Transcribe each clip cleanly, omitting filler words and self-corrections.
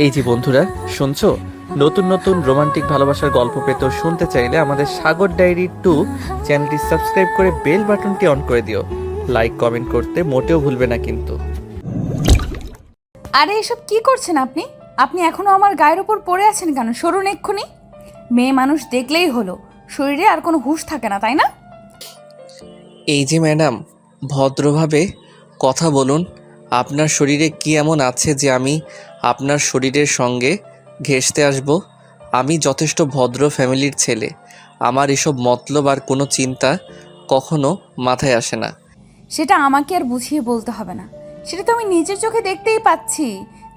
এই যে বন্ধুরা, শুনছো? নতুন নতুন রোমান্টিক ভালোবাসার গল্প পেতে ও শুনতে চাইলে আমাদের সাগর ডায়েরি 2 চ্যানেলটি সাবস্ক্রাইব করে বেল বাটনটি অন করে দিও। লাইক কমেন্ট করতে মোটেও ভুলবে না কিন্তু। আরে এসব কি করছেন আপনি? আপনি এখনো আমার গায়ের উপর পড়ে আছেন কেন? সরুন এক্ষুনি। মেয়ে মানুষ দেখলেই হলো, শরীরে আর কোনো হুঁশ থাকে না, তাই না? এই যে ম্যাডাম, ভদ্রভাবে কথা বলুন। আপনার শরীরে কি এমন আছে যে আমি আপনার শরীরের সঙ্গে ঘেঁষতে আসব? আমি যথেষ্ট ভদ্র ফ্যামিলির ছেলে। আমার এসব মতলব আর কোনো চিন্তা কখনো মাথায় আসে না। সেটা আমাকে আর বুঝিয়ে বলতে হবে না, সেটা তো আমি নিজের চোখে দেখতেই পাচ্ছি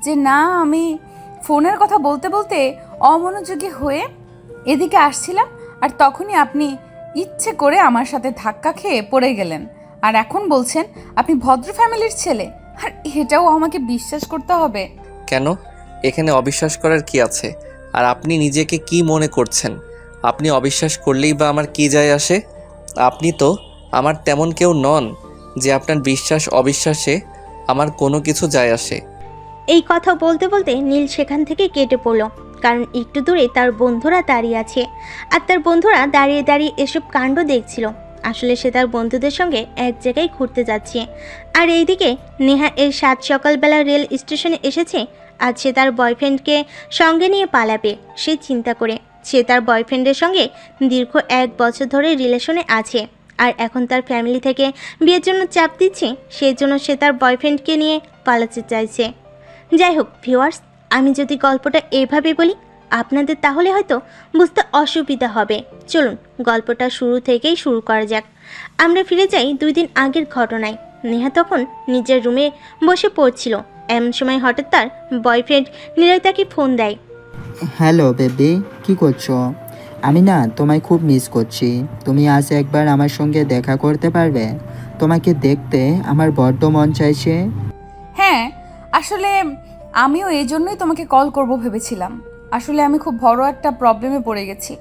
যে না, আমি ফোনের কথা বলতে বলতে অমনোযোগী হয়ে এদিকে আসছিলাম, আর তখনই আপনি ইচ্ছে করে আমার সাথে ধাক্কা খেয়ে পড়ে গেলেন। আর এখন বলছেন আপনি ভদ্র ফ্যামিলির ছেলে, আর এটাও আমাকে বিশ্বাস করতে হবে? কেন? এখানে অবিশ্বাস করার কি আছে? আর আপনি নিজেকে কি মনে করছেন? আপনি অবিশ্বাস করলেই বা আমার কি যায় আসে? আপনি তো আমার তেমন কেউ নন যে আপনার বিশ্বাস অবিশ্বাসে আমার কোনো কিছু যায় আসে। এই কথা বলতে বলতে নীল সেখান থেকে কেটে পড়ল, কারণ একটু দূরে তার বন্ধুরা দাঁড়িয়ে আছে। আর তার বন্ধুরা দাঁড়িয়ে দাঁড়িয়ে এসব কাণ্ড দেখছিল। আসলে সে তার বন্ধুদের সঙ্গে এক জায়গায় ঘুরতে যাচ্ছে। আর এইদিকে নেহা এই সাত সকালবেলা রেল স্টেশনে এসেছে। আজ সে তার বয়ফ্রেন্ডকে সঙ্গে নিয়ে পালাবে সে চিন্তা করে। সে তার বয়ফ্রেন্ডের সঙ্গে দীর্ঘ 1 বছর ধরে রিলেশনে আছে, আর এখন তার ফ্যামিলি থেকে বিয়ের জন্য চাপ দিচ্ছে। সেই জন্য সে তার বয়ফ্রেন্ডকে নিয়ে পালাতে চাইছে। যাই হোক ভিউয়ার্স, আমি যদি গল্পটা এইভাবে বলি আপনাদের তাহলে হয়তো বুঝতে অসুবিধা হবে। চলুন গল্পটা শুরু থেকেই শুরু করা যাক। আমরা ফিরে যাই 2 দিন আগের ঘটনায়। নেহা তখন নিজের রুমে বসে পড়ছিল। এমন সময় হঠাৎ তার বয়ফ্রেন্ড নিলয় তাকে ফোন দেয়। হ্যালো বেবি, কি করছো? আমি না তোমায় খুব মিস করছি। তুমি আজ একবার আমার সঙ্গে দেখা করতে পারবে? তোমাকে দেখতে আমার বড্ড মন চাইছে। হ্যাঁ, আসলে আমিও এই জন্যই তোমাকে কল করব ভেবেছিলাম। আসলে আমি খুব বড় একটা প্রবলেমে পড়ে গেছি,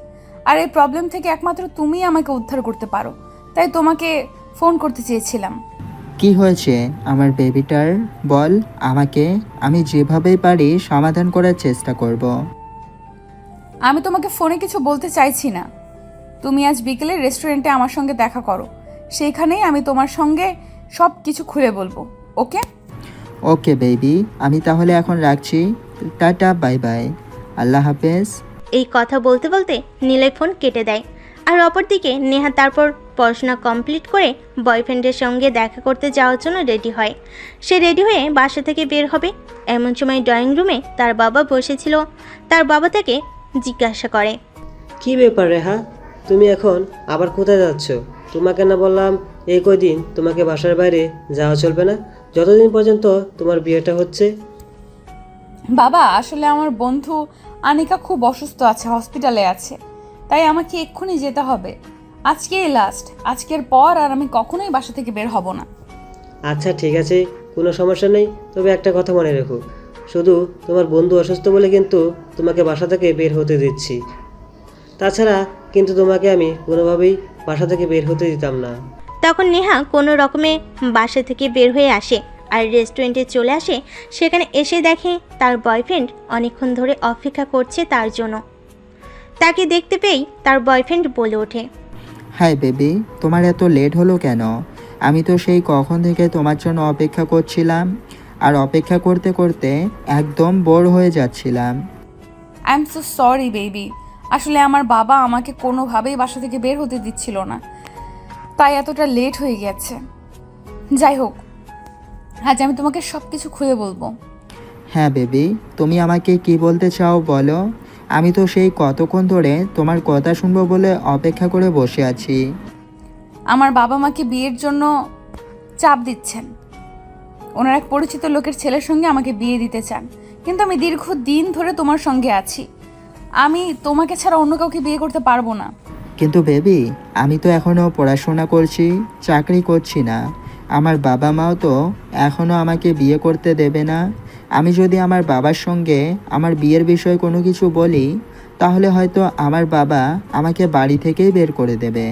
আর এই প্রবলেম থেকে একমাত্র তুমিই আমাকে উদ্ধার করতে পারো, তাই তোমাকে ফোন করতে চেয়েছিলাম। কি হয়েছে আমার বেবিটার? বল আমাকে, আমি যেভাবেই পারি সমাধান করার চেষ্টা করব। আমি তোমাকে ফোনে কিছু বলতে চাইছি না। তুমি আজ বিকেলে রেস্টুরেন্টে আমার সঙ্গে দেখা করো, সেইখানেই আমি তোমার সঙ্গে সব কিছু খুলে বলবো। ওকে? ওকে বেবি, আমি তাহলে এখন রাখছি। টাটা, বাই বাই, আল্লাহ হাফেজ। এই কথা বলতে বলতে নিলয় ফোন কেটে দেয়। আর অপরদিকে নেহা তারপর পড়াশোনা কমপ্লিট করে বয়ফ্রেন্ডের সঙ্গে দেখা করতে যাওয়ার জন্য রেডি হয়। সে রেডি হয়ে বাসা থেকে বের হবে। এমন সময় ড্রয়িং রুমে তার বাবা বসেছিল। তার বাবা তাকে জিজ্ঞাসা করে, কি ব্যাপার রেহা, তুমি এখন আবার কোথায় যাচ্ছ? তোমাকে না বললাম এই কয়দিন তোমাকে বাসার বাইরে যাওয়া চলবে না, যতদিন পর্যন্ত তোমার বিয়েটা হচ্ছে? বাবা, আসলে আমার বন্ধু আনিকা খুব অসুস্থ আছে, হসপিটালে আছে, তাই আমাকে এক্ষুনি যেতে হবে। আজকেই লাস্ট, আজকের পর আর আমি কখনোই বাসা থেকে বের হব না। আচ্ছা ঠিক আছে, কোনো সমস্যা নেই, তবে একটা কথা মনে রেখো, শুধু তোমার বন্ধু অসুস্থ বলে কিন্তু তোমাকে বাসা থেকে বের হতে দিচ্ছি। তাছাড়া কিন্তু তোমাকে আমি কোনোভাবেই বাসা থেকে বের হতে দিতাম না। তখন নেহা কোনো রকমে বাসা থেকে বের হয়ে আসে আর রেস্টুরেন্টে চলে আসে। সেখানে এসে দেখে তার বয়ফ্রেন্ড অনেকক্ষণ ধরে অপেক্ষা করছে তার জন্য। তাকে দেখতে পেয়েই তার বয়ফ্রেন্ড বলে ওঠে, হাই বেবি, তোমার এত লেট হলো কেন? আমি তো সেই কখন থেকে তোমার জন্য অপেক্ষা করছিলাম, আর অপেক্ষা করতে করতে একদম বোর হয়ে যাচ্ছিলাম। I am so sorry baby, আসলে আমার বাবা আমাকে কোনোভাবেই বাসা থেকে বের হতে দিচ্ছিল না, তাই এতটা লেট হয়ে গেছে। যাই হোক, আজ আমি তোমাকে সব কিছু খুলে বলবো। হ্যাঁ বেবি, তুমি আমাকে কি বলতে চাও বলো। আমি তো সেই কতক্ষণ ধরে তোমার কথা শুনবো বলে অপেক্ষা করে বসে আছি। আমার বাবা মাকে বিয়ের জন্য চাপ দিচ্ছেন। ওনার এক পরিচিত লোকের ছেলের সঙ্গে আমাকে বিয়ে দিতে চান, কিন্তু আমি দীর্ঘদিন ধরে তোমার সঙ্গে আছি। আমি তোমাকে ছাড়া অন্য কাউকে বিয়ে করতে পারবো না। কিন্তু বেবি, আমি তো এখনও পড়াশোনা করছি, চাকরি করছি না। আমার বাবা মাও তো এখনও আমাকে বিয়ে করতে দেবে না। আমি যদি আমার বাবার সঙ্গে আমার বিয়ের বিষয়ে কোনো কিছু বলি, তাহলে হয়তো আমার বাবা আমাকে বাড়ি থেকেই বের করে দেবে।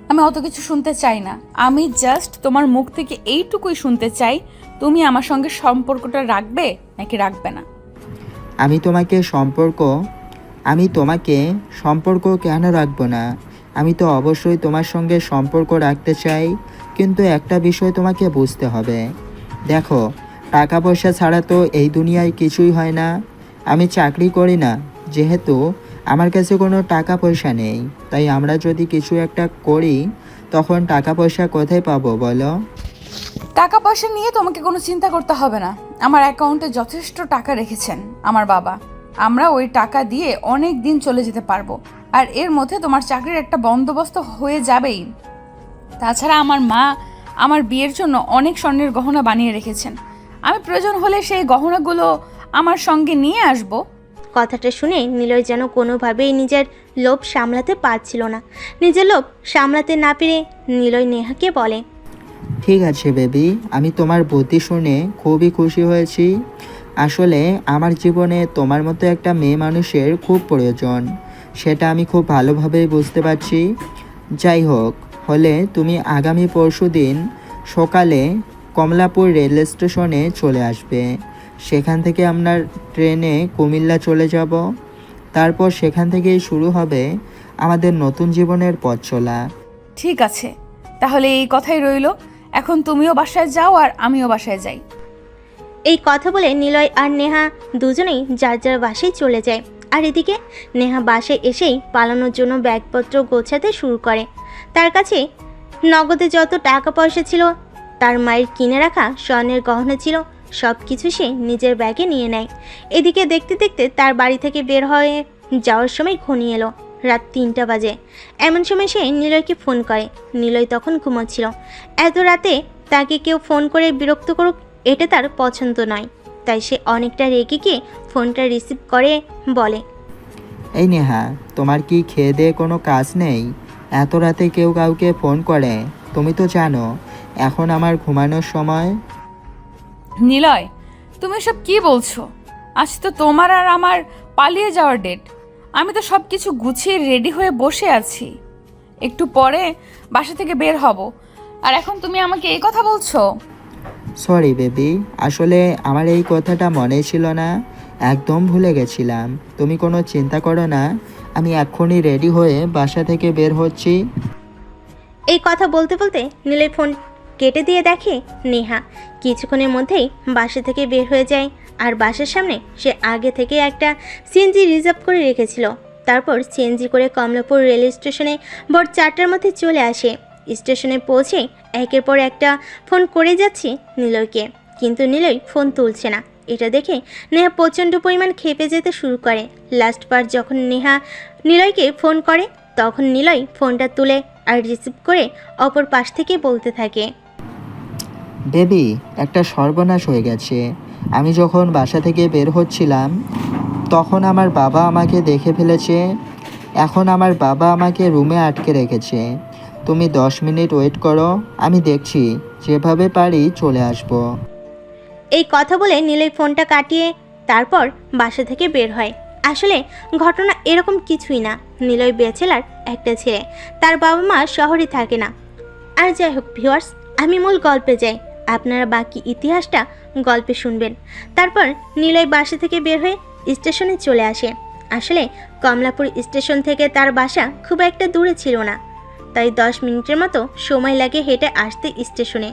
আমি অত কিছু শুনতে চাই না, আমি জাস্ট তোমার মুখ থেকে এইটুকুই শুনতে চাই, তুমি আমার সঙ্গে সম্পর্কটা রাখবে নাকি রাখবে না। আমি তোমাকে সম্পর্ক কেন রাখবো না? আমি তো অবশ্যই তোমার সঙ্গে সম্পর্ক রাখতে চাই, কিন্তু একটা বিষয় তোমাকে বুঝতে হবে। দেখো, টাকা পয়সা ছাড়া তো এই দুনিয়ায় কিছুই হয় না। আমি চাকরি করি না, যেহেতু আমার কাছে কোনো টাকা পয়সা নেই, তাই আমরা যদি কিছু একটা করি তখন টাকা পয়সা কোথায় পাবো বলো? টাকা পয়সা নিয়ে তোমাকে কোনো চিন্তা করতে হবে না। আমার অ্যাকাউন্টে যথেষ্ট টাকা রেখেছেন আমার বাবা। আমরা ওই টাকা দিয়ে অনেক দিন চলে যেতে পারবো। আর এর মধ্যে তোমার চাকরির একটা বন্দোবস্ত হয়ে যাবেই। তাছাড়া আমার মা আমার বিয়ের জন্য অনেক স্বর্ণের গহনা বানিয়ে রেখেছেন। আমি প্রয়োজন হলে সেই গহনাগুলো আমার সঙ্গে নিয়ে আসব। কথাটা শুনে নিলয় যেন কোনোভাবেই নিজের লোভ সামলাতে পারছিল না। নিজের লোভ সামলাতে না পেরে নিলয় নেহাকে বলে, ঠিক আছে বেবি, আমি তোমার বুদ্ধি শুনে খুবই খুশি হয়েছি। আসলে আমার জীবনে তোমার মতো একটা মেয়ে মানুষের খুব প্রয়োজন, সেটা আমি খুব ভালোভাবেই বুঝতে পারছি। যাই হোক, হলে তুমি আগামী পরশুদিন সকালে কমলাপুর রেল স্টেশনে চলে আসবে। সেখান থেকে আমরা ট্রেনে কুমিল্লা চলে যাব। তারপর সেখান থেকেই শুরু হবে আমাদের নতুন জীবনের পথ চলা। ঠিক আছে, তাহলে এই কথাই রইল। এখন তুমিও বাসায় যাও আর আমিও বাসায় যাই। এই কথা বলে নিলয় আর নেহা দুজনেই যার যার বাসায় চলে যায়। আর এদিকে নেহা বাসায় এসেই পালানোর জন্য ব্যাগপত্র গোছাতে শুরু করে। তার কাছে নগদে যত টাকা পয়সা ছিল, তার মায়ের কিনে রাখা স্বর্ণের গহনা ছিল, সব কিছু সে নিজের ব্যাগে নিয়ে নেয়। এদিকে দেখতে দেখতে তার বাড়ি থেকে বের হয়ে যাওয়ার সময় ঘনিয়ে এলো রাত 3টা বাজে। এমন সময় সে নিলয়কে ফোন করে। নিলয় তখন ঘুমাচ্ছিল। এত রাতে তাকে কেউ ফোন করে বিরক্ত করুক, এটা তার পছন্দ নয়। তাই সে অনেকটা রেগে গিয়ে ফোনটা রিসিভ করে বলে, এই নেহা, তোমার কি খেয়ে দেয়ে কোনো কাজ নেই? এত রাতে কেউ কাউকে ফোন করে? তুমি তো জানো এখন আমার ঘুমানোর সময়। নিলয়, তুমি সব কি বলছো? আজ তো তোমার আর আমার পালিয়ে যাওয়ার ডেট। আমি তো সব কিছু গুছিয়ে রেডি হয়ে বসে আছি। একটু পরে বাসা থেকে বের হব, আর এখন তুমি আমাকে এই কথা বলছো? সরি বেবি, আসলে আমার এই কথাটা মনে ছিল না, একদম ভুলে গেছিলাম। তুমি কোনো চিন্তা করো না, আমি এক্ষুনি রেডি হয়ে বাসা থেকে বের হচ্ছি। এই কথা বলতে বলতে নিলয় ফোন কেটে দিয়ে দেখে নেহা কিছুক্ষণের মধ্যেই বাসা থেকে বের হয়ে যায়। আর বাসার সামনে সে আগে থেকে একটা সিএনজি রিজার্ভ করে রেখেছিল। তারপর সিএনজি করে কমলাপুর রেল স্টেশনে ভোর 4টার মধ্যে চলে আসে। স্টেশনে পৌঁছে একের পর একটা ফোন করে যাচ্ছে নিলয়কে, কিন্তু নিলয় ফোন তুলছে না। এটা দেখে নেহা প্রচণ্ড পরিমাণ ক্ষেপে যেতে শুরু করে। লাস্ট বার যখন নেহা নিলয়কে ফোন করে, তখন নিলয় ফোনটা তুলে আর রিসিভ করে অপর পাশ থেকে বলতে থাকে, বেবি, একটা সর্বনাশ হয়ে গেছে। আমি যখন বাসা থেকে বের হচ্ছিলাম তখন আমার বাবা আমাকে দেখে ফেলেছে। এখন আমার বাবা আমাকে রুমে আটকে রেখেছে। তুমি 10 মিনিট ওয়েট করো, আমি দেখছি, যেভাবে পারি চলে আসবো। এই কথা বলে নিলয় ফোনটা কাটিয়ে তারপর বাসা থেকে বের হয়। আসলে ঘটনা এরকম কিছুই না। নিলয় ব্যাচেলার একটা ছেলে, তার বাবা মা শহরে থাকে না। আর যাই হোক ভিউয়ার্স, আমি মূল গল্পে যাই, আপনারা বাকি ইতিহাসটা গল্পে শুনবেন। তারপর নিলয় বাসা থেকে বের হয়ে স্টেশনে চলে আসে। আসলে কমলাপুর স্টেশন থেকে তার বাসা খুব একটা দূরে ছিল না, তাই 10 মিনিটের মতো সময় লাগে হেঁটে আসতে স্টেশনে।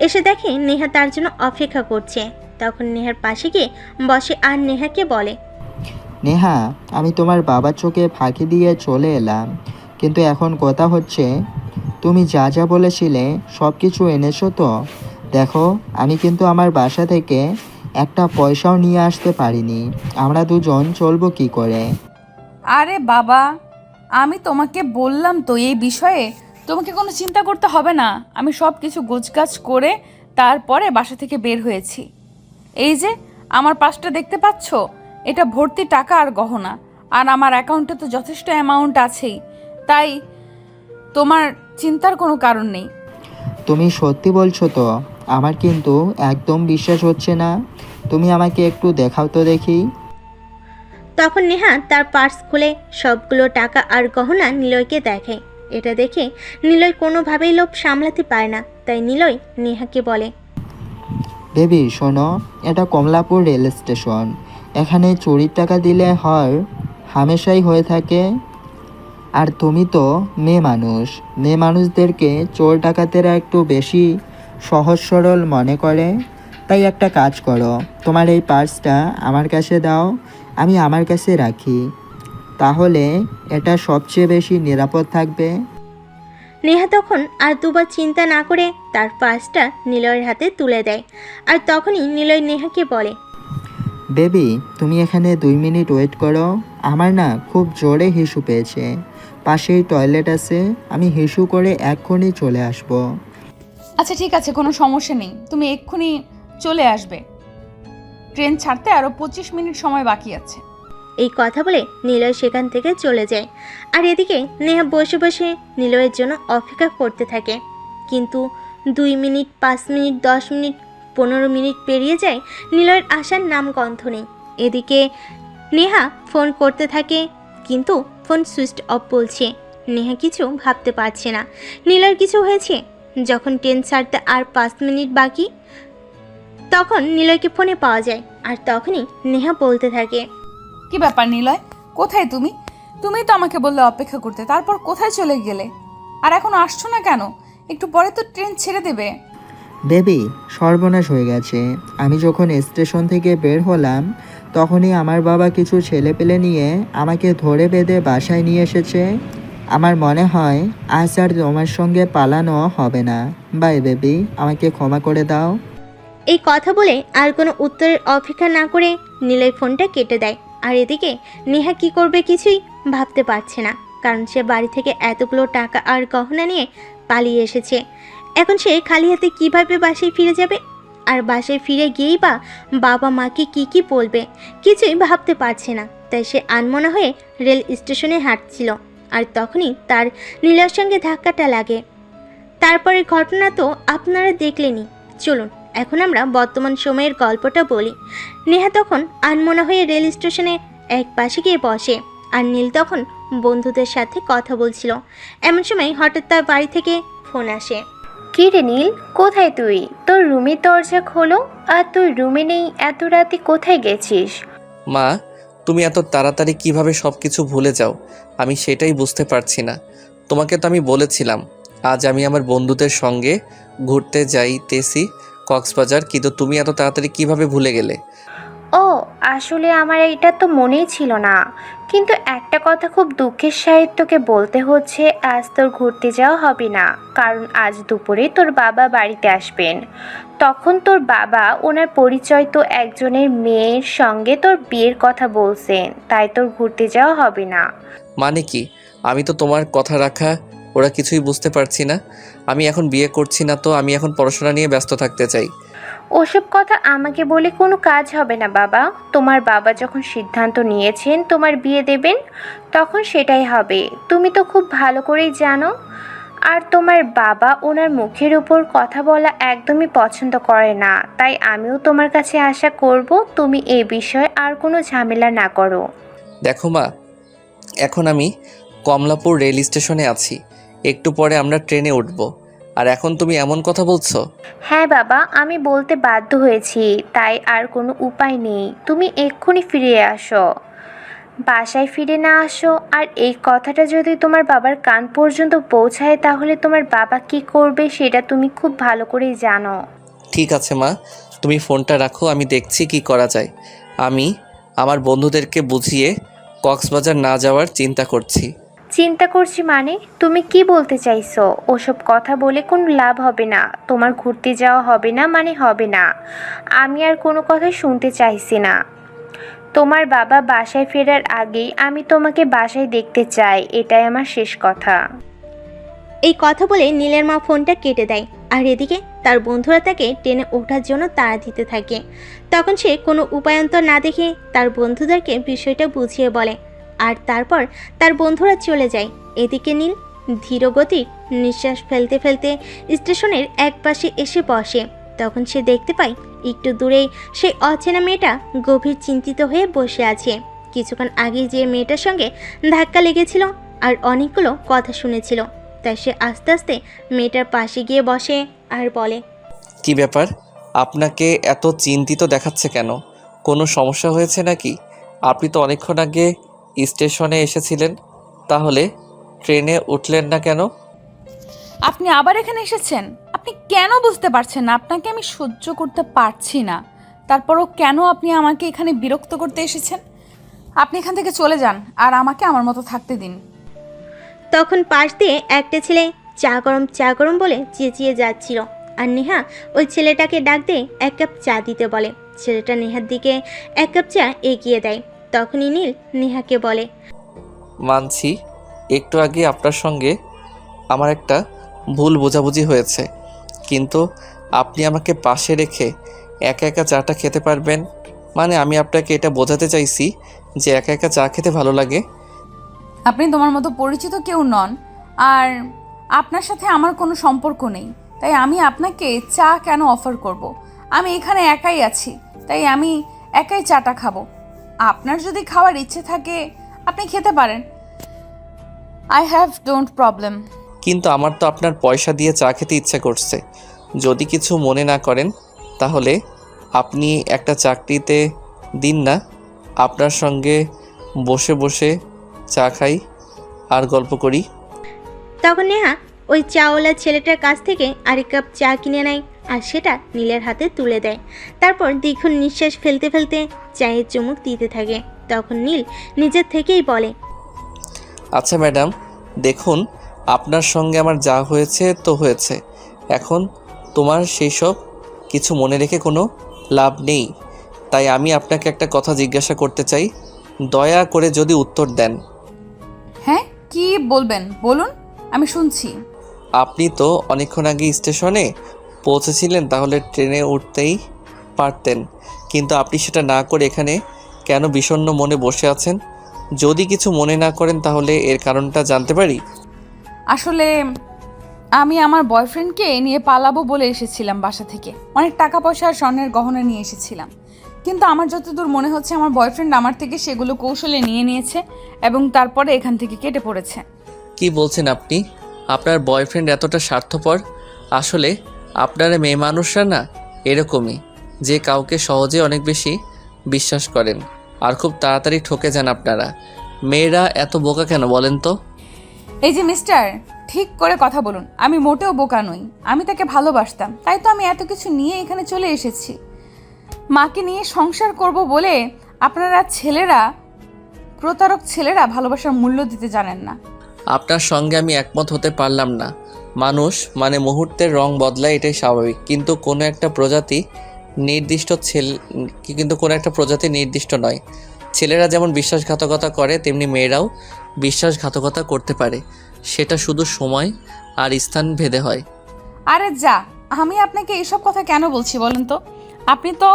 এসে দেখে নেহা তার জন্য অপেক্ষা করছে। তখন নেহার পাশে গিয়ে বসে আর নেহাকে বলে, নেহা, আমি তোমার বাবার চোখে ফাঁকি দিয়ে চলে এলাম, কিন্তু এখন কথা হচ্ছে তুমি যা যা বলেছিলে সব কিছু এনেছো তো? দেখো, আমি কিন্তু আমার বাসা থেকে একটা পয়সাও নিয়ে আসতে পারিনি। আমরা দুজন চলবো কি করে? আরে বাবা, আমি তোমাকে বললাম তো এই বিষয়ে তোমাকে কোনো চিন্তা করতে হবে না। আমি সব কিছু গোছগাছ করে তারপরে বাসা থেকে বের হয়েছি। এই যে আমার পাশটা দেখতে পাচ্ছ, এটা ভর্তি টাকা আর গহনা। আর আমার অ্যাকাউন্টে তো যথেষ্ট অ্যামাউন্ট আছেই, তাই তোমার চিন্তার কোনো কারণ নেই। তুমি সত্যি বলছো তো? আমার কিন্তু একদম বিশ্বাস হচ্ছে না। তুমি আমাকে একটু দেখাও তো দেখি। তখন নেহা তার পার্স খুলে সবগুলো টাকা আর গহনা নিলয়কে দেখায়। এটা দেখে নিলয় কোনোভাবেই লোভ সামলাতে পারে না, তাই নিলয় নেহাকে বলে, বেবি শোনো, এটা কমলাপুর রেল স্টেশন। এখানে চুরির টাকা দিলে হয় হামেশাই হয়ে থাকে। আর তুমি তো মেয়ে মানুষদেরকে চোর ডাকাতেরা একটু বেশি সহজ সরল মনে করে। তাই একটা কাজ করো, তোমার এই পার্সটা আমার কাছে দাও, আমি আমার কাছে রাখি, তাহলে এটা সবচেয়ে বেশি নিরাপদ থাকবে। নেহা তখন আর দুবার চিন্তা না করে তার পার্সটা নিলয়ের হাতে তুলে দেয়। আর তখনই নিলয় নেহাকে বলে, বেবি, তুমি এখানে 2 মিনিট ওয়েট করো, আমার না খুব জোরে হিসু পেয়েছে, পাশেই টয়লেট আছে, আমি হিসু করে এক্ষুনি চলে আসবো। আচ্ছা ঠিক আছে, কোনো সমস্যা নেই, তুমি এক্ষুনি চলে আসবে। ট্রেন ছাড়তে আরও 25 মিনিট সময় বাকি আছে। এই কথা বলে নিলয় সেখান থেকে চলে যায়। আর এদিকে নেহা বসে বসে নিলয়ের জন্য অপেক্ষা করতে থাকে। কিন্তু 2 মিনিট, 5 মিনিট, 10 মিনিট, 15 মিনিট পেরিয়ে যায়, নিলয়ের আসার নাম গন্ধ নেই। এদিকে নেহা ফোন করতে থাকে, কিন্তু ফোন সুইচ অফ বলছে। নেহা কিছু ভাবতে পারছে না নিলয়ের কিছু হয়েছে। যখন ট্রেন ছাড়তে আর 5 মিনিট বাকি, তখন নিলয়কে ফোনে পাওয়া যায়। আর তখনই নেহা বলতে থাকে, কি ব্যাপার নিলয়, কোথায় তুমি? তুমি তো আমাকে বললে অপেক্ষা করতে, তারপর কোথায় চলে গেলে? আর এখন আসছো না কেন? একটু পরে তো ট্রেন ছেড়ে দেবে। বেবি, সর্বনাশ হয়ে গেছে। আমি যখন স্টেশন থেকে বের হলাম, তখনই আমার বাবা কিছু ছেলেপেলে নিয়ে আমাকে ধরে বেঁধে বাসায় নিয়ে এসেছে। আমার মনে হয় আজ আর তোমার সঙ্গে পালানো হবে না। বাই বেবি, আমাকে ক্ষমা করে দাও। এই কথা বলে আর কোনো উত্তরের অপেক্ষা না করে নিলয় ফোনটা কেটে দেয়। আর এদিকে নেহা কি করবে কিছুই ভাবতে পারছে না, কারণ সে বাড়ি থেকে এতগুলো টাকা আর গহনা নিয়ে পালিয়ে এসেছে। এখন সে খালি হাতে কিভাবে বাসায় ফিরে যাবে? আর বাসায় ফিরে গিয়েই বা বাবা মাকে কি বলবে, কিছুই ভাবতে পারছে না। তাই সে আনমনা হয়ে রেল স্টেশনে হাঁটছিল। আর তখনই তার নীলার সঙ্গে ধাক্কাটা লাগে। তারপরের ঘটনা তো আপনারা দেখলেনই। চলুন এখন আমরা বর্তমান সময়ের গল্পটা বলি। নেহা তখন আনমনা হয়ে রেল স্টেশনে এক পাশে গিয়ে বসে। আর নীল তখন বন্ধুদের সাথে কথা বলছিল। এমন সময় হঠাৎ তার বাড়ি থেকে ফোন আসে। কি রে নীল, কোথায় তুই? তোর রুমের দরজা খোলো। আর তুই রুমে নেই, এত রাতে কোথায় গেছিস? মা, তুমি এত তাড়াতাড়ি কিভাবে সব কিছু ভুলে যাও, আমি সেটাই বুঝতে পারছি না। তোমাকে তো আমি বলেছিলাম আজ আমি আমার বন্ধুদের সঙ্গে ঘুরতে যাইতেছি কক্সবাজার, কিন্তু তুমি এত তাড়াতাড়ি কিভাবে ভুলে গেলে? ও, আসলে আমার এটা তো মনেই ছিল না। কিন্তু একটা কথা খুব দুঃখের সহিত তোকে বলতে হচ্ছে, আজ তোর ঘুরতে যাওয়া হবে না। কারণ আজ দুপুরে তোর বাবা বাড়িতে আসবেন। তখন তোর বাবা ওনার পরিচয় তো একজনের মেয়ের সঙ্গে তোর বিয়ের কথা বলছেন, তাই তোর ঘুরতে যাওয়া হবে না। মানে কি? আমি তো তোমার কথা রাখা ওরা কিছুই বুঝতে পারছি না। আমি এখন বিয়ে করছি না, তো আমি এখন পড়াশোনা নিয়ে ব্যস্ত থাকতে চাই। ওসব কথা আমাকে বলে কোনো কাজ হবে না বাবা। তোমার বাবা যখন সিদ্ধান্ত নিয়েছেন তোমার বিয়ে দেবেন, তখন সেটাই হবে। তুমি তো খুব ভালো করেই জানো। আর তোমার বাবা ওনার মুখের উপর কথা বলা একদমই পছন্দ করে না। তাই আমিও তোমার কাছে আশা করব তুমি এই বিষয়ে আর কোনো ঝামেলা না করো। দেখো মা, এখন আমি কমলাপুর রেল স্টেশনে আছি, একটু পরে আমরা ট্রেনে উঠব, আর এখন তুমি এমন কথা বলছো? হ্যাঁ বাবা, আমি বলতে বাধ্য হয়েছি, তাই আর কোনো উপায় নেই। তুমি এক্ষুনি ফিরে আসো। বাসায় ফিরে না আসো আর এই কথাটা যদি তোমার বাবার কান পর্যন্ত পৌঁছায়, তাহলে তোমার বাবা কি করবে সেটা তুমি খুব ভালো করেই জানো। ঠিক আছে মা, তুমি ফোনটা রাখো, আমি দেখছি কি করা যায়। আমি আমার বন্ধুদেরকে বুঝিয়ে কক্সবাজার না যাওয়ার চিন্তা করছি। চিন্তা করছি মানে? তুমি কি বলতে চাইছো? ওসব কথা বলে কোনো লাভ হবে না। তোমার ঘুরতে যাওয়া হবে না মানে হবে না। আমি আর কোনো কথা শুনতে চাইছি না। তোমার বাবা বাসায় ফেরার আগেই আমি তোমাকে বাসায় দেখতে চাই, এটাই আমার শেষ কথা। এই কথা বলে নীলের মা ফোনটা কেটে দেয়। আর এদিকে তার বন্ধুরা তাকে ট্রেনে ওঠার জন্য তাড়া দিতে থাকে। তখন সে কোনো উপায়ন্তর না দেখে তার বন্ধুদেরকে বিষয়টা বুঝিয়ে বলে। আর তারপর তার বন্ধুরা চলে যায়। এদিকে নীল ধীরগতির নিঃশ্বাস ফেলতে ফেলতে স্টেশনের এক পাশে এসে বসে। তখন সে দেখতে পায় একটু দূরেই সেই অচেনা মেয়েটা গভীর চিন্তিত হয়ে বসে আছে। কিছুক্ষণ আগে যে মেয়েটার সঙ্গে ধাক্কা লেগেছিল আর অনেকগুলো কথা শুনেছিল, তাই সে আস্তে আস্তে মেয়েটার পাশে গিয়ে বসে আর বলে, কি ব্যাপার, আপনাকে এত চিন্তিত দেখাচ্ছে কেন? কোনো সমস্যা হয়েছে নাকি? আপনি তো অনেকক্ষণ আগে স্টেশনে এসেছিলেন, তাহলে ট্রেনে উঠলেন না কেন? আপনি আবার এখানে এসেছেন? আপনি কেন বুঝতে পারছেন না? আপনাকে আমি সহ্য করতে পারছি না, তারপরও কেন আপনি আমাকে এখানে বিরক্ত করতে এসেছেন? আপনি এখান থেকে চলে যান আর আমাকে আমার মতো থাকতে দিন। তখন পাশ দিয়ে একটা ছেলে চা গরম বলে চেঁচিয়ে যাচ্ছিল, আর নেহা ওই ছেলেটাকে ডাক দিয়ে 1 কাপ চা দিতে বলে। ছেলেটা নেহার দিকে 1 কাপ চা এগিয়ে দেয়। তখনই নীল নেহাকে বলে, মানছি, একটু আগে আপনার সঙ্গে আমার একটা ভুল বোঝাবুঝি হয়েছে, কিন্তু আপনি আমাকে পাশে রেখে একা একা চাটা খেতে পারবেন? মানে আমি আপনাকে এটা বোঝাতে চাইছি যে একা একা চা খেতে ভালো লাগে। আপনি তোমার মতো পরিচিত কেউ নন, আর আপনার সাথে আমার কোনো সম্পর্ক নেই, তাই আমি আপনাকে চা কেন অফার করব? আমি এখানে একাই আছি, তাই আমি একাই চাটা খাবো। আপনার যদি খাওয়ার ইচ্ছে থাকে আপনি খেতে পারেন, আই হ্যাভ ডোন্ট প্রবলেম। কিন্তু আমার তো আপনার পয়সা দিয়ে চা খেতে ইচ্ছে করছে। যদি কিছু মনে না করেন তাহলে আপনি একটা চাকরিতে দিন না, আপনার সঙ্গে বসে বসে চা খাই আর গল্প করি। তখন নেহা ওই চাওয়ালা ছেলেটার কাছ থেকে আরেক কাপ চা কিনে নেয় আর সেটা নীলের হাতে তুলে দেয়। তারপর দীর্ঘ নিঃশ্বাস ফেলতে ফেলতে চায়ের চুমুক দিতে থাকে। তখন নীল নিজের থেকেই বলে, আচ্ছা ম্যাডাম, দেখুন আপনার সঙ্গে আমার যা হয়েছে তো হয়েছে, এখন তোমার সেই সব কিছু মনে রেখে কোনো লাভ নেই। তাই আমি আপনাকে একটা কথা জিজ্ঞাসা করতে চাই, দয়া করে যদি উত্তর দেন। হ্যাঁ, কি বলবেন বলুন, আমি শুনছি। আপনি তো অনেকক্ষণ আগে স্টেশনে পৌঁছেছিলেন, তাহলে ট্রেনে উঠতেই পারতেন, কিন্তু আপনি সেটা না করে এখানে কেন বিষণ্ণ মনে বসে আছেন? যদি কিছু মনে না করেন তাহলে এর কারণটা জানতে পারি? আসলে আমি আমার বয়ফ্রেন্ডকে নিয়ে পালাবো বলে এসেছিলাম বাসা থেকে। অনেক টাকা পয়সা আর স্বর্ণের গহনা নিয়ে এসেছিলাম, কিন্তু আমার যতদূর মনে হচ্ছে আমার বয়ফ্রেন্ড আমার থেকে সেগুলো কৌশলে নিয়ে নিয়েছে এবং তারপরে এখান থেকে কেটে পড়েছে। কি বলছেন আপনি? আপনার বয়ফ্রেন্ড এতটা স্বার্থপর? আসলে আপনারা মেয়ে মানুষরা না এরকমই, যে কাউকে সহজে অনেক বেশি বিশ্বাস করেন আর খুব তাড়াতাড়ি ঠকে যান আপনারা। মেয়েরা এত বোকা কেন বলেন তো? এই যে মিস্টার, ঠিক করে কথা বলুন। আমি মোটেও বোকা নই, আমি তাকে ভালোবাসতাম, তাই তো আমি এত কিছু নিয়ে এখানে চলে এসেছি। মাকে নিয়ে সংসার করব বলে আপনারা ছেলেরা, প্রতারক ছেলেরা ভালোবাসার মূল্য দিতে জানেন না। আপনার সঙ্গে আমি একমত হতে পারলাম না। মানুষ মানে মুহূর্তের রং বদলায়, এটাই স্বাভাবিক, কিন্তু কোনো একটা প্রজাতি নির্দিষ্ট নয়। ছেলেরা যেমন বিশ্বাসঘাতকতা করে তেমনি মেয়েরাও বিশ্বাসঘাতকতা করতে পারে, সেটা শুধু সময় আর স্থান ভেদে হয়। আরে যা, আমি আপনাকে এইসব কথা কেন বলছি বলেন তো? আপনি তো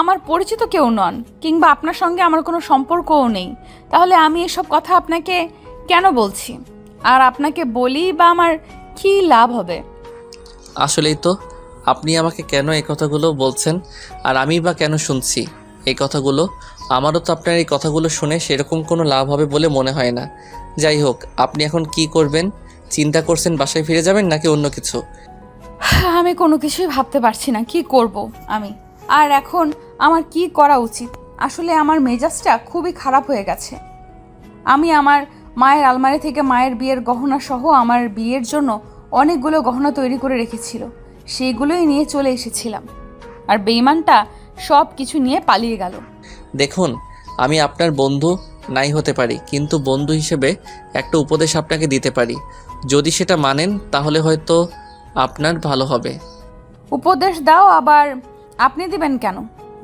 আমার পরিচিত কেউ নন, কিংবা আপনার সঙ্গে আমার কোনো সম্পর্কও নেই, তাহলে আমি এসব কথা আপনাকে কেন বলছি? আর আপনাকে বলি বা আমার কী লাভ হবে? আসলেই তো, আপনি আমাকে কেন এই কথাগুলো বলছেন আর আমি বা কেন শুনছি এই কথাগুলো? আমারও তো আপনার এই কথাগুলো শুনে সেরকম কোনো লাভ হবে বলে মনে হয় না। যাই হোক, আপনি এখন কি করবেন চিন্তা করছেন? বাসায় ফিরে যাবেন নাকি অন্য কিছু? আমি কোনো কিছুই ভাবতে পারছি না, কি করব আমি, আর এখন আমার কি করা উচিত। আসলে আমার মেজাজটা খুবই খারাপ হয়ে গেছে। আমি আমার মায়ের আলমারি থেকে মায়ের বিয়ের গহনা সহ আমার বিয়ের জন্য অনেকগুলো গহনা তৈরি করে রেখেছিল, সেইগুলোই নিয়ে চলে এসেছিলাম, আর বেঈমানটা সব কিছু নিয়ে পালিয়ে গেল। দেখুন, আমি আপনার বন্ধু নাই হতে পারি, কিন্তু বন্ধু হিসেবে একটা উপদেশ আপনাকে দিতে পারি। যদি সেটা মানেন তাহলে হয়তো আপনার ভালো হবে। উপদেশ দাও, আবার আপনি দিবেন কেন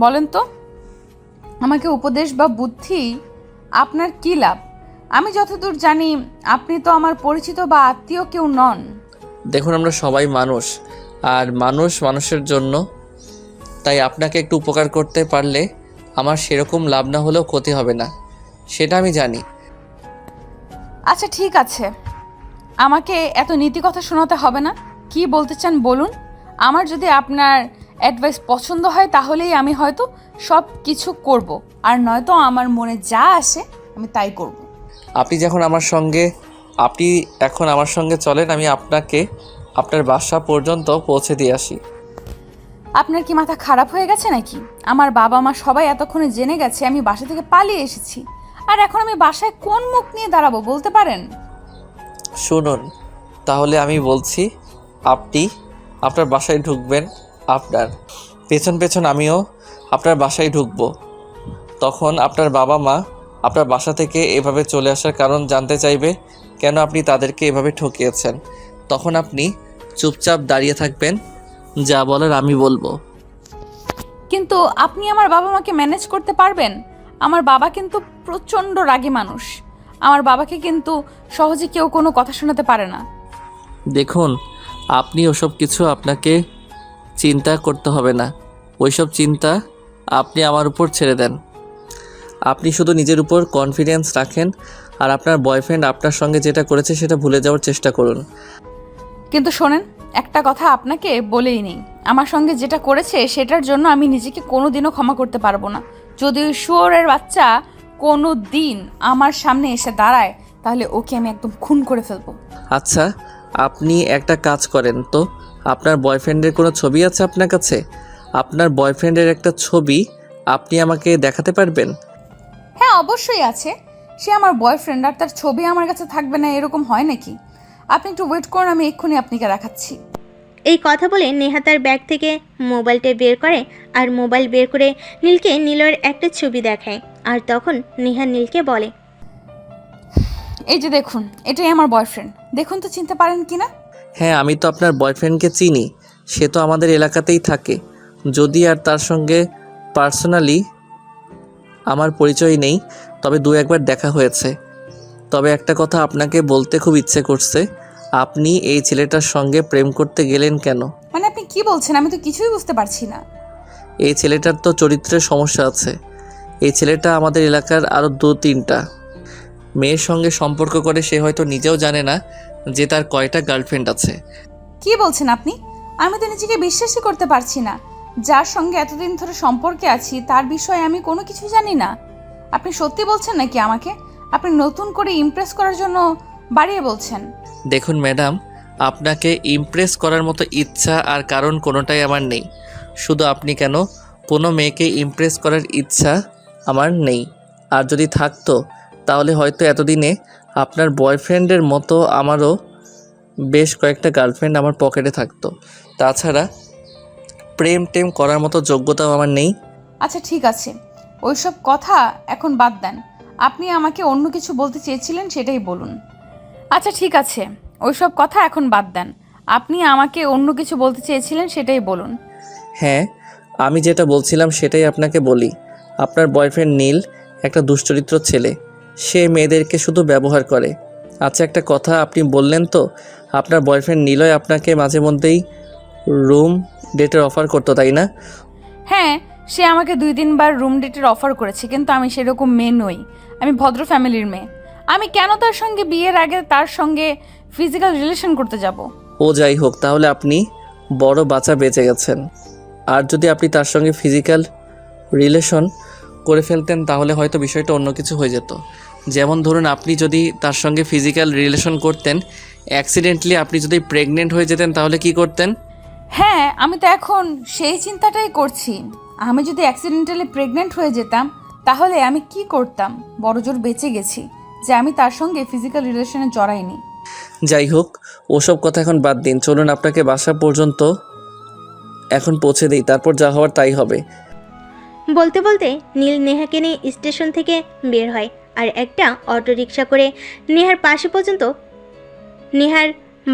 বলেন তো? আমাকে উপদেশ বা বুদ্ধি আপনার কি লাভ? আমি যতদূর জানি আপনি তো আমার পরিচিত বা আত্মীয় কেউ নন। দেখুন, আমরা সবাই মানুষ, আর মানুষ মানুষের জন্য, তাই আপনাকে একটু উপকার করতে পারলে আমার সেরকম লাভ না হলেও ক্ষতি হবে না, সেটা আমি জানি। আচ্ছা ঠিক আছে, আমাকে এত নীতি কথা শোনাতে হবে না। কি বলতে চান বলুন। আমার যদি আপনার অ্যাডভাইস পছন্দ হয় তাহলেই আমি হয়তো সব কিছু করব, আর নয়তো আমার মনে যা আসে আমি তাই করব। আপনি এখন আমার সঙ্গে চলেন, আমি আপনাকে আপনার বাসা পর্যন্ত পৌঁছে দিয়ে আসি। আপনার কি মাথা খারাপ হয়ে গেছে নাকি? আমার বাবা মা সবাই এতক্ষণে জেনে গেছে আমি বাসা থেকে পালিয়ে এসেছি, আর এখন আমি বাসায় কোন মুখ নিয়ে দাঁড়াবো বলতে পারেন? শুনুন, তাহলে আমি বলছি, আপনি আপনার বাসায় ঢুকবেন, আপনার পেছন পেছন আমিও আপনার বাসায় ঢুকবো। তখন আপনার বাবা মা আপনার বাসা থেকে এভাবে চলে আসার কারণ জানতে চাইবে, কেন আপনি তাদেরকে এভাবে ঠকিয়েছেন। তখন আপনি চুপচাপ দাঁড়িয়ে থাকবেন, যা বলার আমি বলবো। কিন্তু আপনি আমার বাবা মাকে ম্যানেজ করতে পারবেন? আমার বাবা কিন্তু প্রচণ্ড রাগী মানুষ। আমার বাবাকে কিন্তু সহজে কেউ কোনো কথা শোনাতে পারে না। দেখুন, আপনি ওসব কিছু আপনাকে চিন্তা করতে হবে না। ওইসব চিন্তা আপনি আমার উপর ছেড়ে দেন। আপনি শুধু নিজের উপর কনফিডেন্স রাখেন, আর আপনার বয়ফ্রেন্ড আপনার সঙ্গে যেটা করেছে সেটা ভুলে যাওয়ার চেষ্টা করুন। কিন্তু শোনেন, একটা কথা আপনাকে বলেই নেই, আমার সঙ্গে যেটা করেছে সেটার জন্য আমি নিজেকে কোনো দিনও ক্ষমা করতে পারবো না। যদি ওই শুয়োরের বাচ্চা কোনো দিন আমার সামনে এসে দাঁড়ায়, তাহলে ওকে আমি একদম খুন করে ফেলবো। আচ্ছা, আপনি একটা কাজ করেন তো, আপনার বয়ফ্রেন্ডের কোনো ছবি আছে আপনার কাছে? আপনার বয়ফ্রেন্ডের একটা ছবি আপনি আমাকে দেখাতে পারবেন? হ্যাঁ, অবশ্যই আছে। সে আমার বয়ফ্রেন্ড, আর তার ছবি আমার কাছে থাকবে না এরকম হয় নাকি? আপনি একটু ওয়েট করুন, আমি এক্ষুনি আপনাকে দেখাচ্ছি। এই কথা বলে নেহা তার ব্যাগ থেকে মোবাইলটা বের করে আর মোবাইল বের করে নীলকে নীলের একটা ছবি দেখায়। আর তখন নেহা নীলকে বলে, এই যে দেখুন, এটাই আমার বয়ফ্রেন্ড, দেখুন তো চিনতে পারেন কিনা? হ্যাঁ, আমি তো আপনার বয়ফ্রেন্ডকে চিনি, সে তো আমাদের এলাকাতেই থাকে। যদি আর তার সঙ্গে পার্সোনালি আমার পরিচয় নেই, তবে দু একবার দেখা হয়েছে। তবে একটা কথা আপনাকে বলতে খুব ইচ্ছে করছে, আপনি এই ছেলেটার সঙ্গে প্রেম করতে গেলেন কেন? মানে আপনি কি বলছেন? আমি তো কিছুই বুঝতে পারছি না। এই ছেলেটার তো চরিত্রের সমস্যা আছে। এই ছেলেটা আমাদের এলাকার আরও 2-3টা মেয়ের সঙ্গে সম্পর্ক করে, সে হয়তো নিজেও জানে না যে তার কয়টা গার্লফ্রেন্ড আছে। কি বলছেন আপনি? আমি তো নিজেকে বিশ্বাসই করতে পারছি না। যার সঙ্গে এতদিন ধরে সম্পর্কে আছি তার বিষয়ে আমি কোনো কিছু জানি না। আপনি সত্যি বলছেন নাকি আমাকে? আপনি নতুন করে ইমপ্রেস করার জন্য বাড়িয়ে বলছেন? দেখুন ম্যাডাম, আপনাকে ইমপ্রেস করার মতো ইচ্ছা আর কারণ কোনোটাই আমার নেই। শুধু আপনি কেন, কোনো মেয়েকে ইমপ্রেস করার ইচ্ছা আমার নেই। আর যদি থাকতো তাহলে হয়তো এতদিনে আপনার বয়ফ্রেন্ডের মতো আমারও বেশ কয়েকটা গার্লফ্রেন্ড আমার পকেটে থাকতো। তাছাড়া প্রেম টেম করার মতো যোগ্যতাও আমার নেই। আচ্ছা ঠিক আছে, ওইসব কথা এখন বাদ দেন। আপনি আমাকে অন্য কিছু বলতে চেয়েছিলেন, সেটাই বলুন। আচ্ছা ঠিক আছে, ওইসব কথা এখন বাদ দেন। আপনি আমাকে অন্য কিছু বলতে চেয়েছিলেন, সেটাই বলুন। হ্যাঁ, আমি যেটা বলছিলাম সেটাই আপনাকে বলি। আপনার বয়ফ্রেন্ড নীল একটা দুশ্চরিত্র ছেলে, সে মেয়েদেরকে শুধু ব্যবহার করে। আচ্ছা একটা কথা, আপনি বললেন তো আপনার বয়ফ্রেন্ড নীলই আপনাকে মাঝে মধ্যেই রুম ডেটের অফার করতো, তাই না? হ্যাঁ, সে আমাকে 2-3 বার রুম ডেটের অফার করেছে, কিন্তু আমি সেরকম মেয়ে নই। আমি ভদ্র ফ্যামিলির মেয়ে। আমি কেন তার সঙ্গে বিয়ের আগে তার সঙ্গে ফিজিক্যাল রিলেশন করতে যাব? ও যাই হোক, তাহলে আপনি বড় বাঁচা বেঁচে গেছেন। আর যদি আপনি তার সঙ্গে ফিজিক্যাল রিলেশন করে ফেলতেন তাহলে হয়তো বিষয়টা অন্য কিছু হয়ে যেত। যেমন ধরুন, আপনি যদি তার সঙ্গে ফিজিক্যাল রিলেশন করতেন, অ্যাক্সিডেন্টলি আপনি যদি প্রেগনেন্ট হয়ে যেতেন তাহলে কি করতেন? হ্যাঁ, আমি তো এখন সেই চিন্তাটাই করছি। আমি যদি অ্যাক্সিডেন্টালি প্রেগনেন্ট হয়ে যেতাম তাহলে আমি কি করতাম? বড়জোর বেঁচে গেছি যে আমি তার সঙ্গে ফিজিক্যাল রিলেশনে জড়াইনি। যাই হোক, ওসব কথা এখন বাদ দিন। চলুন আপনাকে বাসা পর্যন্ত এখন পৌঁছে দিই, তারপর যা হওয়ার তাই হবে। বলতে বলতে নীল নেহাকে নিয়ে স্টেশন থেকে বের হয় আর একটা অটোরিকশা করে নেহার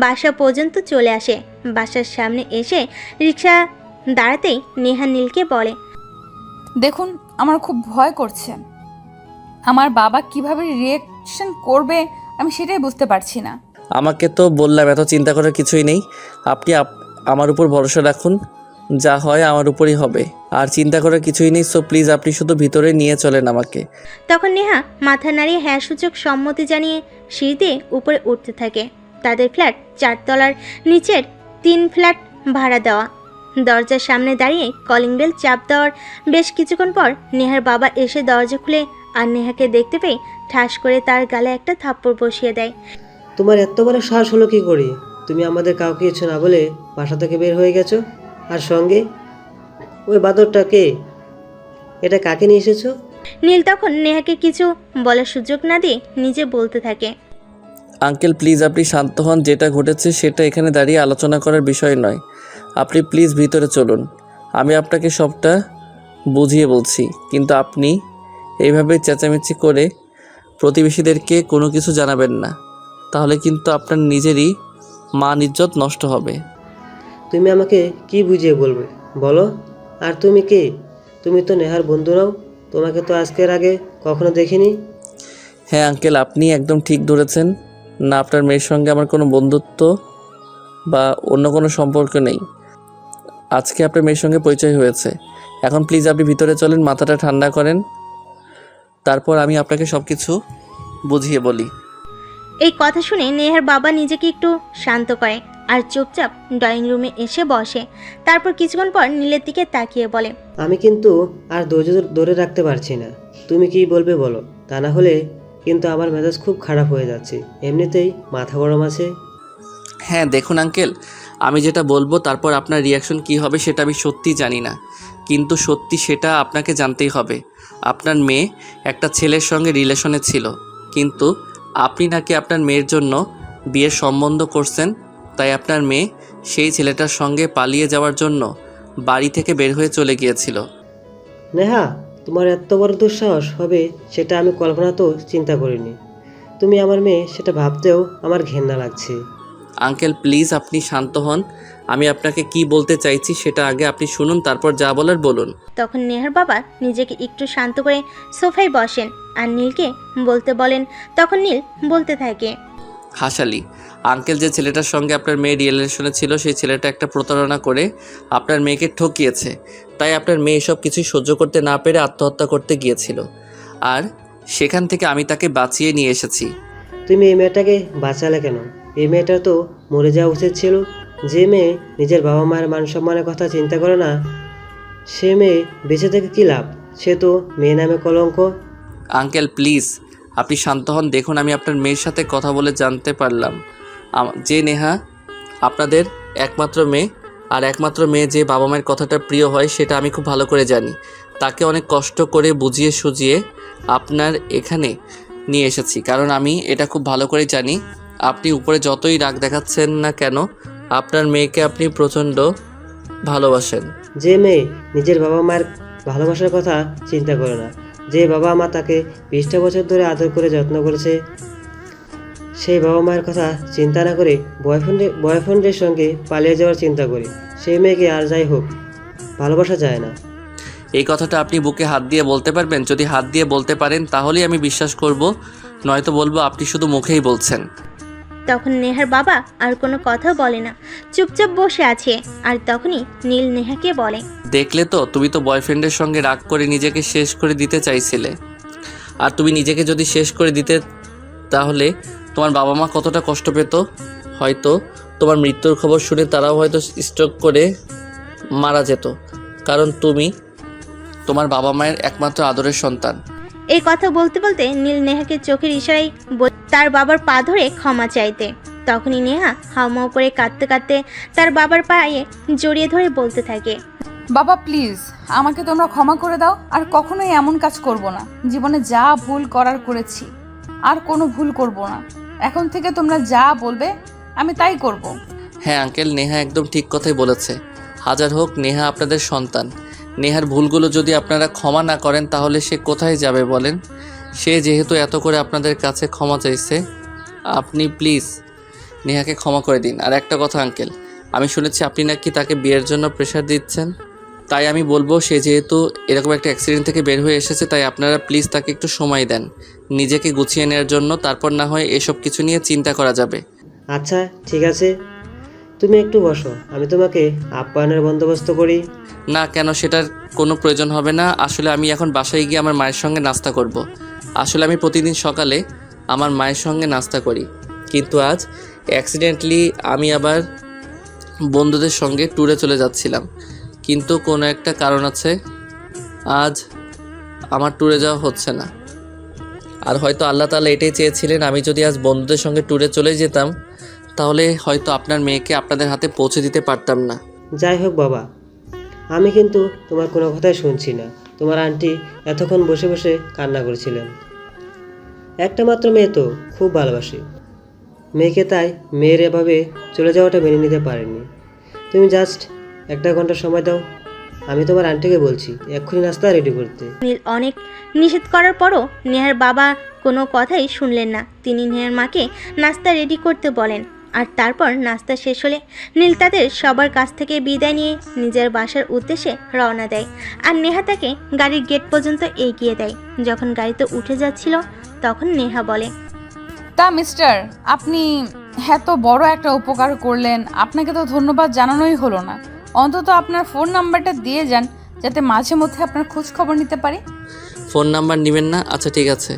বাসা পর্যন্ত চলে আসে। বাসার সামনে এসে রিক্সা দাঁড়াতেই নেহা নীলকে বলে, দেখুন, আমার খুব ভয় করছে। আমার বাবা কিভাবে রিয়েকশন করবে আমি সেটাই বুঝতে পারছি না। আমাকে তো বললাম এত চিন্তা করার কিছুই নেই। আপনি আমার উপর ভরসা রাখুন, যা হয় আমার উপরই হবে। আর চিন্তা করার কিছুই নেই। সো প্লিজ আপনি শুধু ভিতরে নিয়ে চলেন আমাকে। তখন নেহা মাথা নাড়িয়ে হ্যাঁ সূচক সম্মতি জানিয়ে সিঁড়ি দিয়ে উপরে উঠতে থাকে। তাদের ফ্ল্যাট 4 তলার, নিচের 3 ফ্ল্যাট ভাড়া দেওয়া। দরজার সামনে দাঁড়িয়ে কলিং বেল চাপ দেওয়ার বেশ কিছুক্ষণ পর নেহার বাবা এসে দরজা খুলে আর নেহাকে দেখতে পেয়ে ঠাস করে তার গালে একটা থাপ্পড় বসিয়ে দেয়। তোমার এত বড় সাহস হলো কি করে? তুমি আমাদের কাউকে কিছু না বলে বাসা থেকে বের হয়ে গেছো, আর সঙ্গে ওই বাদরটা কে? এটা কাকে নিয়ে এসেছো? নীল তখন নেহাকে কিছু বলার সুযোগ না দিয়ে নিজে বলতে থাকে। আঙ্কেল প্লিজ আপনি শান্ত হন, যেটা ঘটেছে সেটা এখানে দাঁড়িয়ে আলোচনা করার বিষয় নয়। আপনি প্লিজ ভিতরে চলুন, আমি আপনাকে সবটা বুঝিয়ে বলছি। কিন্তু আপনি এইভাবে চেঁচামেচি করে প্রতিবেশীদেরকে কোনো কিছু জানাবেন না, তাহলে কিন্তু আপনার নিজেরই মান ইজ্জত নষ্ট হবে। তুমি আমাকে কি বুঝিয়ে বলবে বলো? আর তুমি কে? তুমি তো নেহার বন্ধু নাও, তোমাকে তো আজকের আগে কখনো দেখিনি। হ্যাঁ আঙ্কেল, আপনি একদম ঠিক ধরেছেন। না, আপনার মেয়ের সঙ্গে আমার কোনো বন্ধুত্ব বা অন্য কোনো সম্পর্ক নেই। আজকে আপনার মেয়ের সঙ্গে পরিচয় হয়েছে। এখন প্লিজ আপনি ভিতরে চলেন, মাথাটা ঠান্ডা করেন, তারপর আমি আপনাকে সব কিছু বুঝিয়ে বলি। এই কথা শুনে নেহার বাবা নিজেকে একটু শান্ত করে আর চুপচাপ ড্রয়িং রুমে এসে বসে। তারপর কিছুক্ষণ পর নীলের দিকে তাকিয়ে বলে, আমি কিন্তু আর ধৈর্য ধরে রাখতে পারছি না। তুমি কি বলবে বলো, তা না হলে কিন্তু আমার মেজাজ খুব খারাপ হয়ে যাচ্ছে। এমনিতেই মাথা গরম আছে। হ্যাঁ দেখুন আঙ্কেল, আমি যেটা বলবো তারপর আপনার রিয়াকশন কী হবে সেটা আমি সত্যিই জানি না, কিন্তু সত্যি সেটা আপনাকে জানতেই হবে। আপনার মেয়ে একটা ছেলের সঙ্গে রিলেশনে ছিল, কিন্তু আপনি নাকি আপনার মেয়ের জন্য বিয়ের সম্বন্ধ করছেন, তাই আপনার মেয়ে সেই ছেলেটার সঙ্গে পালিয়ে যাওয়ার জন্য বাড়ি থেকে বের হয়ে চলে গিয়েছিল। নেহা, তোমার এত বড় দুঃসাহস হবে সেটা আমি কল্পনাতেও চিন্তা করিনি। তুমি আমার মেয়ে সেটা ভাবতেও আমার ঘেন্না লাগছে। আঙ্কেল প্লিজ আপনি শান্ত হন, আমি আপনাকে কি বলতে চাইছি সেটা আগে আপনি শুনুন, তারপর যা বলার বলুন। তখন নেহার বাবা নিজেকে একটু শান্ত করে সোফায় বসেন আর নীলকে বলতে বলেন। তখন নীল বলতে থাকে, হাসালি আঙ্কেল, যে ছেলেটার সঙ্গে আপনার মেয়ে রিলেশনে ছিল সেই ছেলেটা একটা প্রতারণা করে আপনার মেয়েকে ঠকিয়েছে, তাই আপনার মেয়ে এসব কিছুই সহ্য করতে না পেরে আত্মহত্যা করতে গিয়েছিল, আর সেখান থেকে আমি তাকে বাঁচিয়ে নিয়ে এসেছি। তুমি এই মেয়েটাকে বাঁচালে কেন? এই মেয়েটা তো মরে যাওয়া উচিত ছিল। যে মেয়ে নিজের বাবা মায়ের মান সম্মানের কথা চিন্তা করে না, সে মেয়ে বেঁচে থেকে কী লাভ? সে তো মেয়ে নামে কলঙ্ক। আঙ্কেল প্লিজ আপনি শান্ত হন। দেখুন, আমি আপনার মেয়ের সাথে কথা বলে জানতে পারলাম যে নেহা আপনাদের একমাত্র মেয়ে, আর একমাত্র মেয়ে যে বাবা মায়ের কথাটা প্রিয় হয় সেটা আমি খুব ভালো করে জানি। তাকে অনেক কষ্ট করে বুঝিয়ে সুঝিয়ে আপনার এখানে নিয়ে এসেছি, কারণ আমি এটা খুব ভালো করে জানি আপনি উপরে যতই রাগ দেখাচ্ছেন না কেন আপনার মেয়েকে আপনি প্রচণ্ড ভালোবাসেন। যে মেয়ে নিজের বাবা মায়ের ভালোবাসার কথা চিন্তা করে না, যে বাবা মা তাকে 20টা বছর ধরে আদর করে যত্ন করেছে, সেই বাবা মায়ের কথা চিন্তা না করে বয়ফ্রেন্ডের সঙ্গে পালিয়ে যাওয়ার চিন্তা করে, সেই মেয়েকে আর যাই হোক ভালোবাসা যায় না। এই কথাটা আপনি বুকে হাত দিয়ে বলতে পারবেন? যদি হাত দিয়ে বলতে পারেন তাহলেই আমি বিশ্বাস করব, নয়তো বলবো আপনি শুধু মুখেই বলছেন। তখন নেহার বাবা আর কোনো কথা বলে না, চুপচাপ বসে আছে। আর তখনই নীল নেহাকে বলে, দেখলে তো, তুমি তো বয়ফ্রেন্ডের সঙ্গে রাগ করে নিজেকে শেষ করে দিতে চাইছিলে, আর তুমি নিজেকে যদি শেষ করে দিতে তাহলে তোমার বাবা মা কতটা কষ্ট পেত। হয়তো তোমার মৃত্যুর খবর শুনে তারাও হয়তো স্ট্রোক করে মারা যেত, কারণ তুমি তোমার বাবা মায়ের একমাত্র আদরের সন্তান। এই কথা বলতে বলতে নীল নেহাকে চোখের ইশারায় তার বাবার পা ধরে ক্ষমা চাইতে। তখনই নেহা হাউমাউ করে কাঁদতে কাঁদতে তার বাবার পায়ে জড়িয়ে ধরে বলতে থাকে, বাবা প্লিজ আমাকে তোমরা ক্ষমা করে দাও, আর কখনোই এমন কাজ করব না। জীবনে যা ভুল করার করেছি, আর কোনো ভুল করব না। এখন থেকে তোমরা যা বলবে আমি তাই করব। হ্যাঁ আঙ্কেল, নেহা একদম ঠিক কথাই বলেছে। হাজার হোক নেহা আপনাদের সন্তান। নেহার ভুলগুলো যদি আপনারা ক্ষমা না করেন তাহলে সে কোথায় যাবে বলেন? সে যেহেতু এত করে আপনাদের কাছে ক্ষমা চাইছে, আপনি প্লিজ নেহাকে ক্ষমা করে দিন। আর একটা কথা আঙ্কেল, আমি শুনেছি আপনি নাকি তাকে বিয়ের জন্য প্রেশার দিচ্ছেন, তাই আমি বলবো সে যেহেতু এরকম একটা অ্যাক্সিডেন্ট থেকে বের হয়ে এসেছে, তাই আপনারা প্লিজ তাকে একটু সময় দেন নিজেকে গুছিয়ে নেওয়ার জন্য, তারপর না হয় এসব কিছু নিয়ে চিন্তা করা যাবে। আচ্ছা ঠিক আছে, তুমি একটু বসো, আমি তোমাকে আপ্যায়নের বন্দোবস্ত করি। না কেন, সেটার কোনো প্রয়োজন হবে না। আসলে আমি এখন বাসায় গিয়ে আমার মায়ের সঙ্গে নাস্তা করব। আসলে আমি প্রতিদিন সকালে আমার মায়ের সঙ্গে নাস্তা করি, কিন্তু আজ অ্যাক্সিডেন্টলি আমি আবার বন্ধুদের সঙ্গে ট্যুরে চলে যাচ্ছিলাম, কিন্তু কোনো একটা কারণ আছে আজ আমার ট্যুরে যাওয়া হচ্ছে না। আর হয়তো আল্লাহ তাআলা এটাই চেয়েছিলেন, আমি যদি আজ বন্ধুদের সঙ্গে ট্যুরে চলে যেতাম তাহলে হয়তো আপনার মেয়েকে আপনাদের হাতে পৌঁছে দিতে পারতাম না। যাই হোক বাবা, আমি কিন্তু তোমার কোনো কথাই শুনছি না। তোমার আন্টি এতক্ষণ বসে বসে কান্না করছিলেন। একটা মাত্র মেয়ে তো, খুব ভালোবাসি মেয়েকে, তাই মেয়ের এভাবে চলে যাওয়াটা মেনে নিতে পারেনি। তুমি জাস্ট 1 ঘন্টা সময় দাও, আমি তোমার আন্টিকে বলছি এক্ষুনি নাস্তা রেডি করতে। নীল অনেক নিষেধ করার পরও নেহার বাবা কোনো কথাই শুনলেন না। তিনি নেহার মাকে নাস্তা রেডি করতে বলেন। আর তারপর নাস্তা শেষ হলে নীল তাদের সবার কাছ থেকে বিদায় নিয়ে নিজের বাসার উদ্দেশ্যে রওনা দেয়। আর নেহা তাকে গাড়ির গেট পর্যন্ত এগিয়ে দেয়। যখন গাড়িতে উঠে যাচ্ছিল তখন নেহা বলে, তা মিস্টার, আপনি এত বড় একটা উপকার করলেন, আপনাকে তো ধন্যবাদ জানানোই হলো না। অন্তত আপনার ফোন নাম্বারটা দিয়ে যান, যাতে মাঝে মধ্যে আপনার খোঁজ খবর নিতে পারি। ফোন নাম্বার নেবেন না? আচ্ছা ঠিক আছে,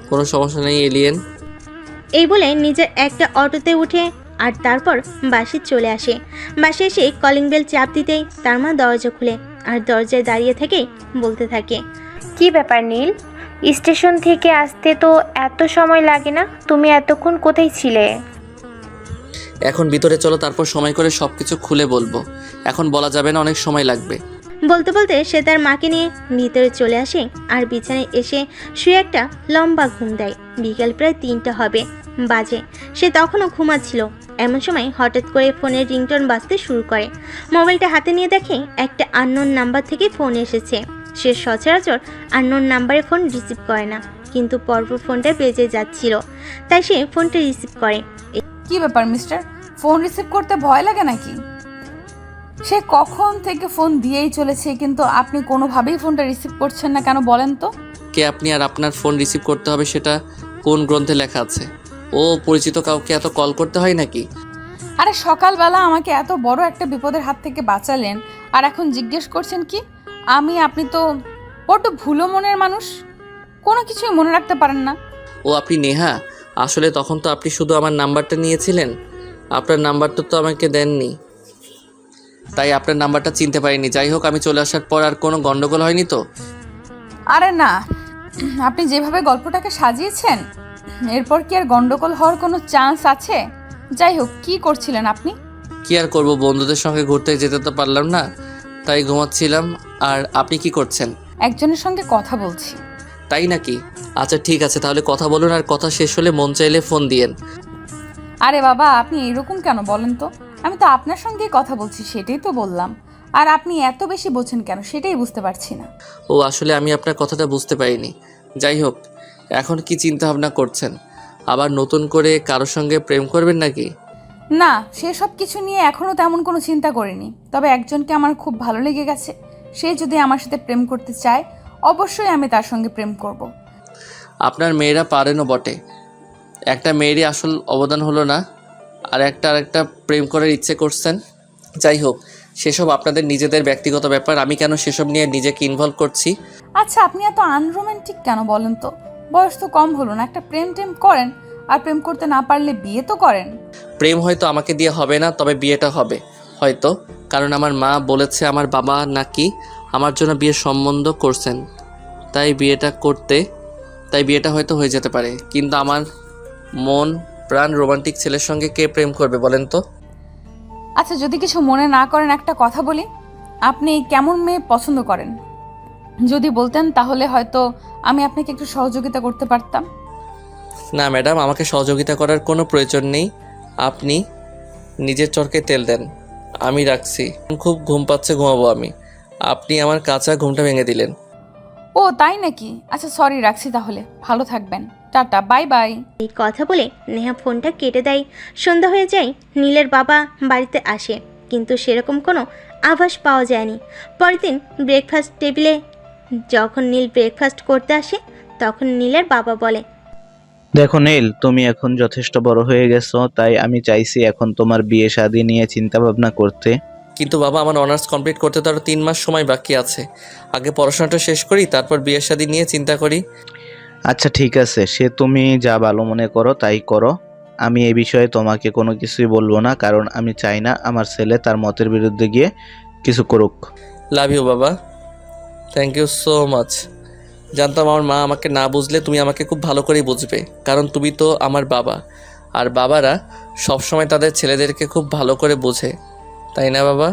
কোনো সমস্যা নেই এলিয়েন। এই বলে নিজের একটা অটোতে উঠে আর তারপর বাসে চলে আসে। বাসে এসে কলিং বেল চাপ দিতেই তার মা দরজা খুলে আর দরজায় দাঁড়িয়ে থেকেই বলতে থাকে, কি ব্যাপার নীল? স্টেশন থেকে আসতে তো এত সময় লাগে না, তুমি এতক্ষণ কোথায় ছিলে? এখন ভিতরে চলো, তারপর সময় করে সব কিছু খুলে বলবো। এখন বলা যাবে না, অনেক সময় লাগবে। বলতে বলতে সে তার মাকে নিয়ে ভিতরে চলে আসে আর বিছানায় এসে শুয়ে একটা লম্বা ঘুম দেয়। বিকেল প্রায় 3টা হবে বাজে। সে তখনও ঘুমাচ্ছিল। এমন সময় হঠাৎ করে ফোনের রিংটোন বাজতে শুরু করে। মোবাইলটা হাতে নিয়ে দেখে একটা আননোন নাম্বার থেকে ফোন এসেছে। সে সচরাচর আননোন নাম্বারে ফোন রিসিভ করে না, কিন্তু পরপর ফোনটা বেজে যাচ্ছিল, তাই সে ফোনটা রিসিভ করে। কি ব্যাপার মিস্টার, ফোন রিসিভ করতে ভয় লাগে নাকি? সে কখন থেকে ফোন দিয়েই চলেছে, কিন্তু আপনি কোনোভাবেই ফোনটা রিসিভ করছেন না কেন বলেন তো? কে আপনি আর আপনার ফোন রিসিভ করতে হবে সেটা কোন গ্রন্থে লেখা আছে? ও পরিচিত কাউকে এত কল করতে হয় নাকি? আরে সকালবেলা আমাকে এত বড় একটা বিপদের হাত থেকে বাঁচালেন, আর এখন জিজ্ঞেস করছেন কি? আপনি তো বড্ড ভুলো মনের মানুষ, কোনো কিছুই মনে রাখতে পারেন না। ও আপনি নেহা? আসলে তখন তো আপনি শুধু আমার নাম্বারটা নিয়েছিলেন, আপনার নাম্বারটা তো আমাকে দেননি, তাই আপনার নাম্বারটা চিনতে পারিনি। যাই হোক, আমি চলে আসার পর আর কোনো গন্ডগোল হয়নি তো? আরে না, আপনি যেভাবে গল্পটাকে সাজিয়েছেন এরপর কি আর গন্ডগোল হওয়ার কোনো চান্স আছে? যাই হোক, কি করছিলেন আপনি? কি আর করব, বন্ধুদের সঙ্গে ঘুরতে যেতে তো পারলাম না, তাই ঘুমাচ্ছিলাম। আর আপনি কি করছেন? একজনের সঙ্গে কথা বলছি। তাই নাকি? আচ্ছা ঠিক আছে, তাহলে কথা বলুন, আর কথা শেষ হলে মন চাইলে ফোন দিয়েন। আরে বাবা, আপনি এরকম কেন বলেন তো? আমি তো আপনার সঙ্গেই কথা বলছি, সেটাই তো বললাম। আর আপনি এত বেশি বোঝেন কেন সেটাই বুঝতে পারছি না। ও আসলে আমি আপনার কথাটা বুঝতে পারিনি। যাই হোক, এখন কি চিন্তা ভাবনা করছেন? আবার নতুন করে কারোর সঙ্গে প্রেম করবেন নাকি? না, সেসব কিছু নিয়ে এখনো তেমন কোনো চিন্তা করিনি। তবে একজনকে আমার খুব ভালো লেগে গেছে। সে যদি আমার সাথে প্রেম করতে চায়, অবশ্যই আমি তার সঙ্গে প্রেম করব। আপনার মেয়েরা পারেনও বটে, একটা মেয়েরই আসল অবদান হলো না, আর একটা প্রেম করার ইচ্ছে করছেন। যাই হোক, সেসব আপনাদের নিজেদের ব্যক্তিগত ব্যাপার, আমি কেন সেসব নিয়ে নিজেকে ইনভলভ করছি? আচ্ছা, আপনি এত আনরোম্যান্টিক কেন বলেন তো? বয়স তো কম হলো না, একটা প্রেম করেন। আর প্রেম করতে না পারলে বিয়ে তো করেন। প্রেম হয়তো আমাকে দিয়ে হবে না, তবে বিয়েটা হবে হয়তো, কারণ আমার মা বলেছে আমার বাবা নাকি আমার জন্য বিয়ের সম্বন্ধ করছেন, তাই বিয়েটা হয়তো হয়ে যেতে পারে। কিন্তু আমার মন প্রাণ রোমান্টিক ছেলের সঙ্গে কে প্রেম করবে বলেন তো? আচ্ছা, যদি কিছু মনে না করেন একটা কথা বলি, আপনি কেমন মেয়ে পছন্দ করেন? যদি বলতেন তাহলে হয়তো আমি আপনাকে একটু সহযোগিতা করতে পারতাম। না ম্যাডাম, আমাকে সহযোগিতা করার কোনো প্রয়োজন নেই, আপনি নিজের চরকে তেল দেন। আমি রাখছি, খুব ঘুম পাচ্ছে, ঘুমাবো আমি। আপনি আমার কাঁচা ঘুমটা ভেঙে দিলেন। ও তাই নাকি? আচ্ছা সরি, রাখছি তাহলে। ভালো থাকবেন, টাটা, বাই বাই। এই কথা বলে নেহা ফোনটা কেটে দেয়। সন্ধ্যা হয়ে যায়। নীলের বাবা বাড়িতে আসে, কিন্তু সেরকম কোনো আভাস পাওয়া যায়নি। পরের দিন ব্রেকফাস্ট টেবিলে যখন নীল ব্রেকফাস্ট করতে আসে, তখন নীলের বাবা বলে, দেখো নীল, তুমি এখন যথেষ্ট বড় হয়ে গেছো, তাই আমি চাইছি এখন তোমার বিয়ে শাদী নিয়ে চিন্তা ভাবনা করতে। কিন্তু বাবা, আমার অনার্স কমপ্লিট করতে তো আরও 3 মাস সময় বাকি আছে। আগে পড়াশোনাটা শেষ করি, তারপর বিয়ের শাদী নিয়ে চিন্তা করি। আচ্ছা ঠিক আছে, সে তুমি যা ভালো মনে করো তাই করো। আমি এই বিষয়ে তোমাকে কোনো কিছুই বলবো না, কারণ আমি চাই না আমার ছেলে তার মতের বিরুদ্ধে গিয়ে কিছু করুক। লাভ ইউ বাবা, থ্যাংক ইউ সো মাচ। জানতাম আমার মা আমাকে না বুঝলে তুমি আমাকে খুব ভালো করেই বুঝবে, কারণ তুমি তো আমার বাবা, আর বাবারা সবসময় তাদের ছেলেদেরকে খুব ভালো করে বোঝে, তাই না বাবা?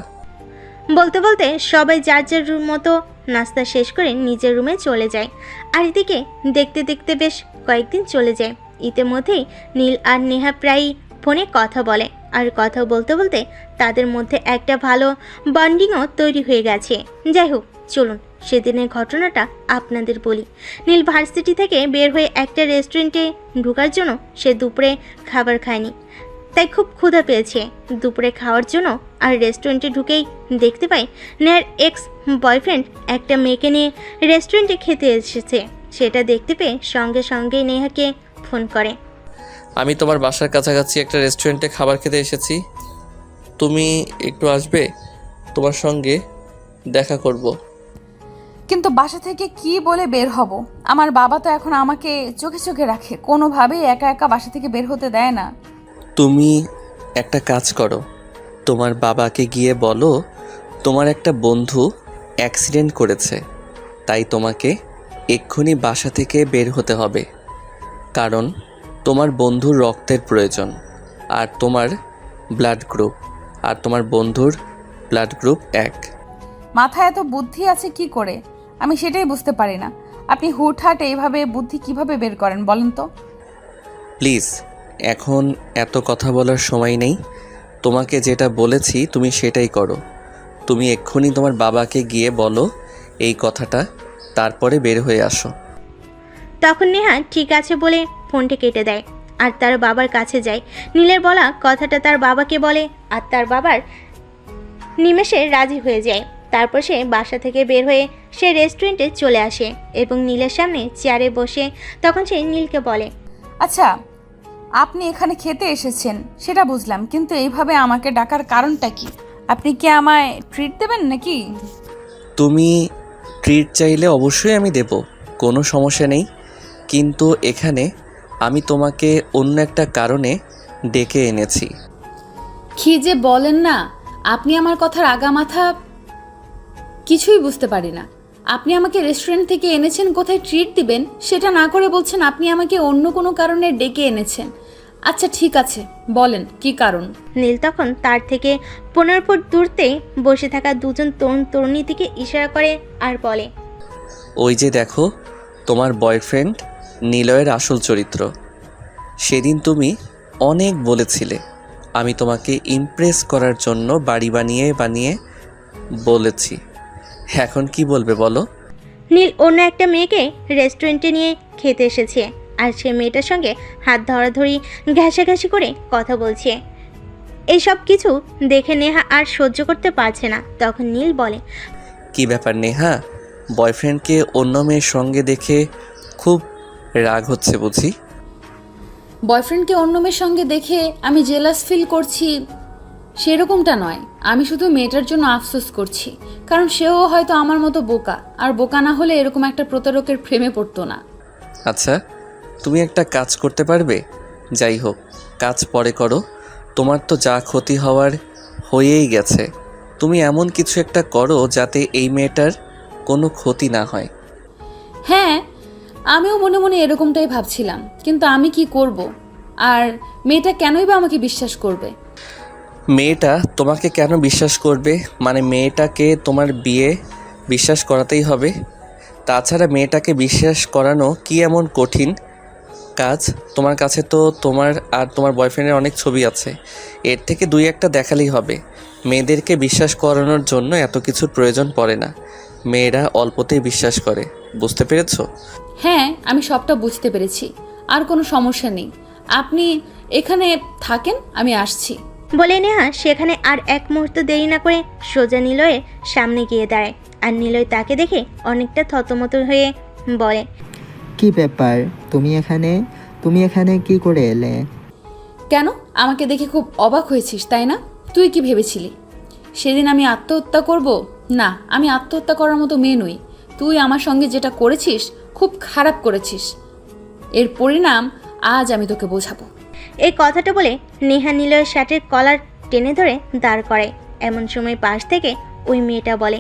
বলতে বলতে সবাই যার যার রুম মতো নাস্তা শেষ করে নিজের রুমে চলে যায়। আর এদিকে দেখতে দেখতে বেশ কয়েকদিন চলে যায়। ইতিমধ্যেই নীল আর নেহা প্রায়ই ফোনে কথা বলে, আর কথা বলতে বলতে তাদের মধ্যে একটা ভালো বন্ডিংও তৈরি হয়ে গেছে। যাই হোক, চলুন সেদিনের ঘটনাটা আপনাদের বলি। নীল ভার্সিটি থেকে বের হয়ে একটা রেস্টুরেন্টে ঢোকার জন্য সে দুপুরে খাবার খায়নি, তাই খুব ক্ষুধা পেয়েছে দুপুরে খাওয়ার জন্য। আর রেস্টুরেন্টে ঢুকেই দেখতে পায় নেহার এক্স বয়ফ্রেন্ড একটা মেয়েকে নিয়ে রেস্টুরেন্টে খেতে এসেছে। সেটা দেখতে পেয়ে সঙ্গে সঙ্গে নেহাকে ফোন করে। আমি তোমার বাসার কাছাকাছি একটা রেস্টুরেন্টে খাবার খেতে এসেছি, তুমি একটু আসবে? তোমার সঙ্গে দেখা করব। কিন্তু বাসা থেকে কি বলে বের হব? আমার বাবা তো এখন আমাকে চোখে চোখে রাখে, কোনোভাবেই একা একা বাসা থেকে বের হতে দেয় না। তুমি একটা কাজ করো, তোমার বাবাকে গিয়ে বলো তোমার একটা বন্ধু অ্যাক্সিডেন্ট করেছে, তাই তোমাকে এক্ষুনি বাসা থেকে বের হতে হবে, কারণ তোমার বন্ধুর রক্তের প্রয়োজন, আর তোমার বন্ধুর ব্লাড গ্রুপ 1। মাথায় এত বুদ্ধি আছে কি করে, আমি সেটাই বুঝতে পারি না। আপনি হুটহাট এইভাবে বুদ্ধি কিভাবে বের করেন বলেন তো? প্লিজ, এখন এত কথা বলার সময় নেই। তোমাকে যেটা বলেছি তুমি সেটাই করো। তুমি এক্ষুনি তোমার বাবাকে গিয়ে বলো এই কথাটা, তারপরে বের হয়ে আসো। তখন নেহা ঠিক আছে বলে ফোনটা কেটে দেয় আর তার বাবার কাছে যায়। নীলের বলা কথাটা তার বাবাকে বলে আর তার বাবার নিমেষে রাজি হয়ে যায়। তারপর সে বাসা থেকে বের হয়ে সে রেস্টুরেন্টে চলে আসে এবং নীলের সামনে চেয়ারে বসে তখন সে নীলকে বলে, আচ্ছা, আপনি এখানে খেতে এসেছেন সেটা বুঝলাম, কিন্তু এইভাবে আমাকে ডাকার কারণটা কি? আপনি কি আমায় ট্রিট দেবেন নাকি? তুমি ট্রিট চাইলে অবশ্যই আমি দেব, কোনো সমস্যা নেই, কিন্তু এখানে আমি তোমাকে অন্য একটা কারণে ডেকে এনেছি। কি যে বলেন না, আপনি আমার কথার আগামাথা কিছুই বুঝতে পারি না। আপনি আমাকে রেস্টুরেন্ট থেকে এনেছেন কোথায় ট্রিট দিবেন, সেটা না করে বলছেন আপনি আমাকে অন্য কোনো কারণে ডেকে এনেছেন। আচ্ছা ঠিক আছে, বলেন কি কারণ? নীল তখন তার থেকে 15 ফুট দূরতে বসে থাকা দুজন তরুণ তরুণীর দিকে ইশারা করে আর বলে, ওই যে দেখো, তোমার বয়ফ্রেন্ড নিলয়ের আসল চরিত্র। সেদিন তুমি অনেক বলেছিলে, আমি তোমাকে ইমপ্রেস করার জন্য বাড়ি বানিয়ে বলেছি। এখন কি বলবে বলো? নীল অন্য একটা মেয়েকে রেস্টুরেন্টে নিয়ে খেতে এসেছে আর সে মেয়েটার সঙ্গে হাত ধরাধরি ঘেঁষাঘেঁষি করে কথা বলছে। এইসব কিছু দেখে নেহা আর সহ্য করতে পারছে না। তখন নীল বলে, কি ব্যাপার নেহা, বয়ফ্রেন্ডকে অন্য মেয়ের সঙ্গে দেখে খুব রাগ হচ্ছে বুঝি? বয়ফ্রেন্ডকে অন্য মেয়ের সঙ্গে দেখে আমি জেলাস ফিল করছি সেরকমটা নয়, আমি শুধু মেয়েটার জন্য আফসোস করছি, কারণ সেও হয়তো আমার মতো বোকা, আর বোকা না হলে এরকম একটা প্রতারকের প্রেমে পড়তো না। আচ্ছা, তুমি একটা কাজ করতে পারবে? যাই হোক, কাজ পরে করো, তোমার তো যা ক্ষতি হওয়ার হয়েই গেছে। তুমি এমন কিছু একটা করো যাতে এই মেয়েটার কোনো ক্ষতি না হয়। হ্যাঁ, আমিও মনে মনে এরকমটাই ভাবছিলাম, কিন্তু আমি কি করব? আর মেয়েটা কেনই বা আমাকে বিশ্বাস করবে? মেয়েটা তোমাকে কেন বিশ্বাস করবে? মানে মেয়েটাকে তোমার বিয়ে বিশ্বাস করাতেই হবে। তাছাড়া মেয়েটাকে বিশ্বাস করানো কি এমন কঠিন কাজ? তোমার কাছে তো তোমার আর তোমার বয়ফ্রেন্ডের অনেক ছবি আছে, এর থেকে 2-1টা দেখালেই হবে। মেয়েদেরকে বিশ্বাস করানোর জন্য এত কিছুর প্রয়োজন পড়ে না, মেয়েরা অল্পতেই বিশ্বাস করে। বুঝতে পেরেছো? হ্যাঁ, আমি সবটা বুঝতে পেরেছি, আর কোনো সমস্যা নেই, আপনি এখানে থাকেন, আমি আসছি বলে নেহা সেখানে আর এক মুহূর্ত দেরি না করে সোজা নিলয়ের সামনে গিয়ে দাঁড়ায়। আর নিলয় তাকে দেখে অনেকটা থতমত হয়ে বলে, কি ব্যাপার, তুমি এখানে কি করে এলে? কেন? আমাকে দেখে খুব অবাক হয়েছিস তাই না? তুই কি ভেবেছিলি সেদিন আমি আত্মহত্যা করব? না, আমি আত্মহত্যা করার মতো মেয়ে নই। তুই আমার সঙ্গে যেটা করেছিস খুব খারাপ করেছিস, এর পরিণাম আজ আমি তোকে বোঝাবো। এই কথাটা বলে নেহা নিলয়ের শার্টের কলার টেনে ধরে দাঁড় করায়। এমন সময় পাশ থেকে ওই মেয়েটা বলে,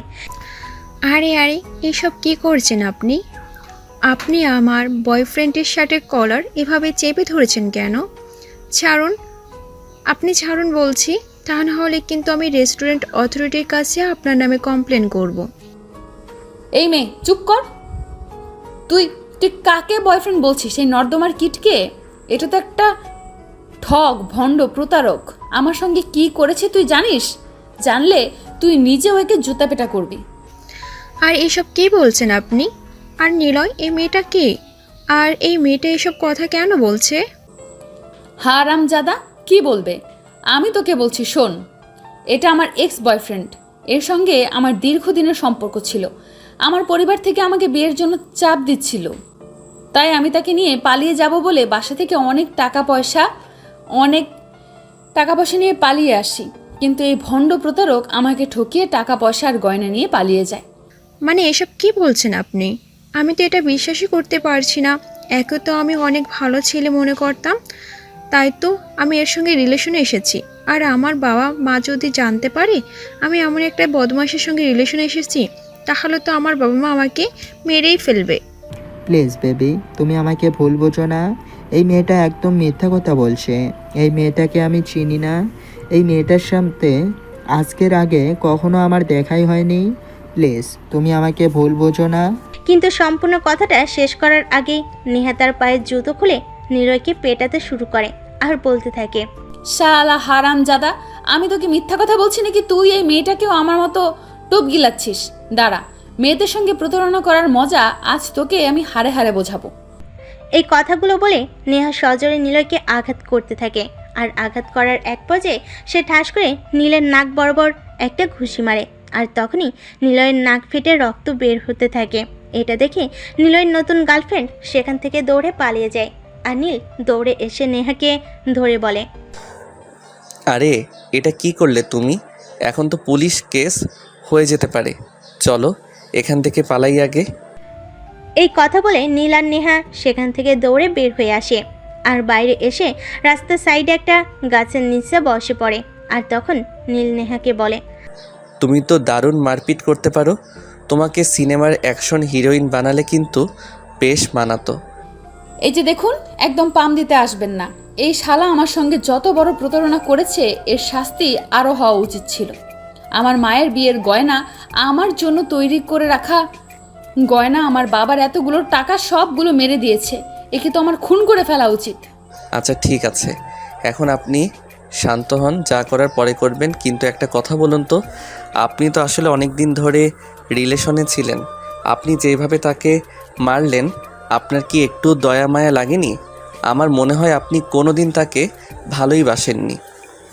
আরে আরে, এসব কি করছেন আপনি? আপনি আমার বয়ফ্রেন্ডের শার্টের কলার এভাবে চেপে ধরেছেন কেন? ছাড়ুন, আপনি ছাড়ুন বলছি। তা না হলে কিন্তু আমি রেস্টুরেন্ট অথরিটির কাছে আপনার নামে কমপ্লেন করব। এই মেয়ে চুপ কর। তুই তুই কাকে বয়ফ্রেন্ড বলছিস? সেই নর্দমার কিটকে? এটা তো একটা ঠগ, ভণ্ড, প্রতারক। আমার সঙ্গে কি করেছে তুই জানিস? জানলে তুই নিজেও একে জুতা পেটা করবি। আর এসব কি বলছেন আপনি? আর নিলয়, এই মেয়েটা কে? আর এই মেয়েটা এসব কথা কেন বলছে? হারামজাদা, কি বলবে? আমি তোকে বলছি, শোন, এটা আমার এক্স বয়ফ্রেন্ড। এর সঙ্গে আমার দীর্ঘদিনের সম্পর্ক ছিল। আমার পরিবার থেকে আমাকে বিয়ের জন্য চাপ দিচ্ছিল, তাই আমি তাকে নিয়ে পালিয়ে যাব বলে বাসা থেকে অনেক টাকা পয়সা নিয়ে পালিয়ে আসি। কিন্তু এই ভণ্ড প্রতারক আমাকে ঠকিয়ে টাকা পয়সা আর গয়না নিয়ে পালিয়ে যায়। মানে এসব কি বলছেন আপনি? আমি তো এটা বিশ্বাসই করতে পারছি না। একে তো আমি অনেক ভালো ছেলে মনে করতাম, তাই তো আমি এর সঙ্গে রিলেশনে এসেছি। আর আমার বাবা মা যদি জানতে পারে আমি এমন একটা বদমাশের সঙ্গে রিলেশনে এসেছি, তাহলে তো আমার বাবা মা আমাকে মেরেই ফেলবে। প্লিজ বেবি, তুমি আমাকে ভুল বোঝো না। এই মেয়েটা একদম মিথ্যা কথা বলছে। এই মেয়েটাকে আমি চিনি না। এই মেয়েটার সাথে আজকের আগে কখনো আমার দেখাই হয়নি। প্লিজ তুমি আমাকে ভুল বোঝো না। কিন্তু সম্পূর্ণ কথাটা শেষ করার আগেই নেহা তার পায়ের জুতো খুলে নিলয়কে পেটাতে শুরু করে আর বলতে থাকে, শালা হারামজাদা, আমি তোকে মিথ্যা কথা বলছি নাকি তুই এই মেয়েটাকেও আমার মতো টোপ গিলাচ্ছিস? দাঁড়া, মেয়েদের সঙ্গে প্রতারণা করার মজা আজ তোকে আমি হাড়ে হাড়ে বোঝাবো। এই কথাগুলো বলে নেহা সজোরে নিলয়কে আঘাত করতে থাকে। আর আঘাত করার এক পর্যায়ে সে ঠাস করে নীলের নাক বরাবর একটা ঘুষি মারে। আর তখনই নিলয়ের নাক ফেটে রক্ত বের হতে থাকে। এটা দেখে নিলয়ের নতুন গার্লফ্রেন্ড সেখান থেকে দৌড়ে পালিয়ে যায়। আর নীল দৌড়ে এসে নেহাকে ধরে বলে, আরে এটা কি করলে তুমি? এখন তো পুলিশ কেস হয়ে যেতে পারে। চলো এখান থেকে পালাই আগে। এই কথা বলে নীল আর নেহা সেখান থেকে দৌড়ে বের হয়ে আসে। আর বাইরে এসে রাস্তার সাইডে একটা গাছের নিচে বসে পড়ে। আর তখন নীল নেহাকে বলে, তুমি তো দারুণ মারপিট করতে পারো। তোমাকে সিনেমার অ্যাকশন হিরোইন বানালে কিন্তু বেশ মানাতো। এই যে দেখুন, একদম পাম দিতে আসবেন না। এই শালা আমার সঙ্গে যত বড় প্রতারণা করেছে, এর শাস্তি আরও হওয়া উচিত ছিল। আমার মায়ের বিয়ের গয়না, আমার জন্য তৈরি করে রাখা গয়না, আমার বাবার এতগুলো টাকা সবগুলো মেরে দিয়েছে। একে তো আমার খুন করে ফেলা উচিত। আচ্ছা ঠিক আছে, এখন আপনি শান্ত হন, যা করার পরে করবেন। কিন্তু একটা কথা বলুন তো, আপনি তো আসলে অনেক দিন ধরে রিলেশনে ছিলেন। আপনি যেভাবে তাকে মারলেন, আপনার কি একটু দয়া মায়া লাগেনি? আমার মনে হয় আপনি কোনো দিন তাকে ভালোই বাসেননি।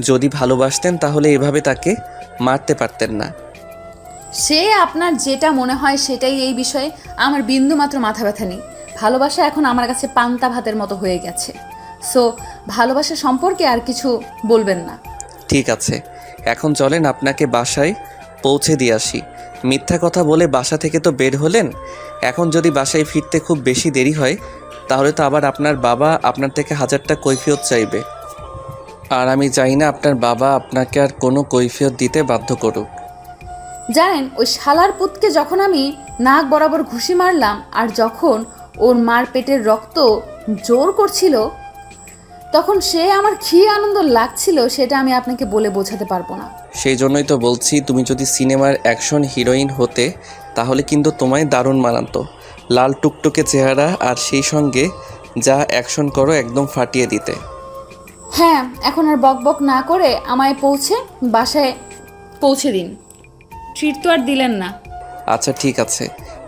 যদি ভালোবাসতেন তাহলে এভাবে তাকে মারতে পারতেন না। সে আপনার যেটা মনে হয় সেটাই। এই বিষয়ে আমার বিন্দুমাত্র মাথা ব্যথা নেই। ভালোবাসা এখন আমার কাছে পান্তা ভাতের মতো হয়ে গেছে। সো ভালোবাসা সম্পর্কে আর কিছু বলবেন না। ঠিক আছে, এখন চলেন আপনাকে বাসায় পৌঁছে দিয়ে আসি। মিথ্যা কথা বলে বাসা থেকে তো বের হলেন, এখন যদি বাসায় ফিরতে খুব বেশি দেরি হয় তাহলে তো আবার আপনার বাবা আপনার থেকে 1000টা কৈফিয়ত চাইবে। আর আমি চাই না আপনার বাবা আপনাকে আর কোনো কৈফিয়ত দিতে বাধ্য করুক। জানেন, ওই শালার পুতকে যখন আমি নাক বরাবর ঘুষি মারলাম, আর যখন ওর মার পেটের রক্ত জোর করছিল, তখন সে আমার কী আনন্দ লাগছিল সেটা আমি আপনাকে বলে বোঝাতে পারবো না। সেই জন্যই তো বলছি, তুমি যদি সিনেমার অ্যাকশন হিরোইন হতে তাহলে কিন্তু তোমায় দারুণ মানাতো। লাল টুকটুকে চেহারা, আর সেই সঙ্গে যা অ্যাকশন করো একদম ফাটিয়ে দিতে। হ্যাঁ, এখন আর বকবক না করে আমায় বাসায় পৌঁছে দিন। ট্রিট তো আর দিলেন না। আচ্ছা ঠিক আছে,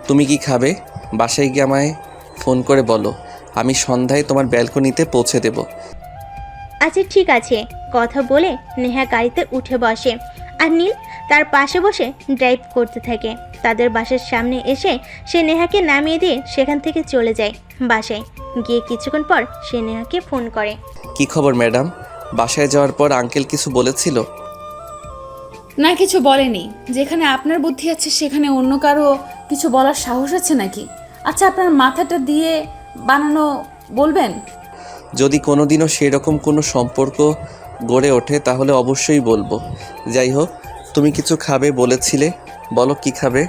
তুমি কি খাবে? বাসায় গিয়ে আমায় ফোন করে বলো, আমি সন্ধ্যায় তোমার ব্যালকনিতে পৌঁছে দেব। আচ্ছা ঠিক আছে। কথা বলে নেহা গাড়িতে উঠে বসে। আর নীল তার পাশে বসে ড্রাইভ করতে থাকে। তাদের বাসার সামনে এসে সে নেহাকে নামিয়ে দিয়ে সেখান থেকে চলে যায় বাসায়। গিয়ে কিছুক্ষণ পর সে নেহাকে ফোন করে। কি খবর ম্যাডাম? বাসায় যাওয়ার পর আঙ্কেল কিছু বলেছিল? না, কিছু বলেনি। যেখানে আপনার বুদ্ধি আছে সেখানে অন্য কারো কিছু বলার সাহস আছে নাকি? আচ্ছা, আপনার মাথাটা দিয়ে বানানো বলবেন? যদি কোনোদিনও সেরকম কোনো সম্পর্ক গড়ে ওঠে তাহলে অবশ্যই বলবো। যাই হোক, তুমি কিছু খাবে বলেছিলে, বলো কি খাবে?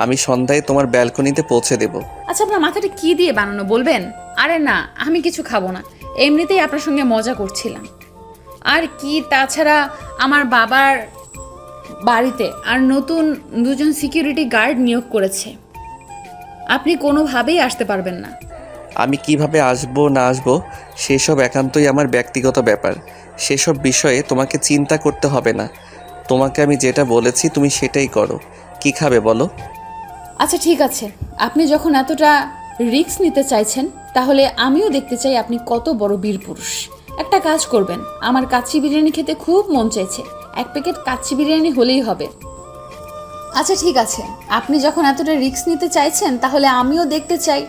আমি সন্ধ্যায় তোমার ব্যালকনিতে পৌঁছে দেব। আচ্ছা, আপনার মাথাটা কি দিয়ে বানানো বলবেন? আরে না, আমি কিছু খাবো না, এমনিতেই আপনার সঙ্গে মজা করছিলাম। আর কি, তাছাড়া আমার বাবার বাড়িতে আর নতুন 2জন সিকিউরিটি গার্ড নিয়োগ করেছে। আপনি কোনোভাবেই আসতে পারবেন না। আমি কিভাবে আসবো না আসবো সেসব একান্তই আমার ব্যক্তিগত ব্যাপার। সেসব বিষয়ে তোমাকে চিন্তা করতে হবে না। তোমাকে আমি যেটা বলেছি তুমি সেটাই করো। কি খাবে বলো? আচ্ছা ঠিক আছে, আপনি যখন এতটা রিস্ক নিতে চাইছেন তাহলে আমিও দেখতে চাই আপনি কত বড় বীর পুরুষ। একটা কাজ করবেন, আমার কাচ্চি বিরিয়ানি খেতে খুব মন চাইছে, 1 প্যাকেট কাচ্চি বিরিয়ানি হলেই হবে। আচ্ছা ঠিক আছে, আপনি যখন এতটা রিস্ক নিতে চাইছেন তাহলে আমিও দেখতে চাই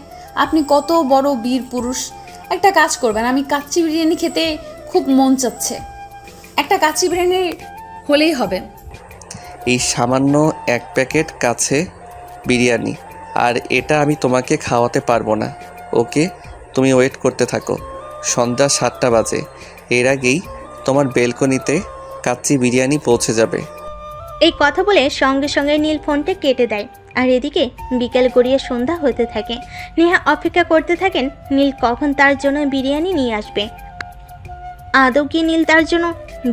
আপনি কত বড় বীর পুরুষ। একটা কাজ করবেন, আমি কাচ্চি বিরিয়ানি খেতে খুব মন চাচ্ছে, একটা কাচ্চি বিরিয়ানি হলেই হবে। এই সামান্য 1 প্যাকেট কাছে বিরিয়ানি, আর এটা আমি তোমাকে খাওয়াতে পারবো না। ওকে, তুমি ওয়েট করতে থাকো। সন্ধ্যা 7টা বাজে, এর আগেই তোমার বেলকনিতে কাচ্চি বিরিয়ানি পৌঁছে যাবে। এই কথা বলে সঙ্গে সঙ্গে নীল ফোনটা কেটে দেয়। আর এদিকে বিকেল গড়িয়ে সন্ধ্যা হতে থাকে। নেহা অপেক্ষা করতে থাকেন নীল কখন তার জন্য বিরিয়ানি নিয়ে আসবে। আদৌ কি নীল তার জন্য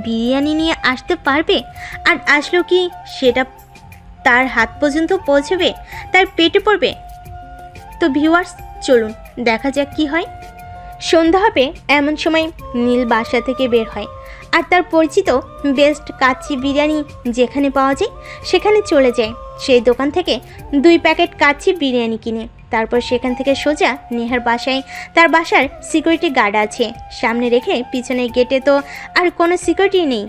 বিরিয়ানি নিয়ে আসতে পারবে? আর আসলো কি সেটা তার হাত পর্যন্ত পৌঁছবে, তার পেটে পড়বে? তো ভিউয়ার্স, চলুন দেখা যাক কি হয়। সন্ধ্যা হবে এমন সময় নীল বাসা থেকে বের হয় আর তার পরিচিত বেস্ট কাচ্চি বিরিয়ানি যেখানে পাওয়া যায় সেখানে চলে যায়। সেই দোকান থেকে 2 প্যাকেট কাচ্চি বিরিয়ানি কিনে তারপর সেখান থেকে সোজা নেহার বাসায়। তার বাসার সিকিউরিটি গার্ড আছে, সামনে রেখে পিছনের গেটে তো আর কোনো সিকিউরিটি নেই।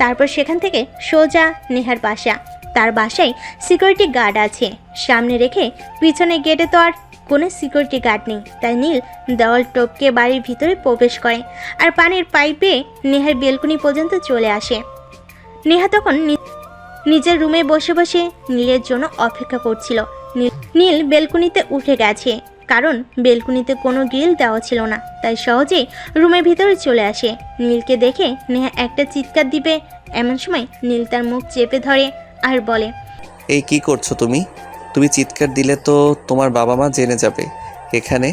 তারপর সেখান থেকে সোজা নেহার বাসা। তার বাসায় সিকিউরিটি গার্ড আছে, সামনে রেখে পিছনের গেটে তো আর কোনো সিকিউরিটি গার্ড নেই। তাই নীল দেওয়াল টপকে বাড়ির ভিতরে প্রবেশ করে আর পানির পাইপে নেহার বেলকনি পর্যন্ত চলে আসে। নেহা তখন নিজের রুমে বসে বসে নীলের জন্য অপেক্ষা করছিল। নীল বেলকনিতে উঠে গেছে, কারণ বেলকনিতে কোনো গ্রিল দেওয়া ছিল না, তাই সহজেই রুমের ভিতরে চলে আসে। নীলকে দেখে নেহা একটা চিৎকার দিবে এমন সময় নীল তার মুখ চেপে ধরে আর বলে, এই কি করছো তুমি? তুমি চিৎকার দিলে তো তোমার বাবা মা জেনে যাবে এখানে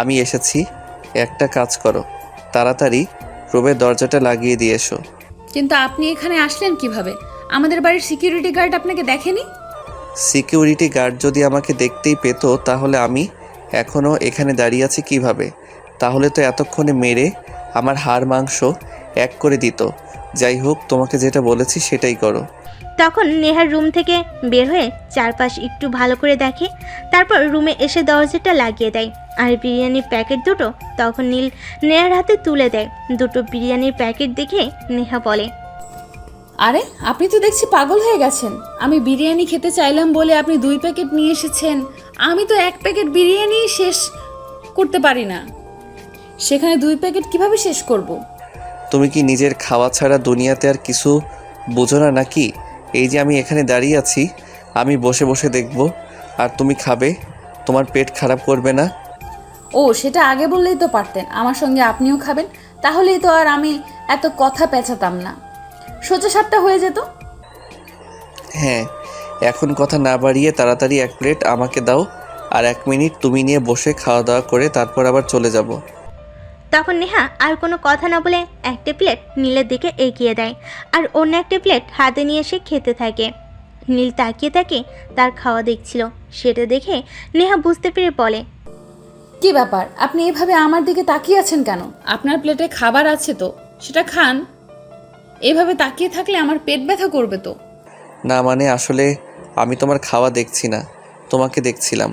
আমি এসেছি। একটা কাজ করো, তাড়াতাড়ি রুমের দরজাটা লাগিয়ে দিয়ে এসো। কিন্তু আপনি এখানে আসলেন কিভাবে? আমাদের বাড়ির সিকিউরিটি গার্ড আপনাকে দেখেনি? সিকিউরিটি গার্ড যদি আমাকে দেখতেই পেত তাহলে আমি এখনও এখানে দাঁড়িয়ে আছি কিভাবে? তাহলে তো এতক্ষণে মেরে আমার হাড় মাংস এক করে দিত। যাই হোক, তোমাকে যেটা বলেছি সেটাই করো। তখন নেহার রুম থেকে বের হয়ে চারপাশ একটু ভালো করে দেখে, তারপর রুমে এসে দরজাটা লাগিয়ে দেয়। আর বিরিয়ানির প্যাকেট দুটো তখন নীল নেহার হাতে তুলে দেয়। দুটো বিরিয়ানির প্যাকেট দেখে নেহা বলে, আরে আপনি তো দেখছি পাগল হয়ে গেছেন। আমি বিরিয়ানি খেতে চাইলাম বলে আপনি 2 প্যাকেট নিয়ে এসেছেন। আমি তো 1 প্যাকেট বিরিয়ানি শেষ করতে পারি না, সেখানে 2 প্যাকেট কিভাবে শেষ করব? তুমি কি নিজের খাওয়া ছাড়া দুনিয়াতে আর কিছু বুঝো না নাকি? এই যে আমি এখানে দাঁড়িয়ে আছি, আমি বসে বসে দেখব আর তুমি খাবে, তোমার পেট খারাপ করবে না? ও, সেটা আগে বললেই তো পারতেন, আমার সঙ্গে আপনিও খাবেন, তাহলেই তো আর আমি এত কথা পেঁচাতাম না, সোজা সাপটা হয়ে যেত। হ্যাঁ, এখন কথা না বাড়িয়ে তাড়াতাড়ি 1 প্লেট আমাকে দাও, আর 1 মিনিট তুমি নিয়ে বসে খাওয়া দাওয়া করে তারপর আবার চলে যাব। তখন নেহা আর কোনো কথা না বলে একটা প্লেট নীলের দিকে এগিয়ে দেয় আর অন্য একটা প্লেট হাতে নিয়ে এসে খেতে থাকে। নীল তাকিয়ে থাকে তার খাওয়া দেখছিল, সেটা দেখে নেহা বুঝতে পেরে বলে, কি ব্যাপার, আপনি এভাবে আমার দিকে তাকিয়ে আছেন কেন? আপনার প্লেটে খাবার আছে তো সেটা খান। এভাবে তাকিয়ে থাকলে আমার পেট ব্যথা করবে তো। না মানে আসলে আমি তোমার খাওয়া দেখছি না, তোমাকে দেখছিলাম।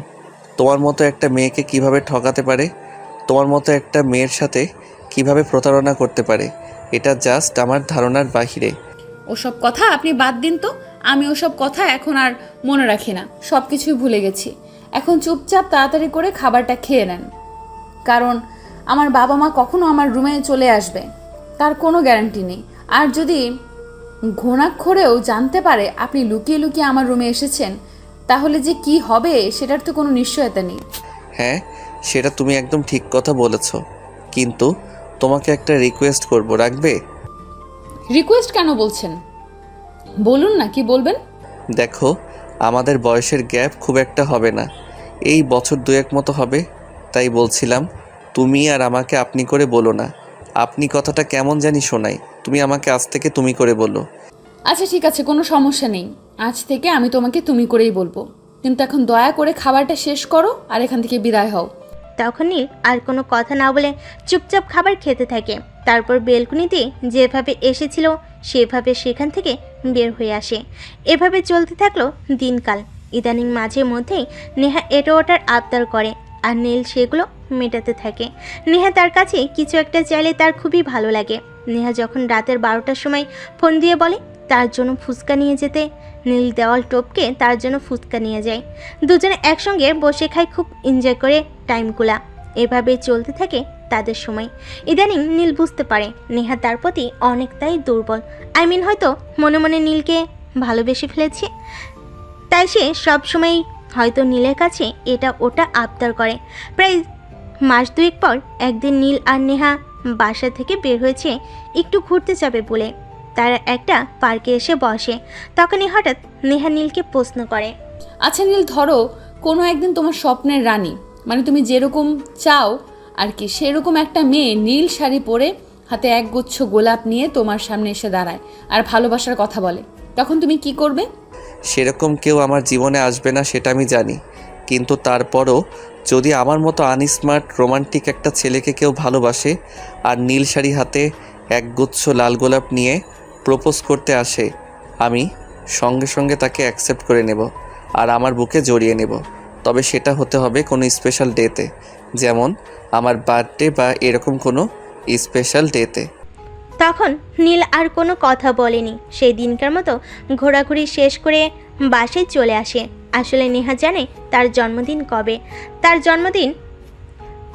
তোমার মতো একটা মেয়েকে কিভাবে ঠকাতে পারে, তোমার মতো একটা মেয়ের সাথে কিভাবে প্রতারণা করতে পারে, এটা জাস্ট আমার ধারণার বাহিরে। ওসব কথা আপনি বাদ দিন তো, আমি ওসব কথা এখন আর মনে রাখি না, সব কিছুই ভুলে গেছি। এখন চুপচাপ তাড়াতাড়ি করে খাবারটা খেয়ে নেন, কারণ আমার বাবা মা কখনো আমার রুমে চলে আসবে তার কোনো গ্যারান্টি নেই। আর যদি ঘুণাক্ষরেও জানতে পারে আপনি লুকিয়ে লুকিয়ে আমার রুমে এসেছেন, তাহলে যে কি হবে সেটার তো কোনো নিশ্চয়তা নেই। হ্যাঁ, সেটা তুমি একদম ঠিক কথা বলেছ, কিন্তু তোমাকে একটা রিকোয়েস্ট করব, রাখবে? রিকোয়েস্ট কেন বলছেন? বলুন না, কি বলবেন? দেখো, আমাদের বয়সের গ্যাপ খুব একটা হবে না, এই বছর 2-1 মতো হবে, তাই বলছিলাম তুমি আর আমাকে আপনি করে বলো না। আপনি কথাটা কেমন জানি শোনাই, তুমি আমাকে আজ থেকে তুমি করে বলো। আচ্ছা ঠিক আছে, কোনো সমস্যা নেই, আজ থেকে আমি তোমাকে তুমি করেই বলবো, কিন্তু এখন দয়া করে খাবারটা শেষ করো আর এখান থেকে বিদায় হও। তখন নীল আর কোনো কথা না বলে চুপচাপ খাবার খেতে থাকে। তারপর বেলকুনিতে যেভাবে এসেছিল সেভাবে সেখান থেকে বের হয়ে আসে। এভাবে চলতে থাকলো দিনকাল। ইদানিং মাঝে মধ্যেই নেহা এটা ওটার আবদার করে আর নীল সেগুলো মেটাতে থাকে। নেহা তার কাছে কিছু একটা চাইলে তার খুবই ভালো লাগে। নেহা যখন রাতের 12টার সময় ফোন দিয়ে বলে তার জন্য ফুচকা নিয়ে যেতে, নীল দেওয়াল টপকে তার জন্য ফুচকা নিয়ে যায়। দুজনে একসঙ্গে বসে খায়, খুব এনজয় করে টাইমগুলা। এভাবেই চলতে থাকে তাদের সময়। ইদানিং নীল বুঝতে পারে নেহা তার প্রতি অনেকটাই দুর্বল। হয়তো মনে মনে নীলকে ভালোবেসে ফেলেছে, তাই সে সবসময় হয়তো নীলের কাছে এটা ওটা আবদার করে। প্রায় মাস দুয়েক পর একদিন নীল আর নেহা বাসা থেকে বের হয়েছে একটু ঘুরতে যাবে বলে। তারা একটা পার্কে এসে বসে। তখনই হঠাৎ নেহা নীলকে প্রশ্ন করে, আচ্ছা নীল, ধরো কোনো একদিন তোমার স্বপ্নের রানী, মানে তুমি যেরকম চাও আর কি সেরকম একটা মেয়ে নীল শাড়ি পরে হাতে একগুচ্ছ গোলাপ নিয়ে তোমার সামনে এসে দাঁড়ায় আর ভালোবাসার কথা বলে, তখন তুমি কি করবে? সেরকম কেউ আমার জীবনে আসবে না সেটা আমি জানি, কিন্তু তারপরও যদি আমার মতো আনস্মার্ট রোমান্টিক একটা ছেলেকে কেউ ভালোবাসে আর নীল শাড়ি হাতে একগুচ্ছ লাল গোলাপ নিয়ে প্রপোজ করতে আসে, আমি সঙ্গে সঙ্গে তাকে অ্যাকসেপ্ট করে নেব আর আমার বুকে জড়িয়ে নেব। তবে সেটা হতে হবে কোনো স্পেশাল ডেতে, যেমন আমার বার্থডে বা এরকম কোনো স্পেশাল ডেতে। তখন নীল আর কোনো কথা বলেনি। সেই দিনকার মতো ঘোরাঘুরি শেষ করে বাসায় চলে আসে। আসলে নেহা জানে তার জন্মদিন কবে। তার জন্মদিন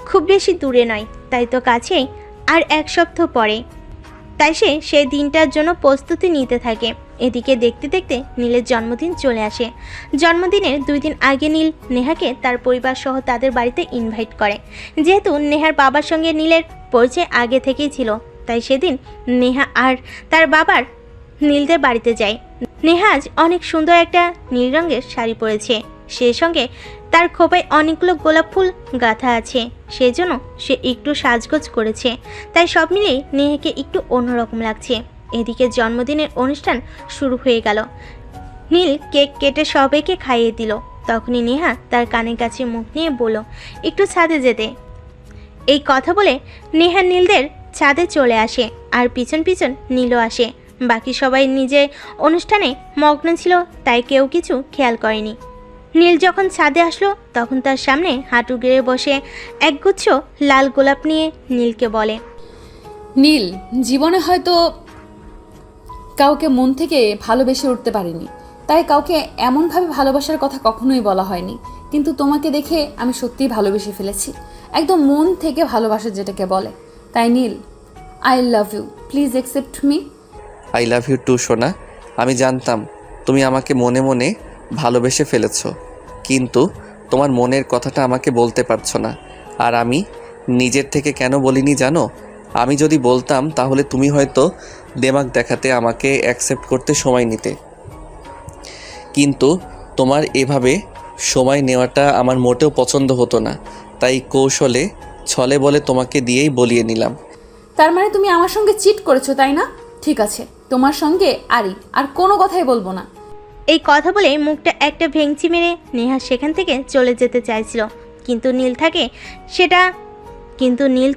খুব বেশি দূরে নয়, তাই তো কাছেই, আর 1 সপ্তাহ পরে। তাই সে সেই দিনটার জন্য প্রস্তুতি নিতে থাকে। এদিকে দেখতে দেখতে নীলের জন্মদিন চলে আসে। জন্মদিনের 2 দিন আগে নীল নেহাকে তার পরিবার সহ তাদের বাড়িতে ইনভাইট করে। যেহেতু নেহার বাবার সঙ্গে নীলের পরিচয় আগে থেকেই ছিল, তাই সেদিন নেহা আর তার বাবার নীলদের বাড়িতে যায়। নেহা আজ অনেক সুন্দর একটা নীল রঙের শাড়ি পরেছে, সেই সঙ্গে তার খোপায় অনেকগুলো গোলাপ ফুল গাঁথা আছে, সেজন্য সে একটু সাজগোজ করেছে। তাই সব মিলিয়ে নেহাকে একটু অন্যরকম লাগছে। এদিকে জন্মদিনের অনুষ্ঠান শুরু হয়ে গেল। নীল কেক কেটে সবাইকে খাইয়ে দিল। তখনই নেহা তার কানের কাছে মুখ নিয়ে বলল, একটু ছাদে যেতে। এই কথা বলে নেহা নীলদের ছাদে চলে আসে আর পিছন পিছন নীলও আসে। বাকি সবাই নিজের অনুষ্ঠানে মগ্ন ছিল, তাই কেউ কিছু খেয়াল করেনি। নীল যখন ছাদে আসলো তখন তার সামনে হাঁটু গেড়ে বসে একগুচ্ছ লাল গোলাপ নিয়ে নীলকে বলে, নীল, জীবনে হয়তো কাউকে মন থেকে ভালোবেসে উঠতে পারিনি, তাই কাউকে এমনভাবে ভালোবাসার কথা কখনোই বলা হয়নি, কিন্তু তোমাকে দেখে আমি সত্যিই ভালোবেসে ফেলেছি, একদম মন থেকে ভালোবাসা যেটাকে বলে। তাই Neel, I love you, please accept me. I love you too সোনা। আমি জানতাম তুমি আমাকে মনে মনে ভালোবেসে ফেলেছো, কিন্তু তোমার মনের কথাটা আমাকে বলতে পারছো না। আর আমি নিজের থেকে কেন বলিনি জানো? আমি যদি বলতাম তাহলে তুমি হয়তো দেমাগ দেখাতে আমাকে অ্যাকসেপ্ট করতে সময় নিতে, কিন্তু তোমার এভাবে সময় নেওয়াটা আমার মোটেও পছন্দ হতো না। তাই কৌশলে ছলে বলে তোমাকে দিয়েই বলিয়ে নিলাম। তার মানে তুমি আমার সঙ্গে চিট করেছো, তাই না? ঠিক আছে, তোমার সঙ্গে আর কোনো কথাই বলবো না। এই কথা বলে মুখটা একটা ভেঙচি মেরে নেহা সেখান থেকে চলে যেতে চাইছিল, কিন্তু নীল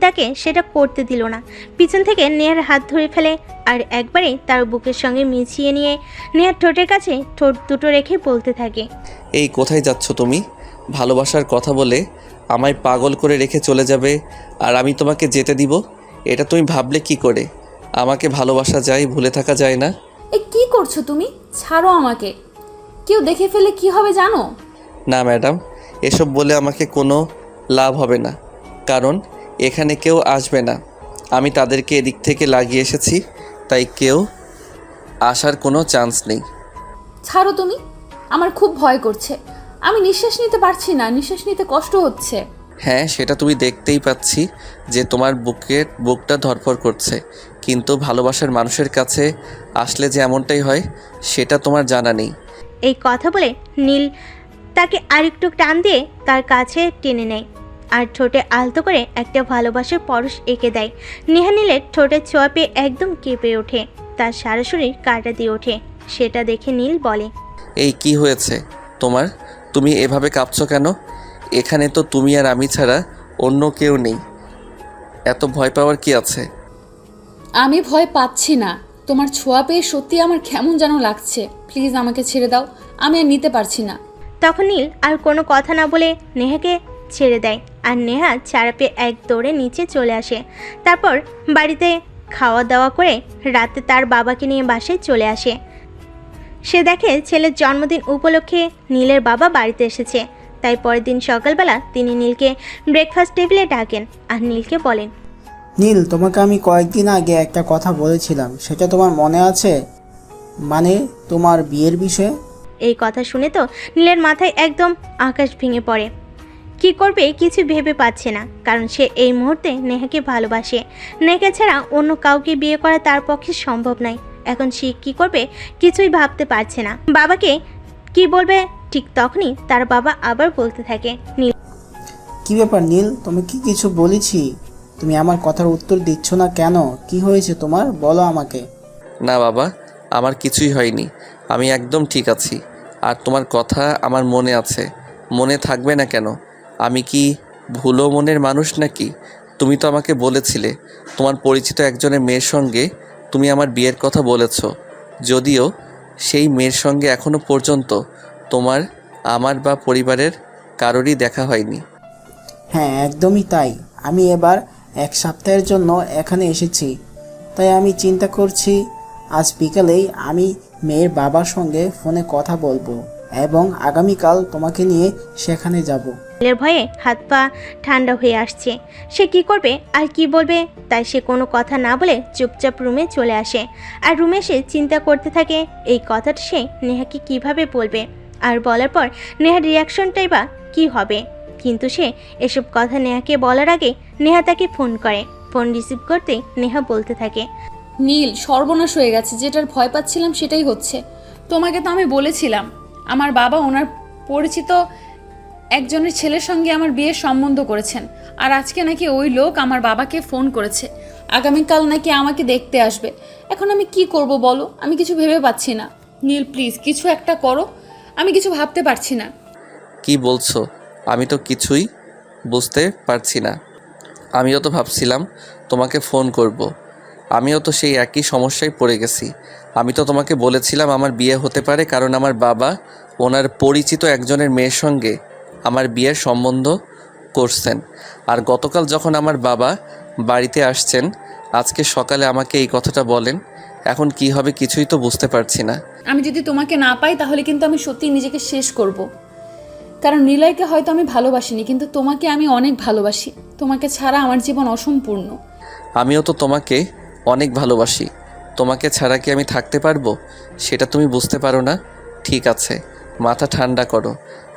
তাকে সেটা করতে দিল না। পিছন থেকে নেহার হাত ধরে ফেলে আর একবারে তার বুকের সঙ্গে মিশিয়ে নিয়ে নেহার ঠোঁটের কাছে ঠোঁট দুটো রেখে বলতে থাকে, এই কোথায় যাচ্ছ তুমি? ভালোবাসার কথা বলে আমায় পাগল করে রেখে চলে যাবে আর আমি তোমাকে যেতে দিব? এটা তুমি ভাবলে কি করে? আমাকে ভালোবাসা যায়, ভুলে থাকা যায় না। এ কি করছো তুমি? ছাড়ো আমাকে, কেউ দেখে ফেলে কি হবে জানো? না ম্যাডাম, এসব বলে আমাকে কোনো লাভ হবে না, কারণ এখানে কেউ আসবে না। আমি তাদেরকে এদিক থেকে লাগিয়ে এসেছি, তাই কেউ আসার কোনো চান্স নেই। ছাড়ো তুমি, আমার খুব ভয় করছে, আমি নিঃশ্বাস নিতে পারছি না, নিঃশ্বাস নিতে কষ্ট হচ্ছে। হ্যাঁ, সেটা তুমি দেখতেই পাচ্ছি যে তোমার বুকটা ধড়ফড় করছে, কিন্তু ভালোবাসার মানুষের কাছে আসলে যে এমনটাই হয় সেটা তোমার জানা নেই। এই কথা বলে নীল তাকে আরেকটু টান দিয়ে তার কাছে টেনে নেয় আর ঠোঁটে আলতো করে একটা ভালোবাসার পরশ এঁকে দেয়। নেহা নীলের ঠোঁটের ছোঁয়া পেয়ে একদম কেঁপে ওঠে, তার সারা শরীর কাঁটা দিয়ে ওঠে। সেটা দেখে নীল বলে, এই কি হয়েছে তোমার? তুমি এভাবে কাঁপছো কেন? এখানে তো তুমি আর আমি ছাড়া অন্য কেউ নেই, এত ভয় পাওয়ার কি আছে? আমি ভয় পাচ্ছি না, তোমার ছোঁয়া পেয়ে সত্যি আমার কেমন যেন লাগছে। প্লিজ আমাকে ছেড়ে দাও, আমি আর নিতে পারছি না। তখন নীল আর কোনো কথা না বলে নেহাকে ছেড়ে দেয়, আর নেহা ছাড়া পেয়ে এক দৌড়ে নিচে চলে আসে। তারপর বাড়িতে খাওয়া দাওয়া করে রাতে তার বাবাকে নিয়ে বাসায় চলে আসে। সে দেখে ছেলের জন্মদিন উপলক্ষে নীলের বাবা বাড়িতে এসেছে, তাই পরের দিন সকালবেলা তিনি নীলকে ব্রেকফাস্ট টেবিলে ডাকেন আর নীলকে বলেন, নীল, তোমাকে আমি কয়েকদিন আগে একটা কথা বলেছিলাম, সেটা তোমার মনে আছে? মানে তোমার বিয়ের বিষয়ে। এই কথা শুনে তো নীলের মাথায় একদম আকাশ ভেঙে পড়ে। কি করবে কিছু ভেবে পাচ্ছে না, কারণ সে এই মুহূর্তে নেহাকে ভালোবাসে। নেহাকে ছাড়া অন্য কাউকে বিয়ে করা তার পক্ষে সম্ভব নয়। এখন সে কি করবে কিছুই ভাবতে পারছে না। বাবাকে কি বলবে ঠিক তখনই তার বাবা আবার বলতে থাকে, নীল, কি ব্যাপার নীল, তুমি কি কিছু বলেছি? তুমি আমার কথার উত্তর দিচ্ছ না কেন? কি হয়েছে তোমার, বলো আমাকে। না বাবা, আমার কিছুই হয়নি, আমি একদম ঠিক আছি। আর তোমার কথা আমার মনে আছে, মনে থাকবে না কেন? আমি কি ভুলো মনের মানুষ নাকি? তুমি তো আমাকে বলেছিলে তোমার পরিচিত একজনের মেয়ের সঙ্গে তুমি আমার বিয়ের কথা বলেছ, যদিও সেই মেয়ের সঙ্গে এখনো পর্যন্ত তোমার, আমার বা পরিবারের কারোরই দেখা হয়নি। হ্যাঁ, একদমই তাই। আমি এবার 1 সপ্তাহের জন্য এখানে এসেছি, তাই আমি চিন্তা করছি আজ বিকালেই আমি মেয়ের বাবার সঙ্গে ফোনে কথা বলবো এবং আগামীকাল তোমাকে নিয়ে সেখানে যাব। নীলের ভয়ে হাত পা ঠান্ডা হয়ে আসছে। সে কি করবে আর কি বলবে, তাই সে কোনো কথা না বলে চুপচাপ রুমে চলে আসে। আর রুমে এসে চিন্তা করতে থাকে এই কথাটা সে নেহাকে কিভাবে বলবে, আর বলার পর নেহার রিয়াকশনটাই বা কী হবে। কিন্তু সে এসব কথা নেহাকে বলার আগে নেহা তাকে ফোন করে। ফোন রিসিভ করতে নেহা বলতে থাকে, নীল, সর্বনাশ হয়ে গেছে, যেটার ভয় পাচ্ছিলাম সেটাই হচ্ছে। তোমাকে তো আমি বলেছিলাম আমার বাবা ওনার পরিচিত একজনের ছেলের সঙ্গে আমার বিয়ের সম্বন্ধ করেছেন, আর আজকে নাকি ওই লোক আমার বাবাকে ফোন করেছে, আগামীকাল নাকি আমাকে দেখতে আসবে। এখন আমি কি করব বলো, আমি কিছু ভেবে পাচ্ছি না। নীল প্লিজ কিছু একটা করো, আমি কিছু ভাবতে পারছি না। কি বলছো? আমি তো কিছুই বুঝতে পারছি না। আমিও তো ভাবছিলাম তোমাকে ফোন করব, আমিও তো সেই একই সমস্যায় পড়ে গেছি। আমি তো তোমাকে বলেছিলাম আমার বিয়ে হতে পারে, কারণ আমার বাবা ওনার পরিচিত একজনের মেয়ের সঙ্গে আমার বিয়ের সম্বন্ধ করছেন। আর গতকাল যখন আমার বাবা বাড়িতে আসছেন, আজকে সকালে আমাকে এই কথাটা বলেন। এখন কি হবে কিছুই তো বুঝতে পারছি না। আমি যদি তোমাকে না পাই তাহলে কিন্তু আমি সত্যি নিজেকে শেষ করব, কারণ নিলয়কে হয়তো আমি ভালোবাসিনি, কিন্তু তোমাকে আমি অনেক ভালোবাসি। তোমাকে ছাড়া আমার জীবন অসম্পূর্ণ। আমিও তো তোমাকে অনেক ভালোবাসি, তোমাকে ছাড়া কি আমি থাকতে পারবো? সেটা তুমি বুঝতে পারো না। ঠিক আছে, মাথা ঠান্ডা করো,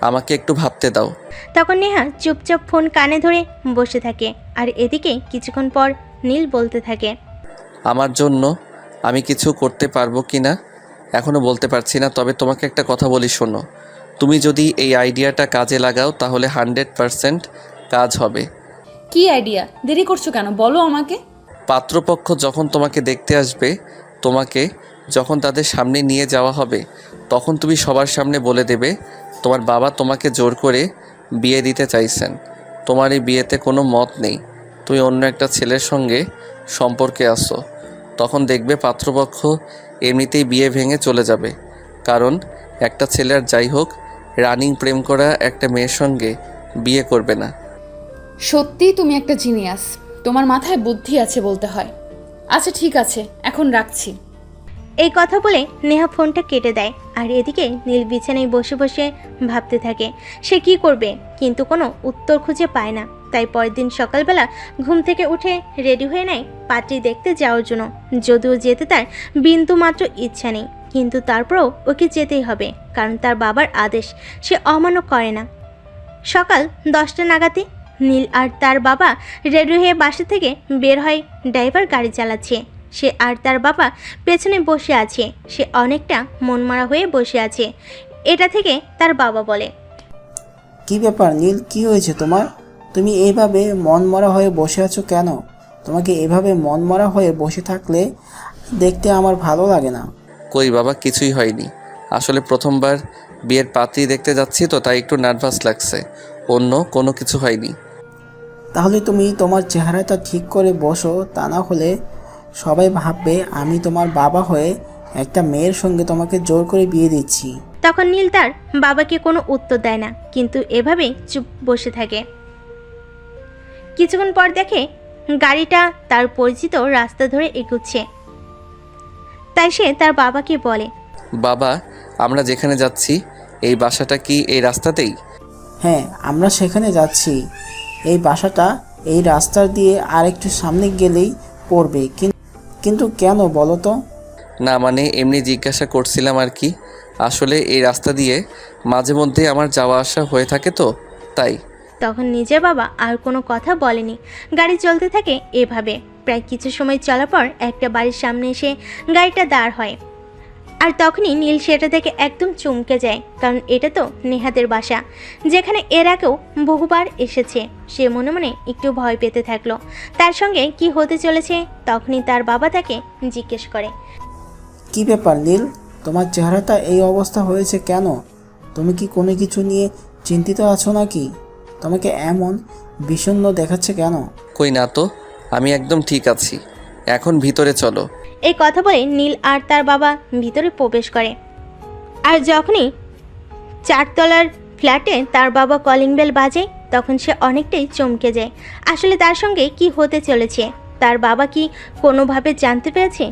আমাকে একটু ভাবতে দাও। তখন নেহা চুপচাপ ফোন কানে ধরে বসে থাকে। আর এদিকে কিছুক্ষণ পর নীল বলতে থাকে, আমার জন্য আমি কিছু করতে পারবো কি না এখনও বলতে পারছি না, তবে তোমাকে একটা কথা বলি, শোনো। তুমি যদি এই আইডিয়াটা কাজে লাগাও তাহলে 100% কাজ হবে। কি আইডিয়া? দেরি করছো কেন, বলো আমাকে। পাত্রপক্ষ যখন তোমাকে দেখতে আসবে, তোমাকে যখন তাদের সামনে নিয়ে যাওয়া হবে, তখন তুমি সবার সামনে বলে দেবে তোমার বাবা তোমাকে জোর করে বিয়ে দিতে চাইছেন। তোমার এই বিয়েতে কোনো মত নেই, তুমি অন্য একটা ছেলের সঙ্গে সম্পর্কে আসো। তখন দেখবে পাত্রপক্ষ এমনিতেই বিয়ে ভেঙে চলে যাবে, কারণ একটা ছেলে আর যাই হোক রানিং প্রেম করা একটা মেয়ের সঙ্গে বিয়ে করবে না। সত্যিই তুমি একটা জিনিয়াস, তোমার মাথায় বুদ্ধি আছে বলতে হয়। আচ্ছা ঠিক আছে, এখন রাখছি। এই কথা বলে নেহা ফোনটা কেটে দেয়। আর এদিকে নীল বিছানায় বসে বসে ভাবতে থাকে সে কি করবে, কিন্তু কোনো উত্তর খুঁজে পায় না। তাই পরের দিন সকালবেলা ঘুম থেকে উঠে রেডি হয়ে নেয় পাত্রী দেখতে যাওয়ার জন্য। যদিও যেতে তার বিন্দু মাত্র ইচ্ছা নেই, কিন্তু তারপরেও ওকে যেতেই হবে, কারণ তার বাবার আদেশ সে অমান্য করে না। সকাল 10টা নাগাদই নীল আর তার বাবা রেডি হয়ে বাসা থেকে বের হয়। ড্রাইভার গাড়ি চালাচ্ছে, সে আর তার বাবা পেছনে বসে আছে। সে অনেকটা মনমরা হয়ে বসে আছে। এটা থেকে তার বাবা বলে, কি ব্যাপার নীল, কি হয়েছে তোমার? তুমি এইভাবে মনমরা হয়ে বসে আছো কেন? তোমাকে এভাবে মনমরা হয়ে বসে থাকলে দেখতে আমার ভালো লাগে না। কই বাবা, কিছুই হয়নি। আসলে প্রথমবার বিয়ের পাত্রী দেখতে যাচ্ছি তো, তাই একটু নার্ভাস লাগছে, অন্য কোনো কিছু হয়নি। তাহলে তুমি তোমার চেহারাটা ঠিক করে বসো, তা না হলে সবাই ভাববে আমি তোমার বাবা হয়ে একটা মেয়ের সঙ্গে তোমাকে জোর করে বিয়ে দিচ্ছি। তখন নীল তার বাবাকে কোনো উত্তর দেয় না, কিন্তু এভাবেই চুপ বসে থাকে। কিছুক্ষণ পর দেখে গাড়িটা তার পরিচিত রাস্তা ধরে এগুচ্ছে। তাই সে তার বাবাকে বলে, বাবা, আমরা যেখানে যাচ্ছি এই বাসাটা কি এই রাস্তাতেই? হ্যাঁ, আমরা সেখানে যাচ্ছি। এই বাসাটা এই রাস্তা দিয়ে আর একটু সামনে গেলেই পড়বে। কিন্তু কেন বলো তো? না মানে এমনি জিজ্ঞাসা করছিলাম আর কি। আসলে এই রাস্তা দিয়ে মাঝে মধ্যে আমার যাওয়া আসা হয়ে থাকে তো, তাই। তখন নিজের বাবা আর কোনো কথা বলেনি। গাড়ি চলতে থাকে এভাবে। প্রায় কিছু সময় চলার পর একটা বাড়ির সামনে এসে গাড়িটা দাঁড় হয়। আর তখনই নীল সেটা থেকে একদম চমকে যায়, কারণ এটা তো নেহাদের বাসা, যেখানে এর আগেও বহুবার এসেছে। সে মনে মনে একটু ভয় পেতে থাকলো তার সঙ্গে কি হতে চলেছে। তখনই তার বাবা তাকে জিজ্ঞেস করে, কি ব্যাপার নীল, তোমার চেহারাটা এই অবস্থা হয়েছে কেন? তুমি কি কোনো কিছু নিয়ে চিন্তিত আছো নাকি? তোমাকে এমন বিষণ্ণ দেখাচ্ছে কেন? কই না তো, আমি একদম ঠিক আছি। এখন ভিতরে চলো। এই কথা বলে নীল আর তার বাবা ভিতরে প্রবেশ করে। আর যখনই 4 তলার ফ্ল্যাটে তার বাবা কলিং বেল বাজে, তখন সে অনেকটাই চমকে যায়। আসলে তার সঙ্গে কি হতে চলেছে? তার বাবা কি কোনোভাবে জানতে পেরেছে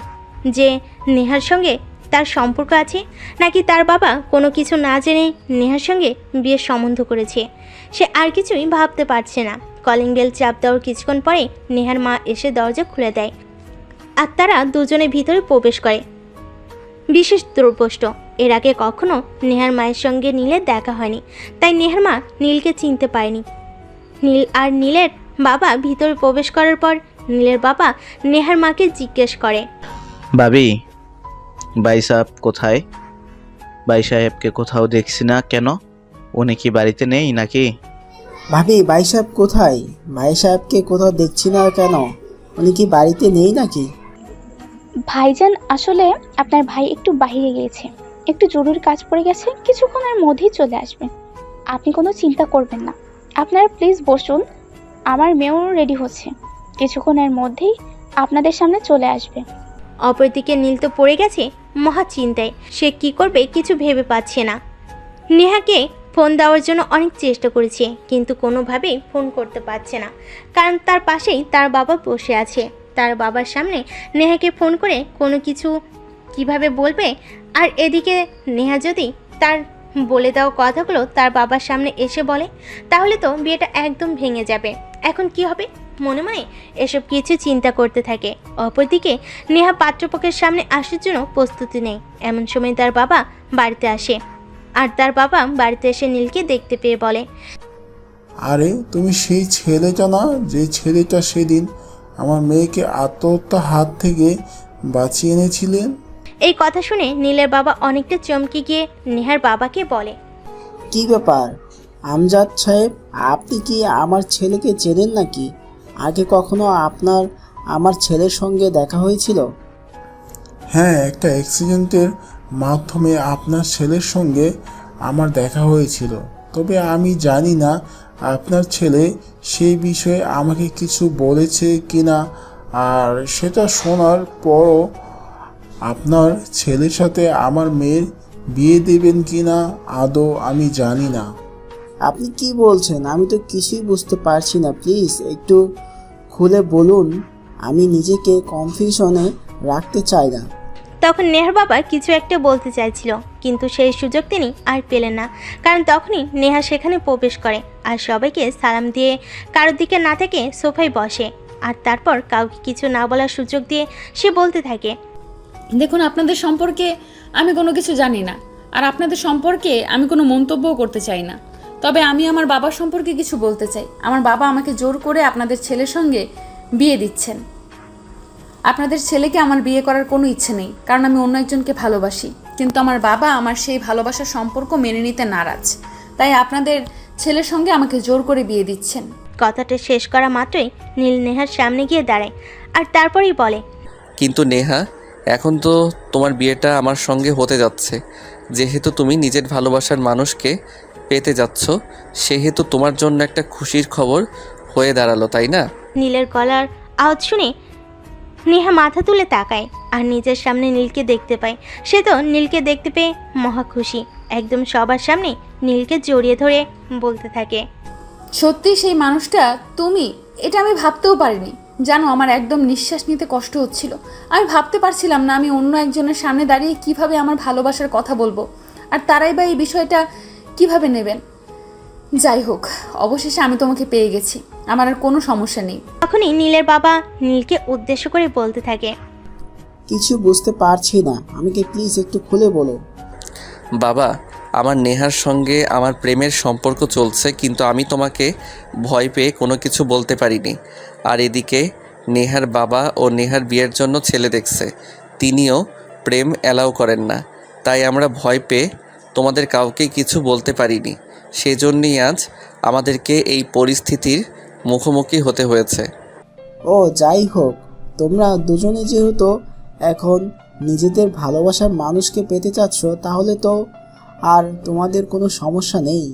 যে নেহার সঙ্গে তার সম্পর্ক আছে, নাকি তার বাবা কোনো কিছু না জেনে নেহার সঙ্গে বিয়ের সম্বন্ধ করেছে? সে আর কিছুই ভাবতে পারছে না। কলিং বেল চাপ দেওয়ার কিছুক্ষণ পরে নেহার মা এসে দরজা খুলে দেয়, আর তারা দুজনে ভিতরে প্রবেশ করে। বিশেষ দুর্বষ্ট, এর আগে কখনো নেহার মায়ের সঙ্গে নীলের দেখা হয়নি, তাই নেহার মা নীলকে চিনতে পারেনি। নীল আর নীলের বাবা ভিতরে প্রবেশ করার পর নীলের বাবা নেহার মাকে জিজ্ঞেস করে, ভাবি, ভাই সাহেব কোথায়? ভাই সাহেবকে কোথাও দেখছি না কেন? উনি কি বাড়িতে নেই নাকি? ভাবি, ভাই সাহেব কোথায়? ভাই সাহেবকে কোথাও দেখছি না কেন? উনি কি বাড়িতে নেই নাকি? ভাইজান, আসলে আপনার ভাই একটু বাইরে গিয়েছে, একটু জরুরি কাজ পড়ে গেছে, কিছুক্ষণের মধ্যেই চলে আসবে। আপনি কোনো চিন্তা করবেন না, আপনারা প্লিজ বসুন। আমার মেয়েও রেডি হচ্ছে, কিছুক্ষণের মধ্যেই আপনাদের সামনে চলে আসবে। অপরদিকে নীল তো পড়ে গেছে মহা চিন্তায়। সে কি করবে কিছু ভেবে পাচ্ছে না। নেহাকে ফোন দেওয়ার জন্য অনেক চেষ্টা করেছে, কিন্তু কোনোভাবেই ফোন করতে পারছে না, কারণ তার পাশেই তার বাবা বসে আছে। তার বাবার সামনে নেহাকে ফোন করে কোনো কিছু কিভাবে বলবে? আর এদিকে নেহা যদি তার বলে দেওয়া কথাগুলো তার বাবার সামনে এসে বলে, তাহলে তো বিয়েটা একদম ভেঙে যাবে। এখন কি হবে? মনে মনে এসব কিছু চিন্তা করতে থাকে। অপরদিকে নেহা পাত্রপক্ষের সামনে আসার জন্য প্রস্তুতি নেয়। এমন সময় তার বাবা বাড়িতে আসে, আর তার বাবা বাড়িতে এসে নীলকে দেখতে পেয়ে বলে, আরে তুমি সেই ছেলেটা না, যে ছেলেটা সেদিন আমার মেয়েকে আত্মহত্যার হাত থেকে বাঁচিয়ে এনেছিলেন? এই কথা শুনে নীলের বাবা অনেকটা চমকে গিয়ে নেহার বাবাকে বলে, কি ব্যাপার আমজাদ সাহেব, আপনি কি আমার ছেলেকে চেনেন নাকি? আগে কখনো আমার ছেলের সঙ্গে দেখা হয়েছিল? হ্যাঁ, একটা অ্যাক্সিডেন্টের মাধ্যমে আপনার ছেলের সঙ্গে আমার দেখা হয়েছিল। তবে আমি জানি না আপনার ছেলে সেই বিষয়ে আমাকে কিছু বলেছে কিনা, আর সেটা শোনার পরও আপনার ছেলের সাথে আমার মেয়ের বিয়ে দেবেন কিনা আদৌ আমি জানি না। আপনি কি বলছেন? আমি তো কিছুই বুঝতে পারছি না, প্লিজ একটু খুলে বলুন। আমি নিজেকে কনফিউশনে রাখতে চাই না। তখন নেহার বাবা কিছু একটা বলতে চাইছিল, কিন্তু সেই সুযোগ তিনি আর পেলেন না, কারণ তখনই নেহা সেখানে প্রবেশ করে আর সবাইকে সালাম দিয়ে কারোর দিকে না থেকে সোফায় বসে। আর তারপর কাউকে কিছু না বলার সুযোগ দিয়ে সে বলতে থাকে, দেখুন, আপনাদের সম্পর্কে আমি কোনো কিছু জানি না, আর আপনাদের সম্পর্কে আমি কোনো মন্তব্যও করতে চাই না। তবে আমি আমার বাবার সম্পর্কে কিছু বলতে চাই। আমার বাবা আমাকে জোর করে আপনাদের ছেলের সঙ্গে বিয়ে দিচ্ছেন। আপনাদের ছেলেকে আমার বিয়ে করার কোনো ইচ্ছে নেই, কারণ আমি অন্য একজনকে ভালোবাসি। কিন্তু আমার বাবা আমার সেই ভালোবাসার সম্পর্ক মেনে নিতে নারাজ, তাই আপনাদের ছেলের সঙ্গে আমাকে জোর করে বিয়ে দিচ্ছেন। কথাটা শেষ করা মাত্রই নীল নেহার সামনে গিয়ে দাঁড়ায় আর তারপরেই বলে, কিন্তু নেহা, এখন তো তোমার বিয়েটা আমার সঙ্গে হতে যাচ্ছে। যেহেতু তুমি নিজের ভালোবাসার মানুষকে পেতে যাচ্ছ, সেহেতু তোমার জন্য একটা খুশির খবর হয়ে দাঁড়ালো, তাই না? নীলের গলার আওয়াজ শুনে নেহা মাথা তুলে তাকায় আর নিজের সামনে নীলকে দেখতে পায়। সে তো নীলকে দেখতে পেয়ে মহা খুশি, একদম সবার সামনে নীলকে জড়িয়ে ধরে বলতে থাকে, সত্যি সেই মানুষটা তুমি? এটা আমি ভাবতেও পারিনি। জানো, আমার একদম নিঃশ্বাস নিতে কষ্ট হচ্ছিল। আমি ভাবতে পারছিলাম না আমি অন্য একজনের সামনে দাঁড়িয়ে কিভাবে আমার ভালোবাসার কথা বলবো, আর তারাই বা এই বিষয়টা কিভাবে নেবেন। যাই হোক, অবশেষে আমি তোমাকে পেয়ে গেছি, আমার আর কোনো সমস্যা নেই। তখনই নীলের বাবা নীলকে উদ্দেশ্য করে বলতে থাকে, কিছু বুঝতে পারছি না, আমাকে প্লিজ একটু খুলে বলো। বাবা, আমার নেহার সঙ্গে আমার প্রেমের সম্পর্ক চলছে, কিন্তু আমি তোমাকে ভয় পেয়ে কোনো কিছু বলতে পারিনি। আর এদিকে নেহার বাবা ও নেহার বিয়ের জন্য ছেলে দেখছে, তিনিও প্রেম অ্যালাউ করেন না। তাই আমরা ভয় পেয়ে তোমাদের কাউকে কিছু বলতে পারিনি। সেজন্যই আজ আমাদেরকে এই পরিস্থিতির মুখোমুখি হতে হয়েছে। ও যাই হোক, তোমরা দুজনে যেহেতু এখন নিজেদের ভালোবাসার মানুষকে পেতে চাচ্ছ, তাহলে তো আর তোমাদের কোনো সমস্যা নেই,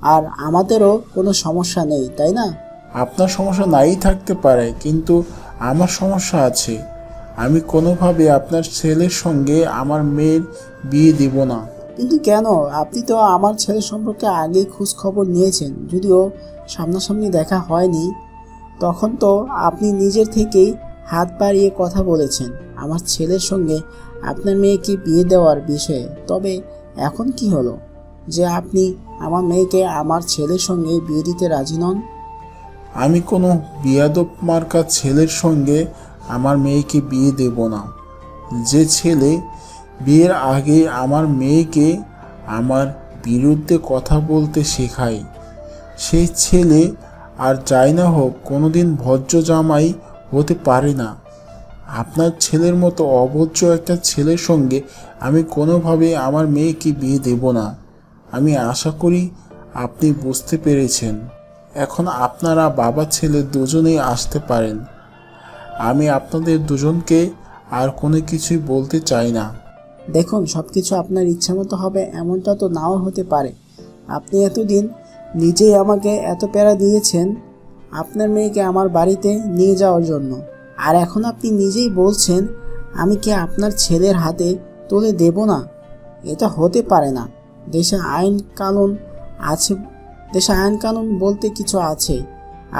আর আমাদেরও কোনো সমস্যা নেই, তাই না? আপনার সমস্যা নাই থাকতে পারে, কিন্তু আমার সমস্যা আছে। আমি কোনোভাবে আপনার ছেলের সঙ্গে আমার মেয়ের বিয়ে দেব না। কিন্তু কেন? আপনি তো আমার ছেলের সম্পর্কে আগেই খোঁজ খবর নিয়েছেন, যদিও সামনাসামনি দেখা হয়নি। তখন তো আপনি নিজের থেকেই হাত বাড়িয়ে কথা বলেছেন আমার ছেলের সঙ্গে আপনার মেয়েকে বিয়ে দেওয়ার বিষয়ে। তবে এখন কি হলো যে আপনি আমার মেয়েকে আমার ছেলের সঙ্গে বিয়ে দিতে রাজি নন? আমি কোনো বিয়াদব মার্কা ছেলের সঙ্গে আমার মেয়েকে বিয়ে দেব না। যে ছেলে বিয়ের আগে আমার মেয়েকে আমার বিরুদ্ধে কথা বলতে শেখায়, সেই ছেলে আর যাই না হোক কোনোদিন ভদ্র জামাই হতে পারে না। আপনার ছেলের মতো অভদ্র একটা ছেলের সঙ্গে আমি কোনোভাবে আমার মেয়েকে বিয়ে দেব না। আমি আশা করি আপনি বুঝতে পেরেছেন। এখন আপনারা বাবা ছেলে দুজনেই আসতে পারেন। আমি আপনাদের দুজনকে আর কোনো কিছুই বলতে চাই না। দেখুন, সব কিছু আপনার ইচ্ছা মতো হবে এমনটা তো নাও হতে পারে। আপনি এতদিন নিজেই আমাকে এত প্যারা দিয়েছেন আপনার মেয়েকে আমার বাড়িতে নিয়ে যাওয়ার জন্য, আর এখন আপনি নিজেই বলছেন আমি কি আপনার ছেলের হাতে তুলে দেব না? এটা হতে পারে না। দেশে আইন কানুন আছে, দেশে আইন কানুন বলতে কিছু আছে।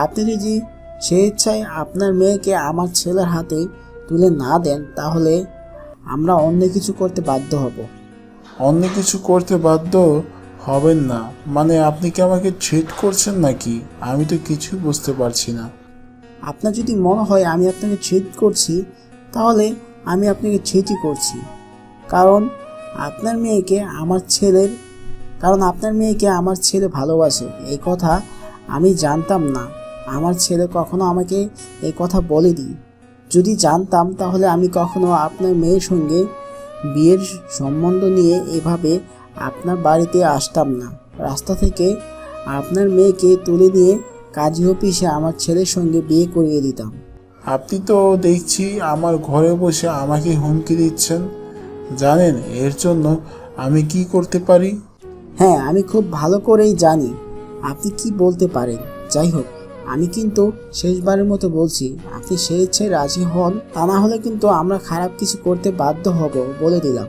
আপনি যদি স্বেচ্ছায় আপনার মেয়েকে আমার ছেলের হাতে তুলে না দেন, তাহলে আমরা অন্য কিছু করতে বাধ্য হব। অন্য কিছু করতে বাধ্য হবেন না মানে আপনি কি আমাকে ট্রিট করছেন নাকি? আমি তো কিছুই বুঝতে পারছি না। আপনার যদি মনে হয় আমি আপনাকে ট্রিট করছি, তাহলে আমি আপনাকে ট্রিটই করছি। কারণ আপনার মেয়েকে আমার ছেলে ভালোবাসে, এই কথা আমি জানতাম না। আমার ছেলে কখনো আমাকে এই কথা বলেনি। যদি জানতাম তাহলে আমি কখনো আপনার মেয়ের সঙ্গে বিয়ের সম্বন্ধ নিয়ে এভাবে আপনার বাড়িতে আসতাম না। রাস্তা থেকে আপনার মেয়েকে তুলে নিয়ে কাজী অফিসে আমার ছেলের সঙ্গে বিয়ে করিয়ে দিতাম। আপনি তো দেখছি আমার ঘরে বসে আমাকে হুমকি দিচ্ছেন। জানেন এর জন্য আমি কি করতে পারি? হ্যাঁ, আমি খুব ভালো করেই জানি আপনি কি বলতে পারেন। যাই হোক, আমি কিন্তু শেষবারের মতো বলছি, আপনি সেই ইচ্ছে রাজি হন, তা না হলে কিন্তু আমরা খারাপ কিছু করতে বাধ্য হব, বলে দিলাম।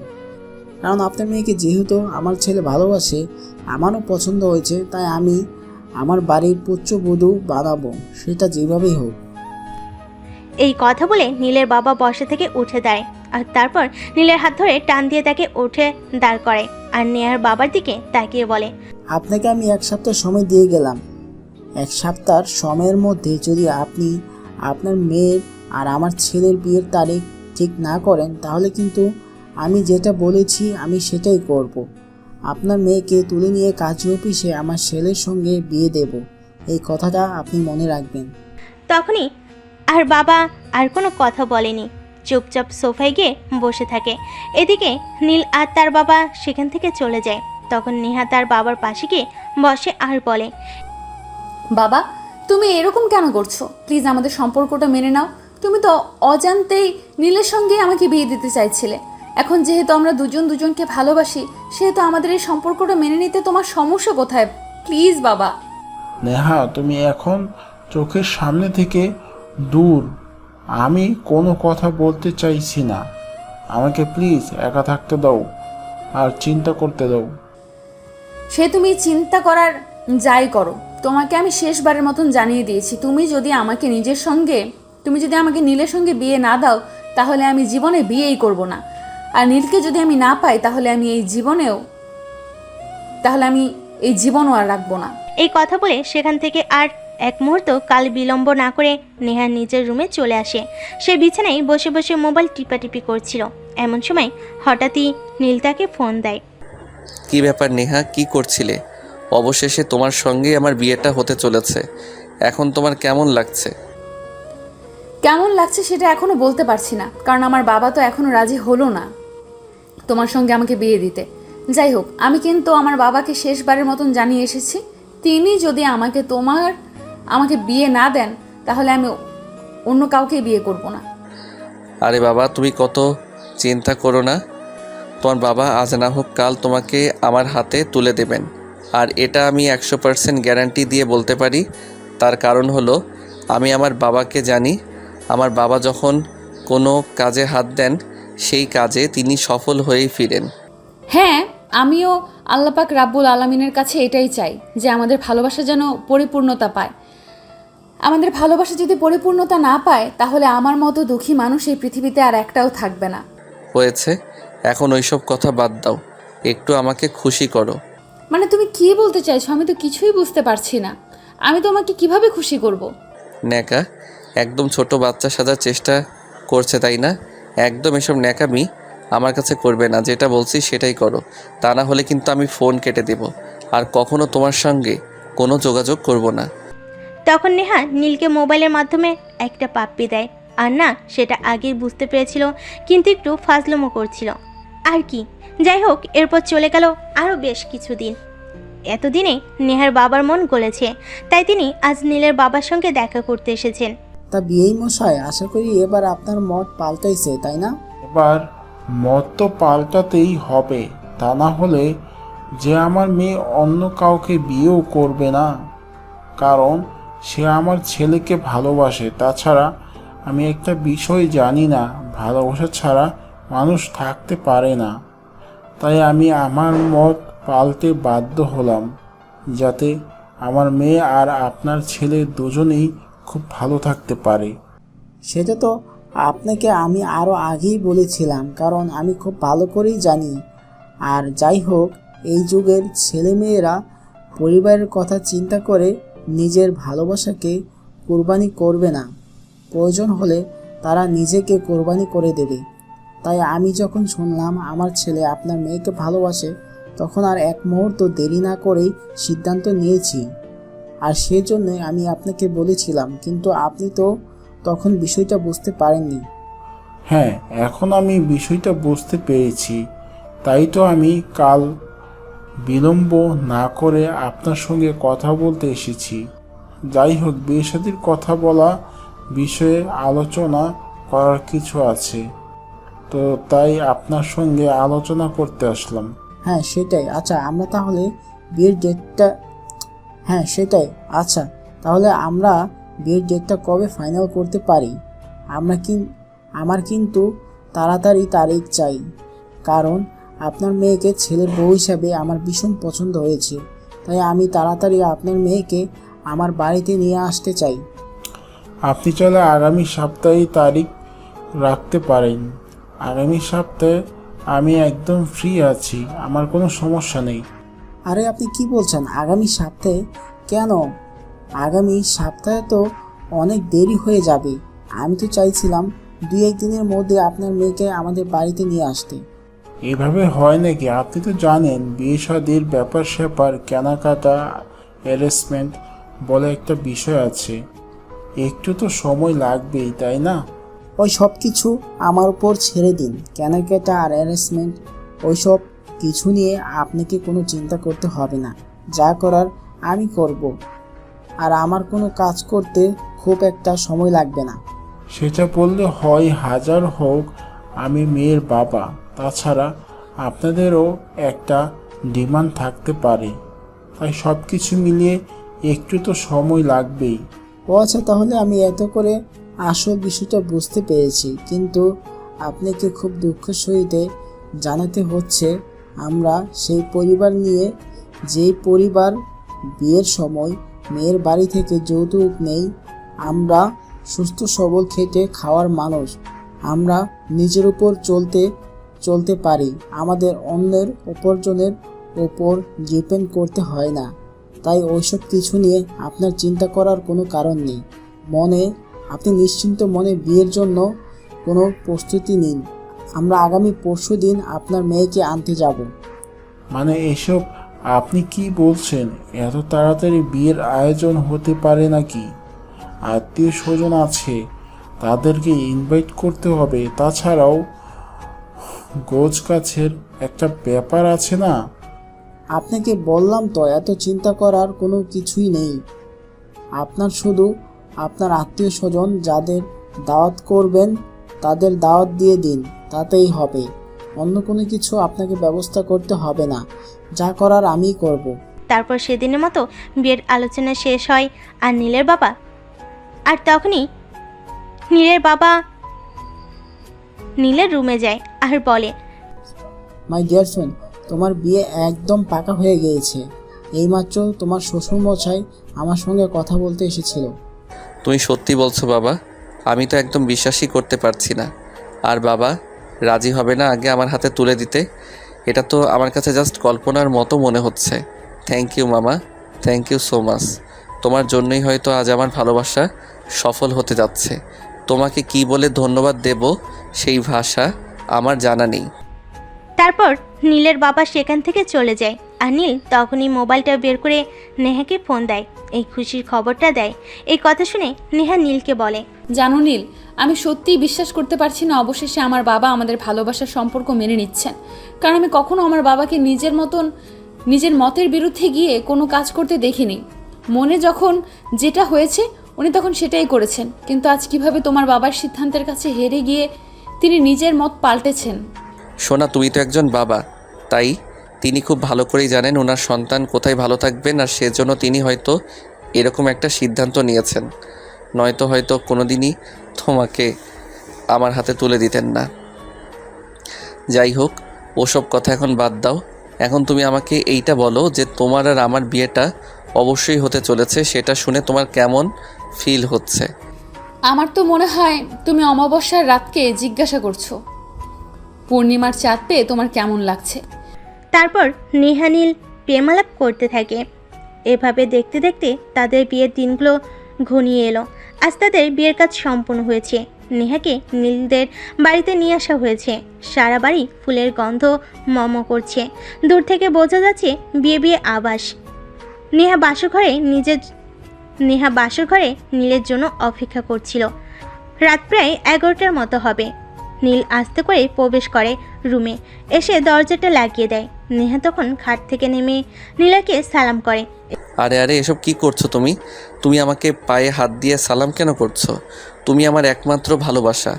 কারণ আপনার মেয়েকে যেহেতু আমার ছেলে ভালোবাসে, আমারও পছন্দ হয়েছে, তাই আমি আমার বাড়ির পুত্রবধূ বানাবো, সেটা যেভাবেই হোক। এই কথা বলে নীলের বাবা বসা থেকে উঠে দাঁড়ায় আর তারপর নীলের হাত ধরে টান দিয়ে তাকে উঠে দাঁড় করায় আর নেহার বাবার দিকে তাকিয়ে বলে, আপনাকে আমি 1 সপ্তাহ সময় দিয়ে গেলাম। 1 সপ্তাহ সময়ের মধ্যে যদি আপনি আপনার মেয়ের আর আমার ছেলের বিয়ের তারিখ ঠিক না করেন, তাহলে কিন্তু আমি যেটা বলেছি আমি সেটাই করব। আপনার মেয়েকে তুলে নিয়ে কাজী অফিসে আমার ছেলের সঙ্গে বিয়ে দেব, এই কথাটা আপনি মনে রাখবেন। তখনই আর বাবা আর কোনো কথা বলেনি, চুপচাপ সোফায় গিয়ে বসে থাকে। এদিকে নীল আর তার বাবা সেখান থেকে চলে যায়। তখন নেহা তার বাবার পাশে গিয়ে বসে আর বলে, বাবা, তুমি এরকম কেন করছো? প্লিজ আমাদের সম্পর্কটা মেনে নাও। তুমি তো অজান্তেই নীলের সঙ্গে আমাকে বিয়ে দিতে চাইছিলে। এখন যেহেতু আমরা দুজন দুজনকে ভালোবাসি, সেহেতু আমাদের এই সম্পর্কটা মেনে নিতে তোমার সমস্যা কোথায়? প্লিজ বাবা। নেহা, তুমি এখন চোখের সামনে থেকে দূর। আমি কোনো কথা বলতে চাইছি না। আমাকে প্লিজ একা থাকতে দাও আর চিন্তা করতে দাও। সে তুমি চিন্তা করার যাই করো, তোমাকে আমি শেষবারের মতন জানিয়ে দিয়েছি, তুমি যদি আমাকে নীলের সঙ্গে বিয়ে না দাও, তাহলে আমি জীবনে বিয়েই করব না। আর নীলকে যদি আমি না পাই, তাহলে আমি এই জীবনও আর রাখবো না। এই কথা বলে সেখান থেকে আর এক মুহূর্ত কাল বিলম্ব না করে নেহা নিজের রুমে চলে আসে। সে বিছানায় বসে বসে মোবাইল টিপাটিপি করছিল। এমন সময় হঠাৎই নীল তাকে ফোন দেয়। কি ব্যাপার নেহা, কি করছিলে? অবশেষে তোমার সঙ্গে আমার বিয়েটা হতে চলেছে। এখন তোমার কেমন লাগছে? কেমন লাগছে সেটা এখনো বলতে পারছি না, কারণ আমার বাবা তো এখনো রাজি হলো না তোমার সঙ্গে আমাকে বিয়ে দিতে। যাই হোক, আমি কিন্তু আমার বাবাকে শেষবারের মতন জানিয়ে এসেছি, তিনি যদি আমাকে বিয়ে না দেন, তাহলে আমি অন্য কাউকে বিয়ে করব না। আরে বাবা, তুমি কত চিন্তা করো না। তোমার বাবা আজ না হোক কাল তোমাকে আমার হাতে তুলে দেবেন। আর এটা আমি 100% গ্যারান্টি দিয়ে বলতে পারি। তার কারণ হলো, আমি আমার বাবাকে জানি। আমার বাবা যখন কোনো কাজে হাত দেন, সেই কাজে তিনি সফল হয়েই ফিরেন। হ্যাঁ, আমিও আল্লাহ পাক রাব্বুল আলামিনের কাছে এটাই চাই যে আমাদের ভালোবাসা যেন পরিপূর্ণতা পায়। আমাদের ভালোবাসা যদি পরিপূর্ণতা না পায়, তাহলে আমার মতো দুঃখী মানুষ এই পৃথিবীতে আর একটাও থাকবে না। হয়েছে, এখন ওইসব কথা বাদ দাও, একটু আমাকে খুশি করো। মানে তুমি কি বলতে চাইছো? আমি তো কিছুই বুঝতে পারছি না। আমি তোমাকে কিভাবে খুশি করব? ন্যাকা একদম ছোট বাচ্চা সাজার চেষ্টা করছে, তাই না? একদম এসব ন্যাকামি আমার কাছে করবে না। যেটা বলছি সেটাই করো, তা না হলে কিন্তু আমি ফোন কেটে দেব আর কখনো তোমার সঙ্গে কোনো যোগাযোগ করব না। তখন নেহা নীলকে মোবাইলের মাধ্যমে একটা পাপ্পি দেয়। আর না, সেটা আগেই বুঝতে পেরেছিল, কিন্তু একটু ফাজলামো করছিল আর কি। যাই হোক, এরপর চলে গেল আরও বেশ কিছুদিন। এতদিনে নেহার বাবার মন গলেছে, তাই তিনি আজ নীলের বাবার সঙ্গে দেখা করতে এসেছেন। তা বিয়েই মশাই, আশা করি এবার আপনার মত পাল্টাইছে, তাই না? এবার মত তো পাল্টাতেই হবে, তা না হলে যে আমার মেয়ে অন্য কাউকে বিয়েও করবে না। কারণ সে আমার ছেলেকে ভালোবাসে। তাছাড়া আমি একটা বিষয় জানি না, ভালোবাসা ছাড়া মানুষ থাকতে পারে না। তাই আমি আমার মত পাল্টে বাধ্য হলাম, যাতে আমার মেয়ে আর আপনার ছেলে দুজনেই খুব ভালো থাকতে পারে। সেটা তো আপনাকে আমি আরও আগেই বলেছিলাম, কারণ আমি খুব ভালো করেই জানি। আর যাই হোক, এই যুগের ছেলেমেয়েরা পরিবারের কথা চিন্তা করে নিজের ভালোবাসাকে কোরবানি করবে না। প্রয়োজন হলে তারা নিজেকে কোরবানি করে দেবে। তাই আমি যখন শুনলাম আমার ছেলে আপনার মেয়েকে ভালোবাসে, তখন আর এক মুহূর্ত দেরি না করেই সিদ্ধান্ত নিয়েছি। আর সেজন্যই আমি আপনাকে বলেছিলাম, কিন্তু আপনি তো তখন বিষয়টা বুঝতে পারেননি। হ্যাঁ, এখন আমি বিষয়টা বুঝতে পেরেছি। তাই তো আমি কাল বিলম্ব না করে আপনার সঙ্গে কথা বলতে এসেছি। যাই হোক, বিয়ে শাদীর কথা বলা বিষয়ে আলোচনা করার কিছু আছে, তো তাই আপনার সঙ্গে আলোচনা করতে আসলাম। হ্যাঁ সেটাই। আচ্ছা আমরা তাহলে বিয়ের ডেটটা আমরা বিয়ের ডেটটা কবে ফাইনাল করতে পারি? আমার কিন্তু তাড়াতাড়ি তারিখ চাই, কারণ আপনার মেয়েকে ছেলের বউ হিসাবে আমার ভীষণ পছন্দ হয়েছে। তাই আমি তাড়াতাড়ি আপনার মেয়েকে আমার বাড়িতে নিয়ে আসতে চাই। আপনি চাইলে আগামী সপ্তাহে তারিখ রাখতে পারেন। আগামী সপ্তাহে আমি একদম ফ্রি আছি, আমার কোনো সমস্যা নেই। আরে আপনি কি বলছেন? আগামী সপ্তাহে কেন? আগামী সপ্তাহে তো অনেক দেরি হয়ে যাবে। আমি তো চাইছিলাম 2-1 দিনের মধ্যে আপনার মেয়েকে আমাদের বাড়িতে নিয়ে আসতে। এভাবে হয় নাকি? আপনি তো জানেন বিয়ে শাদীর ব্যাপার স্যাপার, কেনাকাটা, অ্যারেঞ্জমেন্ট বলে একটা বিষয় আছে। একটু তো সময় লাগবেই, তাই না? ওই সব কিছু আমার উপর ছেড়ে দিন। কেনাকাটা আর অ্যারেঞ্জমেন্ট ওই সব কিছু নিয়ে আপনাকে কোনো চিন্তা করতে হবে না। যা করার আমি করব। আর আমার কোনো কাজ করতে খুব একটা সময় লাগবে না। সেটা বললে হয়, হাজার হোক আমি মেয়ের বাবা। তাছাড়া আপনাদেরও একটা ডিমান্ড থাকতে পারে, তাই সব কিছু মিলিয়ে একটু তো সময় লাগবেই। ও আচ্ছা, তাহলে আমি এত করে আসল বিষয়টা বুঝতে পেরেছি, কিন্তু আপনাকে খুব দুঃখের সহিত জানাতে হচ্ছে আমরা সেই পরিবার নিয়ে, যেই পরিবার বিয়ের সময় মেয়ের বাড়ি থেকে যৌতুক নেই। আমরা সুস্থ সবল খেটে খাওয়ার মানুষ, আমরা নিজের উপর চলতে পারি, আমাদের অন্যের উপার্জনের উপর ডিপেন্ড করতে হয় না। তাই ওইসব কিছু নিয়ে আপনার চিন্তা করার কোনো কারণ নেই। আপনি নিশ্চিন্ত মনে বিয়ের জন্য কোনো প্রস্তুতি নিন। আমরা আগামী পরশুদিন আপনার মেয়েকে আনতে যাব। মানে এসব আপনি কি বলছেন? এত তাড়াতাড়ি বিয়ের আয়োজন হতে পারে নাকি? আত্মীয় স্বজন আছে, তাদেরকে ইনভাইট করতে হবে। তাছাড়াও গোছ কাছের একটা ব্যাপার আছে না? আপনাকে বললাম তো, এত চিন্তা করার কোনো কিছুই নেই। আপনার শুধু আপনার আত্মীয় স্বজন যাদের দাওয়াত করবেন তাদের দাওয়াত দিয়ে দিন, তাতেই হবে। অন্য কোনো কিছু আপনাকে ব্যবস্থা করতে হবে না, যা করার আমিই করব। তারপর সেদিনের মতো বিয়ের আলোচনা শেষ হয়। আর তখনই নীলের বাবা নীলের রুমে যায় আর বলে, মাই ডিয়ার ফ্রেন্ড, তোমার বিয়ে একদম পাকা হয়ে গিয়েছে। এইমাত্র তোমার শ্বশুরমশাই আমার সঙ্গে কথা বলতে এসেছিল। তুমি সত্যি বলছো বাবা? আমি তো একদম বিশ্বাসই করতে পারছি না। আর বাবা রাজি হবে না আগে আমার হাতে তুলে দিতে? এটা তো আমার কাছে জাস্ট কল্পনার মতো মনে হচ্ছে। থ্যাংক ইউ মামা, থ্যাংক ইউ সো মাচ। তোমার জন্যই হয়তো আজ আমার ভালোবাসা সফল হতে যাচ্ছে। তোমাকে কি বলে ধন্যবাদ দেব সেই ভাষা আমার জানা নেই। তারপর নীলের বাবা সেখান থেকে চলে যায়। আর নীল তখনই মোবাইলটা বের করে নেহাকে ফোন দেয়, এই খুশির খবরটা দেয়। এই কথা শুনে নেহা নীলকে বলে, জানো নীল, আমি সত্যিই বিশ্বাস করতে পারছি না অবশেষে আমার বাবা আমাদের ভালোবাসার সম্পর্ক মেনে নিচ্ছেন। কারণ আমি কখনো আমার বাবাকে নিজের মতের বিরুদ্ধে গিয়ে কোনো কাজ করতে দেখিনি। মনে যখন যেটা হয়েছে উনি তখন সেটাই করেছেন, কিন্তু আজ কিভাবে তোমার বাবার সিদ্ধান্তের কাছে হেরে গিয়ে তিনি নিজের মত পাল্টেছেন। সোনা, তুমি তো একজন বাবা, তাই তিনি খুব ভালো করেই জানেন ওনার সন্তান কোথায় ভালো থাকবেন, আর সেজন্য তিনি হয়তো এরকম একটা সিদ্ধান্ত নিয়েছেন। নয়তো হয়তো কোনোদিনই তোমাকে আমার হাতে তুলে দিতেন না। যাই হোক, ওসব কথা এখন বাদ দাও। এখন তুমি আমাকে এইটা বলো যে তোমার আর আমার বিয়েটা অবশ্যই হতে চলেছে, সেটা শুনে তোমার কেমন ফিল হচ্ছে? আমার তো মনে হয় তুমি অমাবস্যার রাতকে জিজ্ঞাসা করছো পূর্ণিমার চাঁদ পেয়ে তোমার কেমন লাগছে। তারপর নেহা নীল প্রেমালাপ করতে থাকে। এভাবে দেখতে দেখতে তাদের বিয়ের দিনগুলো ঘনিয়ে এলো। আজ তাদের বিয়ের কাজ সম্পূর্ণ হয়েছে। নেহাকে নীলদের বাড়িতে নিয়ে আসা হয়েছে। সারা বাড়ি ফুলের গন্ধ মম করছে। দূর থেকে বোঝা যাচ্ছে বিয়ে বিয়ে আবাস। নেহা বাসর ঘরে নীলের জন্য অপেক্ষা করছিল। রাত প্রায় 11টার মতো হবে। নীল আস্তে করে প্রবেশ করে রুমে, এসে দরজাটা লাগিয়ে দেয়। নেহা তখন খাট থেকে নেমে নীলাকে সালাম করে। আরে আরে, এসব কি করছো তুমি? তুমি আমাকে পায়ে হাত দিয়ে সালাম কেন করছো? তুমি আমার একমাত্র ভালোবাসা।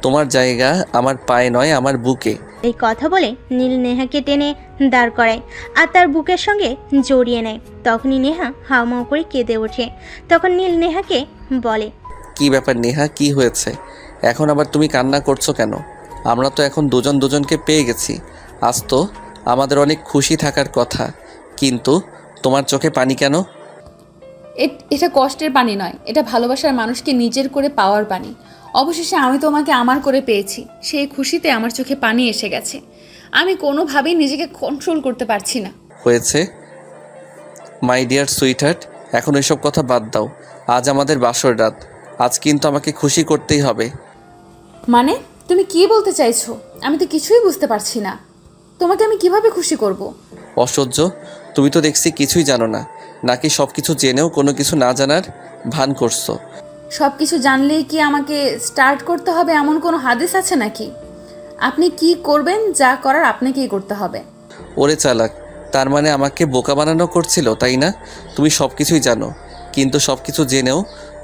তোমার জায়গা আমার পায়ে নয়, আমার বুকে। এই কথা বলে নীল নেহাকে টেনে দাঁড় করায় আর তার বুকের সঙ্গে জড়িয়ে নেয়। তখনই নেহা হাউমাউ করে কেঁদে ওঠে। তখন নীল নেহাকে বলে, কি ব্যাপার নেহা, কি হয়েছে? এখন আবার তুমি কান্না করছো কেন? আমরা তো এখন দুজন দুজনকে পেয়ে গেছি। আজ তো আমাদের অনেক খুশি থাকার কথা, কিন্তু তোমার চোখে পানি কেন? এটা কষ্টের পানি নয়, এটা ভালোবাসার মানুষকে নিজের করে পাওয়ার পানি। অবশেষে আমি তোমাকে আমার করে পেয়েছি, সেই খুশিতে আমার চোখে পানি এসে গেছে। আমি কোনোভাবেই নিজেকে কন্ট্রোল করতে পারছি না। হয়েছে মাই ডিয়ার সুইটহার্ট, এখন এসব কথা বাদ দাও। আজ আমাদের বাসর রাত, আজ কিন্তু আমাকে খুশি করতেই হবে। মানে তুমি কি বলতে চাইছো? আমি তো কিছুই বুঝতে পারছি না। তোমাকে আমি কিভাবে খুশি করব? অসহ্য, তুমি তো দেখছি কিছুই জানো না, নাকি সব কিছু জেনেও কোনো কিছু না জানার ভান করছো? সব কিছু জানলেই কি আমাকে স্টার্ট করতে হবে এমন কোনো হাদিস আছে নাকি? আপনি কি করবেন, যা করার আপনাকেই করতে হবে। ওরে চালাক, তার মানে আমাকে বোকা বানানো করছিল, তাই না? তুমি সব কিছুই জানো, কিন্তু সব কিছু জেনেও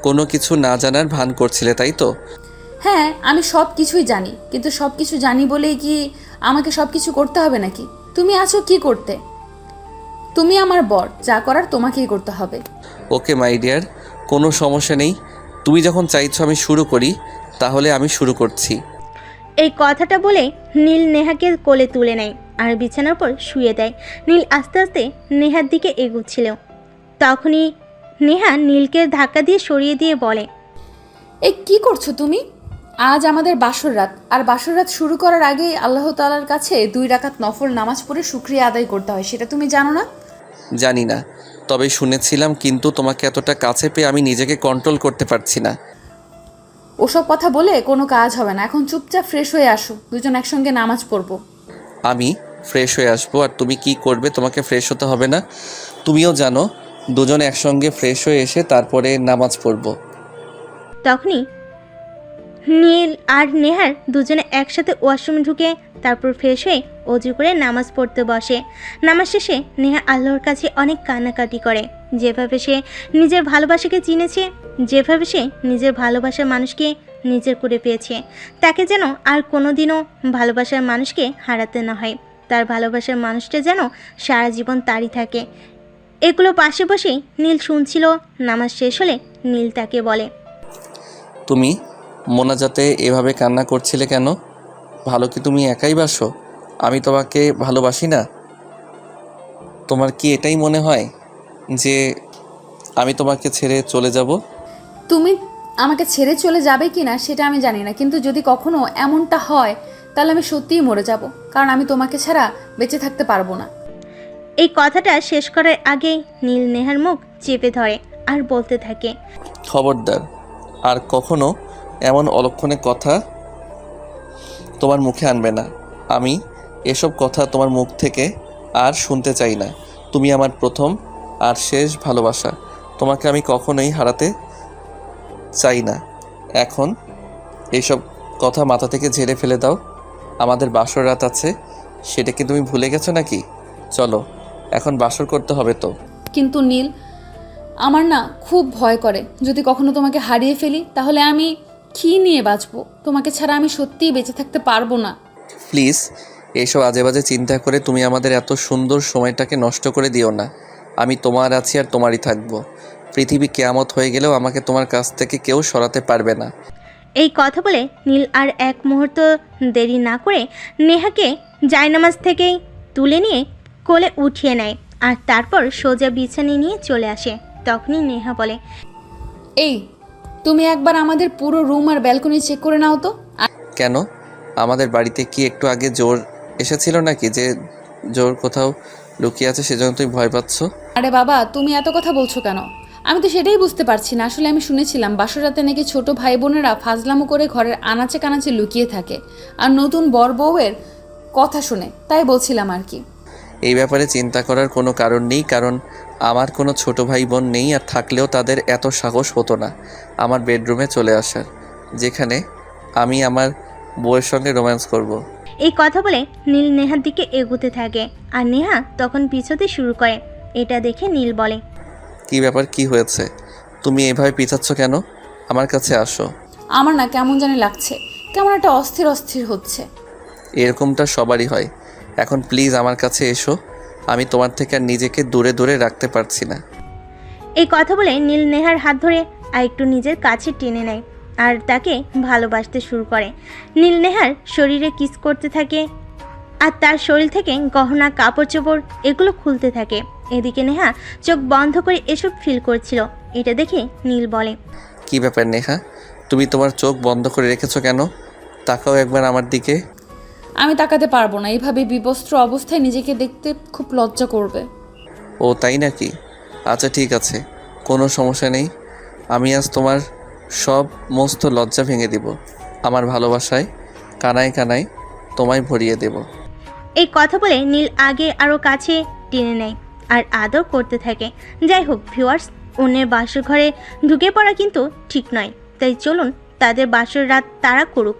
কোনো কিছু না জানার ভান করছিলে, তাই তো? হ্যাঁ, আমি সব কিছুই জানি, কিন্তু সব কিছু জানি বলেই কি আমাকে সব কিছু করতে হবে নাকি? তুমি আছো কি করতে? তুমি আমার বর, যা করার তোমাকেই করতে হবে। ওকে মাই ডিয়ার, কোনো সমস্যা নেই। তুমি যখন চাইছো আমি শুরু করি, তাহলে আমি শুরু করছি। এই কথাটা বলে নীল নেহাকে কোলে তুলে নেয় আর বিছানার উপর শুয়ে দেয়। নীল আস্তে আস্তে নেহার দিকে এগুচ্ছিল। তখনই নেহা নীলকে ধাক্কা দিয়ে সরিয়ে দিয়ে বলে, এই কি করছো তুমি? আজ আমাদের বাসর রাত, আর বাসর রাত শুরু করার আগেই আল্লাহ তাআলার কাছে 2 রাকাত নফল নামাজ পড়ে শুকরিয়া আদায় করতে হয়, সেটা তুমি জানো না? জানি না, তবে শুনেছিলাম, কিন্তু তোমাকে এতটা কাছে পেয়ে আমি নিজেকে কন্ট্রোল করতে পারছি না। ওসব কথা বলে কোনো কাজ হবে না, এখন চুপচাপ ফ্রেশ হয়ে আসো, দুজন একসঙ্গে নামাজ পড়বো। আমি ফ্রেশ হয়ে আসবো, আর তুমি কি করবে? তোমাকে ফ্রেশ হতে হবে না? তুমিও জানো, দুজন একসঙ্গে ফ্রেশ হয়ে এসে তারপরে নামাজ পড়বো। তখনই নীল আর নেহার দুজনে একসাথে ওয়াশরুমে ঢুকে তারপর ফ্রেশ হয়ে অজু করে নামাজ পড়তে বসে। নামাজ শেষে নেহা আল্লাহর কাছে অনেক কান্নাকাটি করে। যেভাবে সে নিজের ভালোবাসাকে চিনেছে, যেভাবে সে নিজের ভালোবাসার মানুষকে নিজের করে পেয়েছে, তাকে যেন আর কোনোদিনও ভালোবাসার মানুষকে হারাতে না হয়। তার ভালোবাসার মানুষটা যেন সারা জীবন তারই থাকে। এগুলো পাশে বসেই নীল শুনছিল। নামাজ শেষ হলে নীল তাকে বলে, তুমি মোনাজাতে এভাবে কান্না করছিলে কেন? ভালো কি তুমি একাই বাসো? আমি তোমাকে ভালোবাসি না? তোমার কি এটাই মনে হয় যে আমি তোমাকে ছেড়ে চলে যাব? তুমি আমাকে ছেড়ে চলে যাবে কি না সেটা আমি জানি না, কিন্তু যদি কখনো এমনটা হয় তাহলে আমি সত্যিই মরে যাব, কারণ আমি তোমাকে ছাড়া বেঁচে থাকতে পারবো না। এই কথাটা শেষ করার আগেই নীল নেহার মুখ চেপে ধরে আর বলতে থাকে, খবরদার, আর কখনো এমন অলক্ষণে কথা তোমার মুখে আনবে না। আমি এসব কথা তোমার মুখ থেকে আর শুনতে চাই না। তুমি আমার প্রথম আর শেষ ভালোবাসা, তোমাকে আমি কখনোই হারাতে চাই না। এখন এইসব কথা মাথা থেকে ঝেড়ে ফেলে দাও। আমাদের বাসর রাত আছে, সেটা কি তুমি ভুলে গেছো নাকি? চলো, এখন বাসর করতে হবে তো। কিন্তু নীল, আমার না খুব ভয় করে, যদি কখনো তোমাকে হারিয়ে ফেলি তাহলে আমি কি নিয়ে বাঁচবো? তোমাকে ছাড়া আমি সত্যিই বেঁচে থাকতে পারবো না। প্লিজ, এইসব আজে বাজে চিন্তা করে তুমি আমাদের এত সুন্দর সময়টাকে নষ্ট করে দিও না। আমি তোমার আছি আর তোমারই থাকবো। পৃথিবী কেয়ামত হয়ে গেলেও আমাকে তোমার কাছ থেকে কেউ সরাতে পারবে না। এই কথা বলে নীল আর এক মুহূর্ত দেরি না করে নেহাকে জায়নামাজ থেকেই তুলে নিয়ে কোলে উঠিয়ে নেয় আর তারপর সোজা বিছানায় নিয়ে চলে আসে। তখনই নেহা বলে, এই, তুমি একবার আমাদের পুরো রুম আর ব্যালকনি চেক করে নাও তো। কেন? আমাদের বাড়িতে কি একটু আগে জোর এসেছিল নাকি যে জোর কোথাও লুকিয়ে আছে সেজন্য তুমি ভয় পাচ্ছ? আরে বাবা, তুমি এত কথা বলছো কেন? আমি তো সেটাই বুঝতে পারছি না। আসলে আমি শুনেছিলাম বাসরাতে নাকি ছোট ভাই বোনেরা ফাজলামো করে ঘরের আনাচে কানাচে লুকিয়ে থাকে আর নতুন বর বউয়ের কথা শুনে, তাই বলছিলাম আর কি। এই ব্যাপারে চিন্তা করার কোনো কারণ নেই, কারণ আমার কোনো ছোট ভাই বোন নেই, আর থাকলেও তাদের এত সাহস হতো না আমার বেডরুমে চলে আসার, যেখানে আমি আমার বউয়ের সঙ্গে রোম্যান্স করব। এই কথা বলে নীল নেহার দিকে এগোতে থাকে আর নেহা তখন পিছোতে শুরু করে। এটা দেখে নীল বলে, কি ব্যাপার, কি হয়েছে? তুমি এভাবে পিছাচ্ছ কেন? আমার কাছে আসো। আমার না কেমন জানি লাগছে, কেমন একটা অস্থির অস্থির হচ্ছে। এরকমটা সবারই হয়। এখন প্লিজ আমার কাছে এসো, আমি তোমার থেকে আর নিজেকে দূরে দূরে রাখতে পারছি না। এই কথা বলে নীল নেহার হাত ধরে আর একটু নিজের কাছে টেনে নেয় আর তাকে ভালোবাসতে শুরু করে। নীল নেহার শরীরে কিস করতে থাকে আর তার শরীর থেকে গহনা, কাপড় চোপড় এগুলো খুলতে থাকে। এদিকে নেহা চোখ বন্ধ করে এসব ফিল করছিল। এটা দেখে নীল বলে, কি ব্যাপার নেহা, তুমি তোমার চোখ বন্ধ করে রেখেছো কেন? তাকাও একবার আমার দিকে। আমি তাকাতে পারবো না, এইভাবে বিবস্ত্র অবস্থায় নিজেকে দেখতে খুব লজ্জা করবে। ও তাই নাকি? আচ্ছা ঠিক আছে, কোনো সমস্যা নেই। আমি আজ তোমার সব মস্ত লজ্জা ভেঙে দিব। আমার ভালোবাসায় কানায় কানায় তোমায় ভরিয়ে দেব। এই কথা বলে নীল আগে আরও কাছে টেনে নেয় আর আদর করতে থাকে। যাই হোক ভিউয়ার্স, অন্যের বাসর ঘরে ঢুকে পড়া কিন্তু ঠিক নয়, তাই চলুন তাদের বাসর রাত তারা করুক।